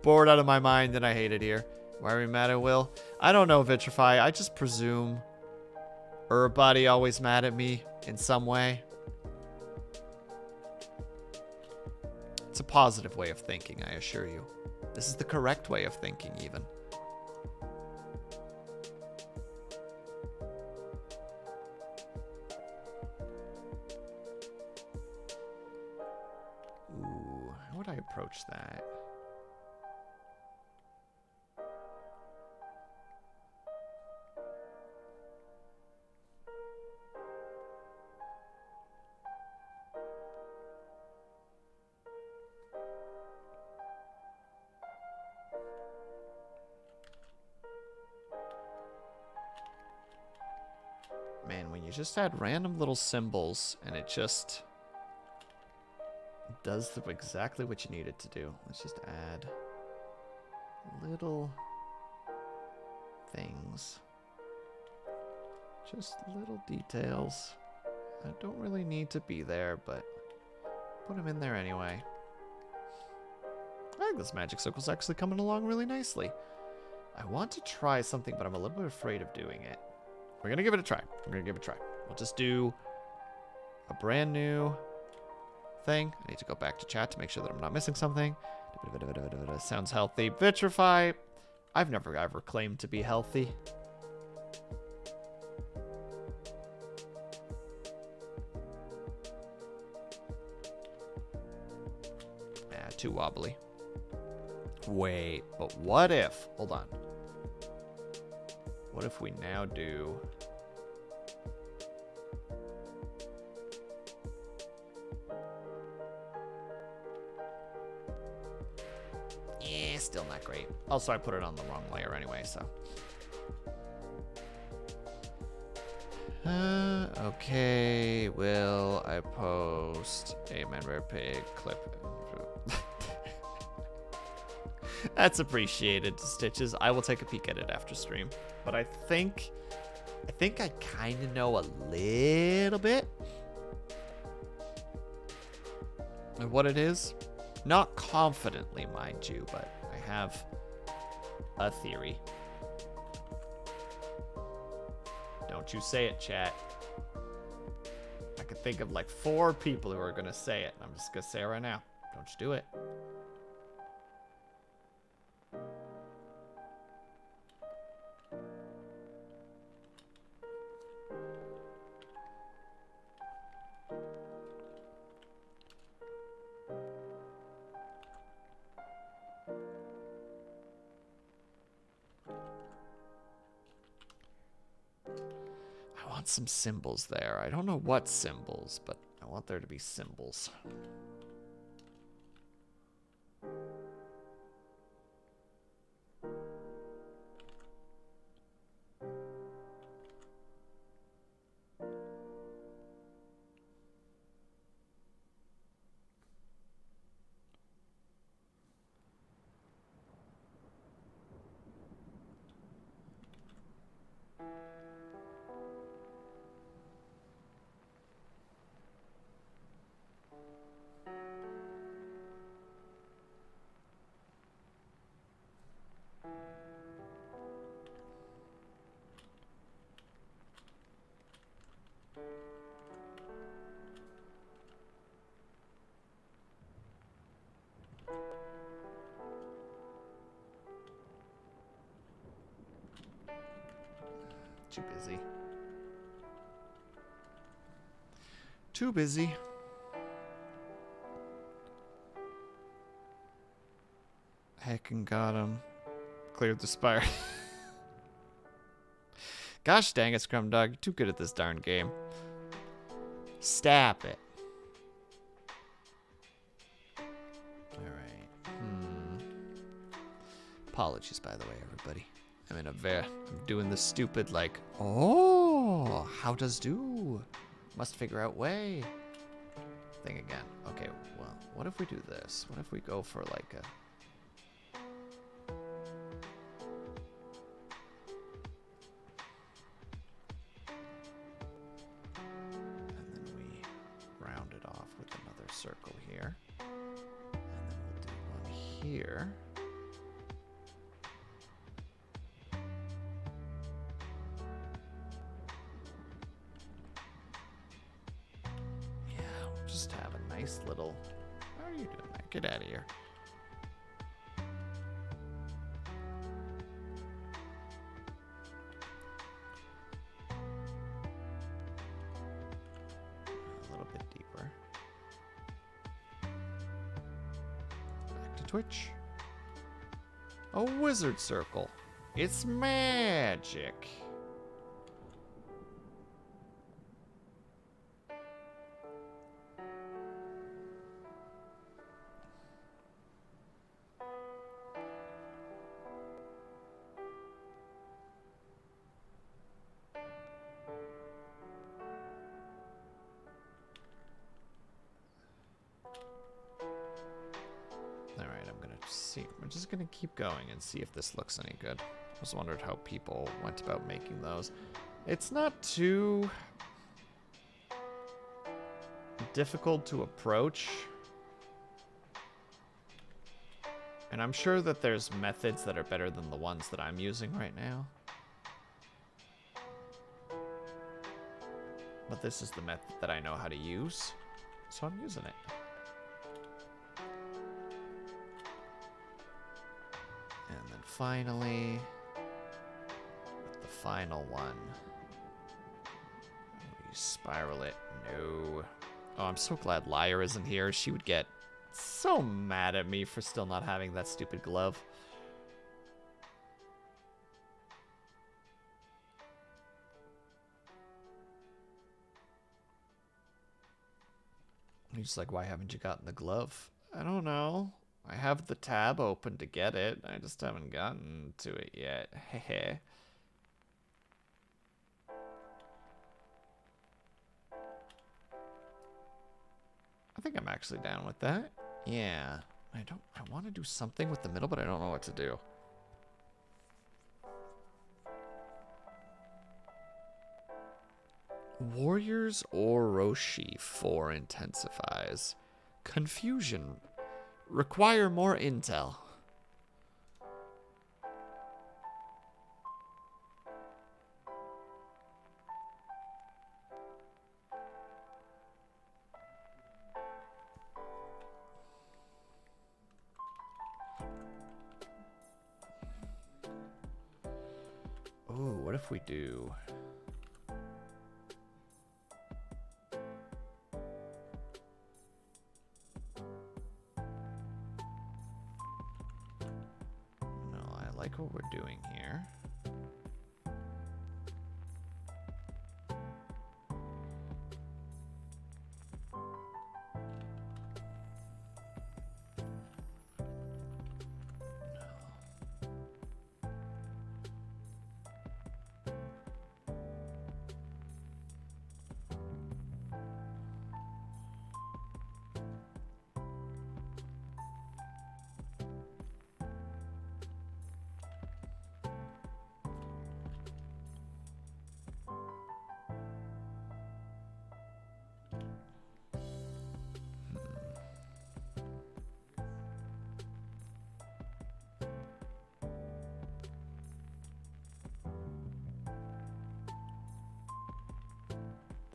bored out of my mind and I hate it here. Why are we mad at Will? I don't know, Vitrify. I just presume everybody always mad at me in some way. It's a positive way of thinking, I assure you. This is the correct way of thinking, even. Ooh, how would I approach that? Man, when you just add random little symbols and it just does exactly what you need it to do. Let's just add little things. Just little details that don't really need to be there, but put them in there anyway. I think this magic circle's actually coming along really nicely. I want to try something, but I'm a little bit afraid of doing it. We're going to give it a try. We're going to give it a try. We'll just do a brand new thing. I need to go back to chat to make sure that I'm not missing something. Sounds healthy. Vitrify. I've never ever claimed to be healthy. Too wobbly. Wait, but what if... Hold on. What if we now do... Yeah, still not great. Also, I put it on the wrong layer anyway, so... Okay, will I post a Man Bear Pig clip? That's appreciated, Stitches. I will take a peek at it after stream. But I think I kind of know a little bit of what it is. Not confidently, mind you, but I have a theory. Don't you say it, chat. I could think of like 4 people who are going to say it. I'm just going to say it right now. Don't you do it. Some symbols there. I don't know what symbols, but I want there to be symbols. Too busy. Too busy. Heckin' got him. Cleared the spire. Gosh dang it, Scrum Dog. You're too good at this darn game. Stop it. Alright. Apologies, by the way, everybody. I'm doing this stupid, like, oh, how does do? Must figure out way. Thing again. Okay, well, what if we do this? What if we go for, like, a... round it off with another circle here. And then we'll do one here. Yeah, we'll just have a nice little... How are you doing that? Get out of here. Twitch. A wizard circle. It's magic. We're just gonna keep going and see if this looks any good. I just wondered how people went about making those. It's not too difficult to approach. And I'm sure that there's methods that are better than the ones that I'm using right now. But this is the method that I know how to use, so I'm using it. And then finally, with the final one, we spiral it. No. Oh, I'm so glad Liar isn't here. She would get so mad at me for still not having that stupid glove. He's like, why haven't you gotten the glove? I don't know. I have the tab open to get it. I just haven't gotten to it yet. Hehe. I think I'm actually down with that. Yeah. I want to do something with the middle, but I don't know what to do. Warriors Orochi 4 intensifies. Confusion. Require more intel. Oh, what if we do... like what we're doing here.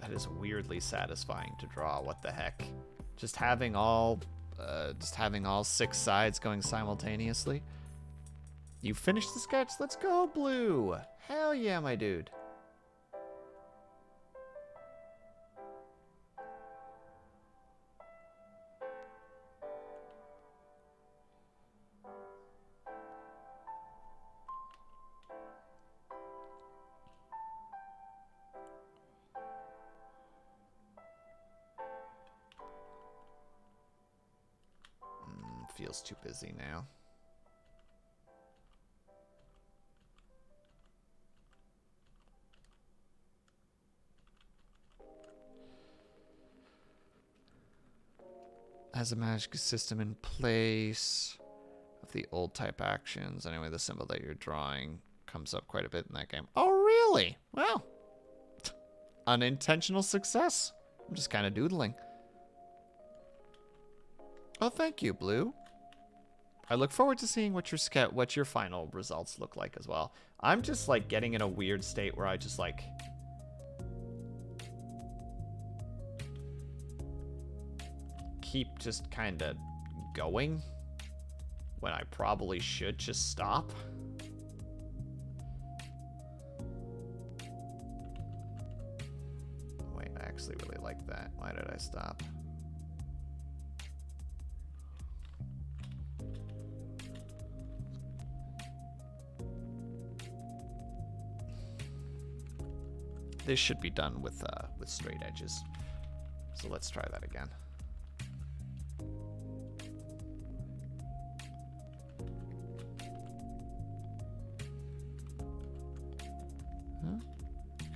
That is weirdly satisfying to draw. What the heck? Just having all 6 sides going simultaneously. You finished the sketch? Let's go, Blue. Hell yeah, my dude. feels too busy now. Has a magic system in place of the old type actions. Anyway, the symbol that you're drawing comes up quite a bit in that game. Oh, really? Well, unintentional success. I'm just kind of doodling. Oh, thank you, Blue. I look forward to seeing what your final results look like as well. I'm just like getting in a weird state where I just like keep just kind of going when I probably should just stop. Wait, I actually really like that. Why did I stop? This should be done with straight edges. So let's try that again.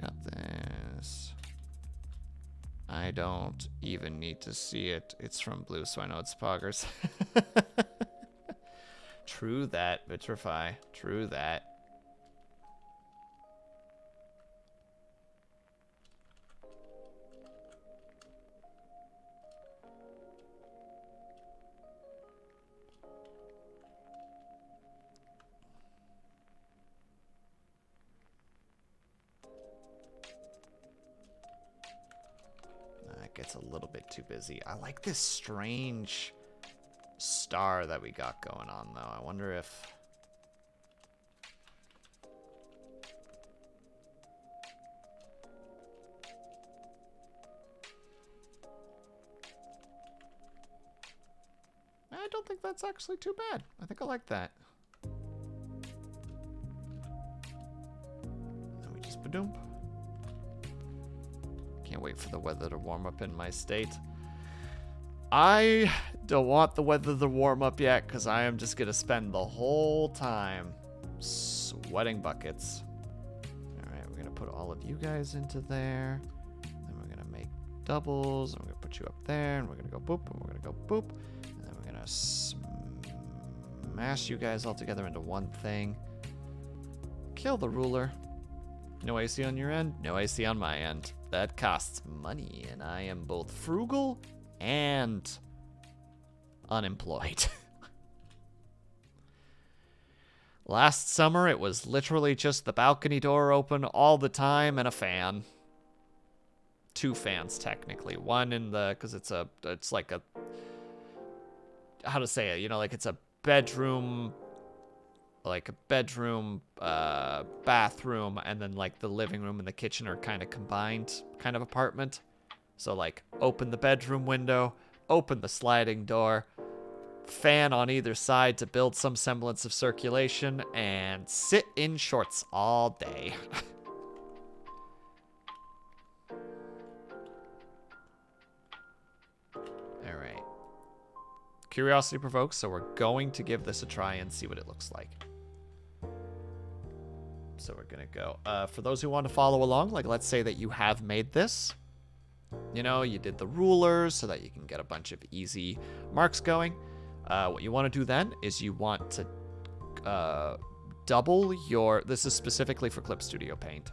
Got this. I don't even need to see it. It's from Blue, so I know it's Poggers. True that, Vitrify. True that. Gets a little bit too busy. I like this strange star that we got going on, though. I wonder if... I don't think that's actually too bad. I think I like that. And we just ba-doom. Can't wait for the weather to warm up in my state. I don't want the weather to warm up yet because I am just going to spend the whole time sweating buckets. All right, we're going to put all of you guys into there. Then we're going to make doubles. And we're going to put you up there. And we're going to go boop. And we're going to go boop. And then we're going to smash you guys all together into one thing. Kill the ruler. No AC on your end, no AC on my end. That costs money, and I am both frugal and unemployed. Last summer, it was literally just the balcony door open all the time and a fan. 2 fans, technically. One in the, because it's like a, how to say it, you know, like it's a bedroom, bathroom, and then like the living room and the kitchen are kind of combined kind of apartment. So like open the bedroom window, open the sliding door, fan on either side to build some semblance of circulation, and sit in shorts all day. All right. Curiosity provokes, so we're going to give this a try and see what it looks like. So we're going to go. For those who want to follow along, like let's say that you have made this. You know, you did the rulers so that you can get a bunch of easy marks going. What you want to do then is you want to double your... This is specifically for Clip Studio Paint.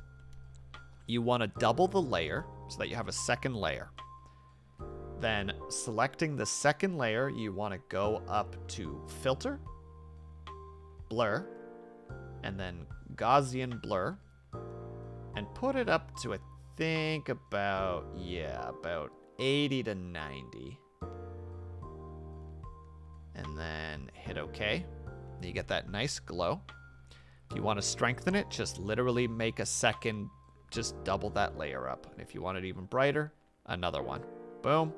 You want to double the layer so that you have a second layer. Then selecting the second layer, you want to go up to Filter, Blur, and then Gaussian Blur, and put it up to, I think, about 80 to 90. And then hit OK. You get that nice glow. If you want to strengthen it, just literally make a second, just double that layer up. And if you want it even brighter, another one. Boom.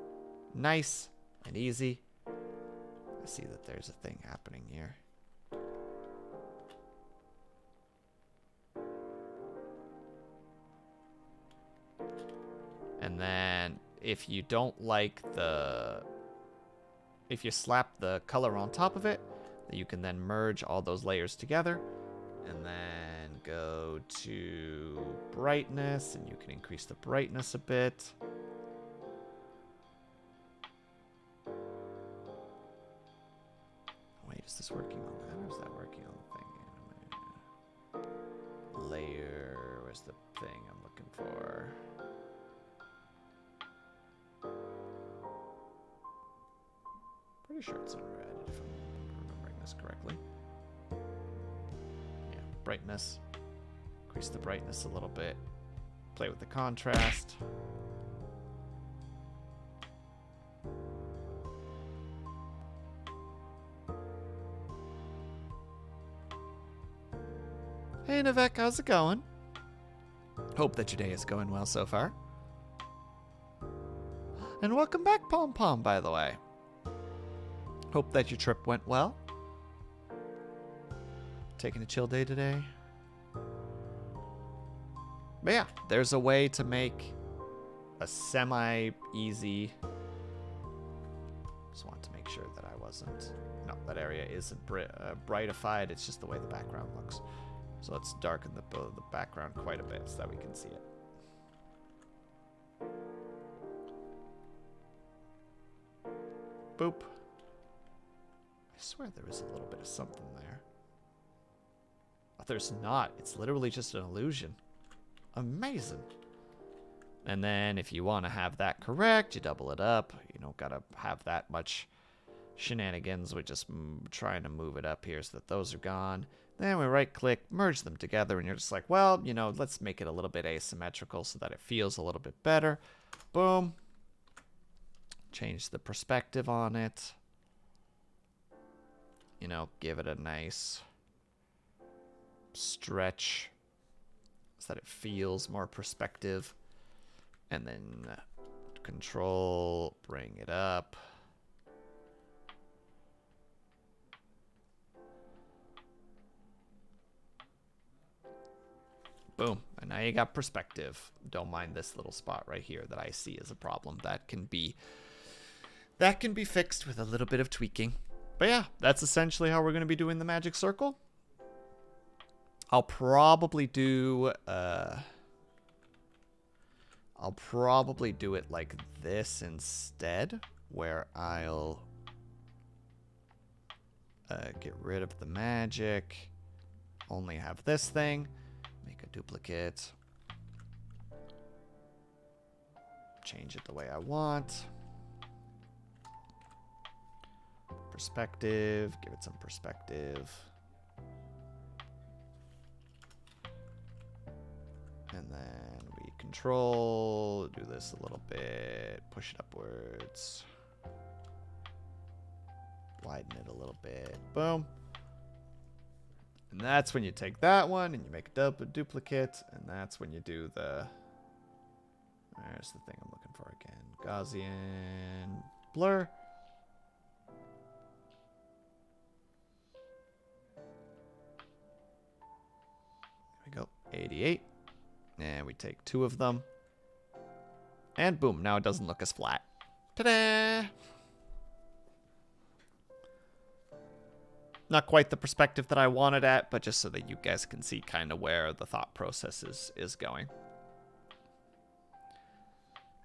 Nice and easy. I see that there's a thing happening here. And then if you don't like the if you slap the color on top of it, you can then merge all those layers together. And then go to brightness, and you can increase the brightness a bit. Wait, is this working on that, or is that working on the thing? Layer, where's the thing I'm looking for? Pretty sure it's under edit if I'm remembering this correctly. Yeah, brightness. Increase the brightness a little bit. Play with the contrast. Hey Nivek, how's it going? Hope that your day is going well so far. And welcome back, Pom Pom, by the way. Hope that your trip went well. Taking a chill day today. But yeah, there's a way to make a semi-easy... Just want to make sure that I wasn't... No, that area isn't brightified. It's just the way the background looks. So let's darken the background quite a bit so that we can see it. Boop. I swear there is a little bit of something there. Oh, there's not. It's literally just an illusion. Amazing. And then if you want to have that correct, you double it up. You don't gotta have that much shenanigans with just trying to move it up here so that those are gone. Then we right click, merge them together, and you're just like, well, you know, let's make it a little bit asymmetrical so that it feels a little bit better. Boom. Change the perspective on it. You know, give it a nice stretch so that it feels more perspective. And then control, bring it up. Boom. And now you got perspective. Don't mind this little spot right here that I see as a problem. That can be fixed with a little bit of tweaking. But yeah, that's essentially how we're going to be doing the magic circle. I'll probably do it like this instead, where I'll get rid of the magic, only have this thing, make a duplicate, change it the way I want. Perspective, give it some perspective. And then we control, do this a little bit, push it upwards. Widen it a little bit, boom. And that's when you take that one and you make a duplicate, and that's when you do the, there's the thing I'm looking for again, Gaussian blur. There we go, 88. And we take two of them. And boom, now it doesn't look as flat. Ta-da! Not quite the perspective that I wanted at, but just so that you guys can see kind of where the thought process is going.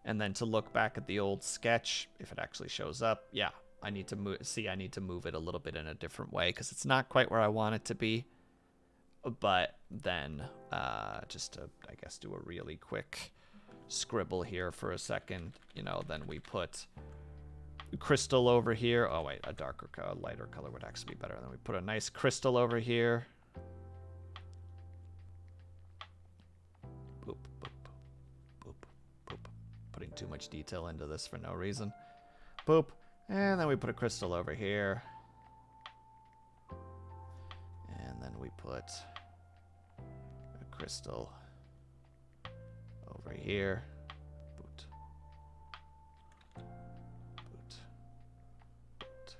And then to look back at the old sketch, if it actually shows up, yeah, I need to move it a little bit in a different way because it's not quite where I want it to be. But then, just to, I guess, do a really quick scribble here for a second, you know, then we put crystal over here. Oh, wait, a darker, lighter color would actually be better. Then we put a nice crystal over here. Boop, boop, boop, boop. Putting too much detail into this for no reason. Boop. And then we put a crystal over here. And then we put a crystal over here. Boot. Boot. Boot.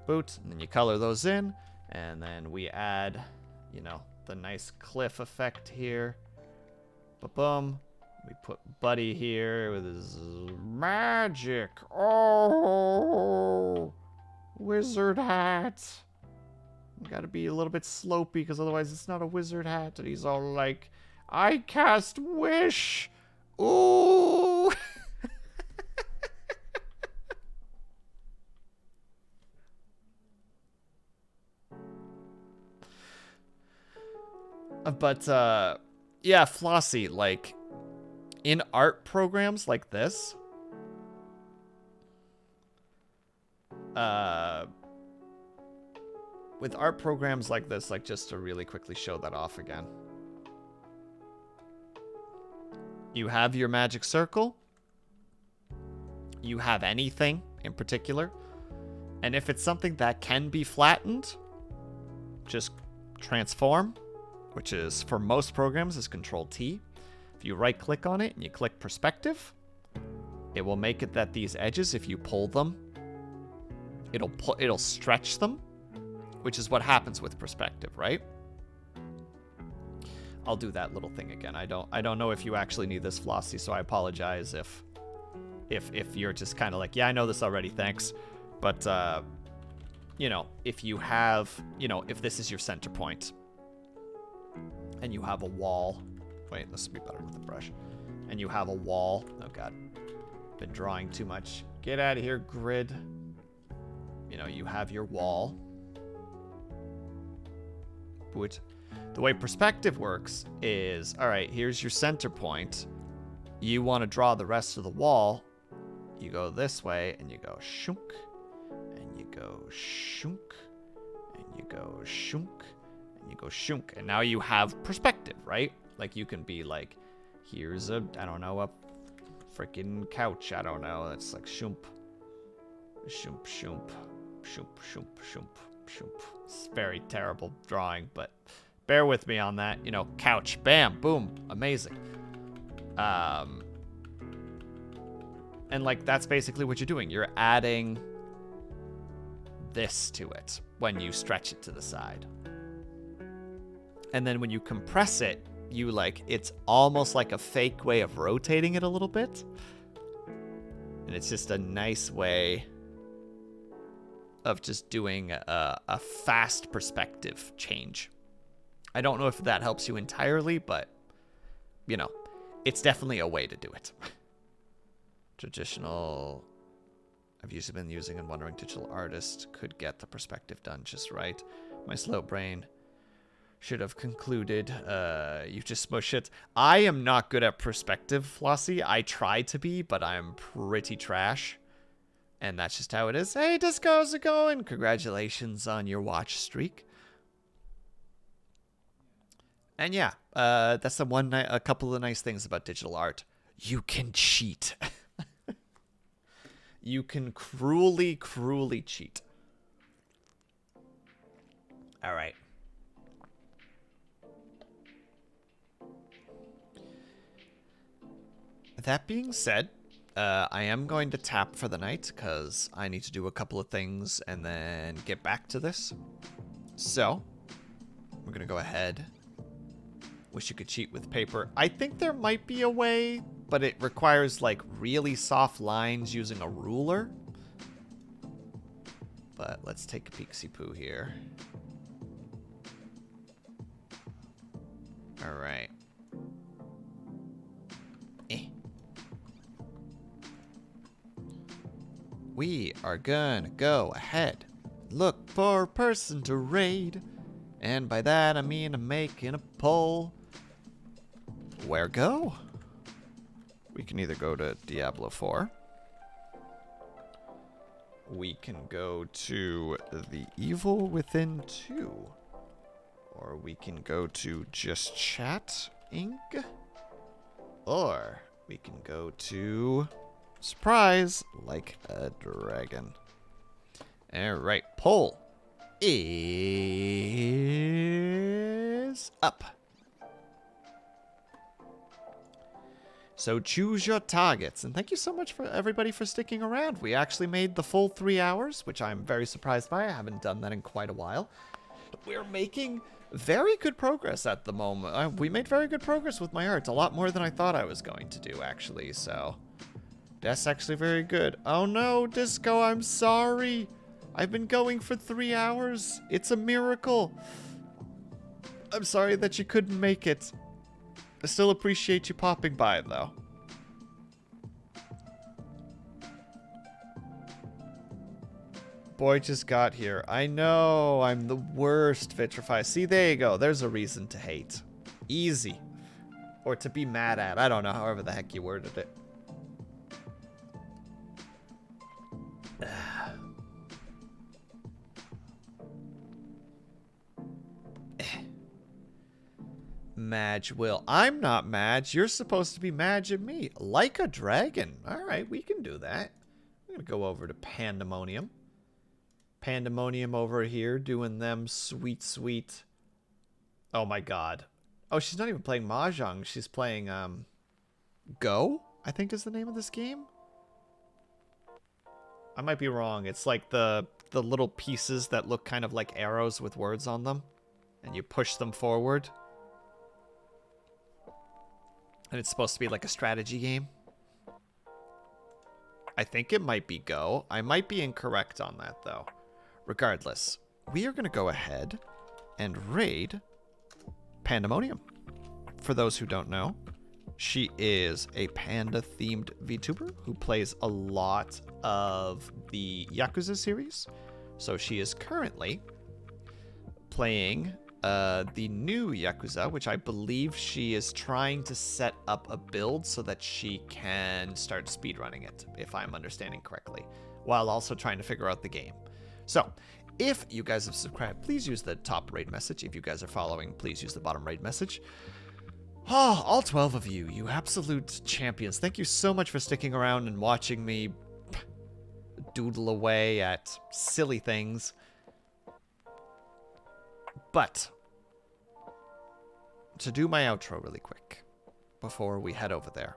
Boot. And then you color those in. And then we add, you know, the nice cliff effect here. Ba-boom. We put Buddy here with his magic. Oh! Wizard hat. Gotta be a little bit slopey, because otherwise it's not a wizard hat. And he's all like, I cast wish. Ooh. But, yeah, Flossie, like, in art programs like this, with art programs like this, like, just to really quickly show that off again. You have your magic circle. You have anything in particular. And if it's something that can be flattened, just transform, which is, for most programs, is Control-T. If you right-click on it and you click Perspective, it will make it that these edges, if you pull them, it'll stretch them, which is what happens with Perspective, right? I'll do that little thing again. I don't know if you actually need this, Flossie, so I apologize if you're just kind of like, yeah, I know this already, thanks. But, you know, if you have, you know, if this is your center point, and you have a wall. Wait, this would be better with the brush. And you have a wall. Oh, God. Been drawing too much. Get out of here, grid. You know, you have your wall. Which, the way perspective works is, all right, here's your center point. You want to draw the rest of the wall. You go this way, and you go shunk. And you go shunk. And you go shunk. You go shunk, and now you have perspective, right? Like, you can be like, here's a, I don't know, a freaking couch, I don't know, that's like shoomp. Shoomp, shoomp, shoomp, shoomp, shoomp, shoomp. It's very terrible drawing, but bear with me on that. You know, couch, bam, boom, amazing. And like, that's basically what you're doing. You're adding this to it when you stretch it to the side. And then when you compress it, you like, it's almost like a fake way of rotating it a little bit. And it's just a nice way of just doing a fast perspective change. I don't know if that helps you entirely, but, you know, it's definitely a way to do it. Traditional, I've usually been using and wondering digital artist could get the perspective done just right. My slow brain should have concluded, you just smush it. I am not good at perspective, Flossie. I try to be, but I'm pretty trash. And that's just how it is. Hey, Disco, how's it going? Congratulations on your watch streak. And yeah, that's a couple of the nice things about digital art. You can cheat. You can cruelly, cruelly cheat. All right. That being said, I am going to tap for the night because I need to do a couple of things and then get back to this. So, we're going to go ahead. Wish you could cheat with paper. I think there might be a way, but it requires like really soft lines using a ruler. But let's take a peek-see-poo here. All right. We are gonna go ahead, look for a person to raid, and by that I mean I'm making a poll. Where go? We can either go to Diablo 4. We can go to The Evil Within 2. Or we can go to Just Chat Inc. Or we can go to Surprise Like a Dragon. Alright, poll is up. So choose your targets, and thank you so much for everybody for sticking around. We actually made the full 3 hours, which I'm very surprised by. I haven't done that in quite a while. We're making very good progress at the moment. We made very good progress with my art, a lot more than I thought I was going to do, actually, so that's actually very good. Oh no, Disco, I'm sorry. I've been going for 3 hours. It's a miracle. I'm sorry that you couldn't make it. I still appreciate you popping by, though. Boy just got here. I know. I'm the worst, Vitrify. See, there you go. There's a reason to hate. Easy. Or to be mad at. I don't know, however the heck you worded it. Madge Will. I'm not Madge. You're supposed to be Madge and me. Like a dragon. Alright, we can do that. I'm going to go over to Pandemonium. Pandemonium over here doing them sweet, sweet. Oh my god. Oh, she's not even playing Mahjong. She's playing, Go? I think is the name of this game. I might be wrong. It's like the little pieces that look kind of like arrows with words on them. And you push them forward. And it's supposed to be like a strategy game. I think it might be Go. I might be incorrect on that, though. Regardless, we are going to go ahead and raid Pandemonium. For those who don't know, she is a panda-themed VTuber who plays a lot of the Yakuza series. So she is currently playing the new Yakuza, which I believe she is trying to set up a build so that she can start speedrunning it, if I'm understanding correctly, while also trying to figure out the game. So, if you guys have subscribed, please use the top raid message. If you guys are following, please use the bottom raid message. Oh, all 12 of you, you absolute champions. Thank you so much for sticking around and watching me doodle away at silly things. But, to do my outro really quick, before we head over there.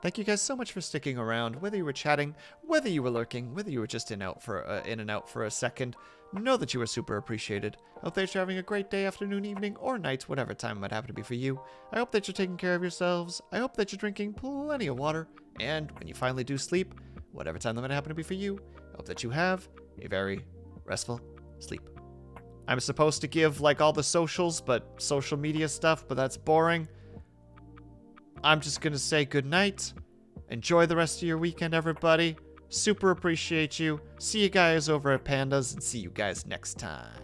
Thank you guys so much for sticking around, whether you were chatting, whether you were lurking, whether you were just in and out for a second. Know that you are super appreciated. I hope that you're having a great day, afternoon, evening, or night, whatever time it might happen to be for you. I hope that you're taking care of yourselves. I hope that you're drinking plenty of water. And when you finally do sleep, whatever time that might happen to be for you, I hope that you have a very restful sleep. I'm supposed to give, like, all the socials, but social media stuff, but that's boring. I'm just going to say good night. Enjoy the rest of your weekend, everybody. Super appreciate you. See you guys over at Pandas, and see you guys next time.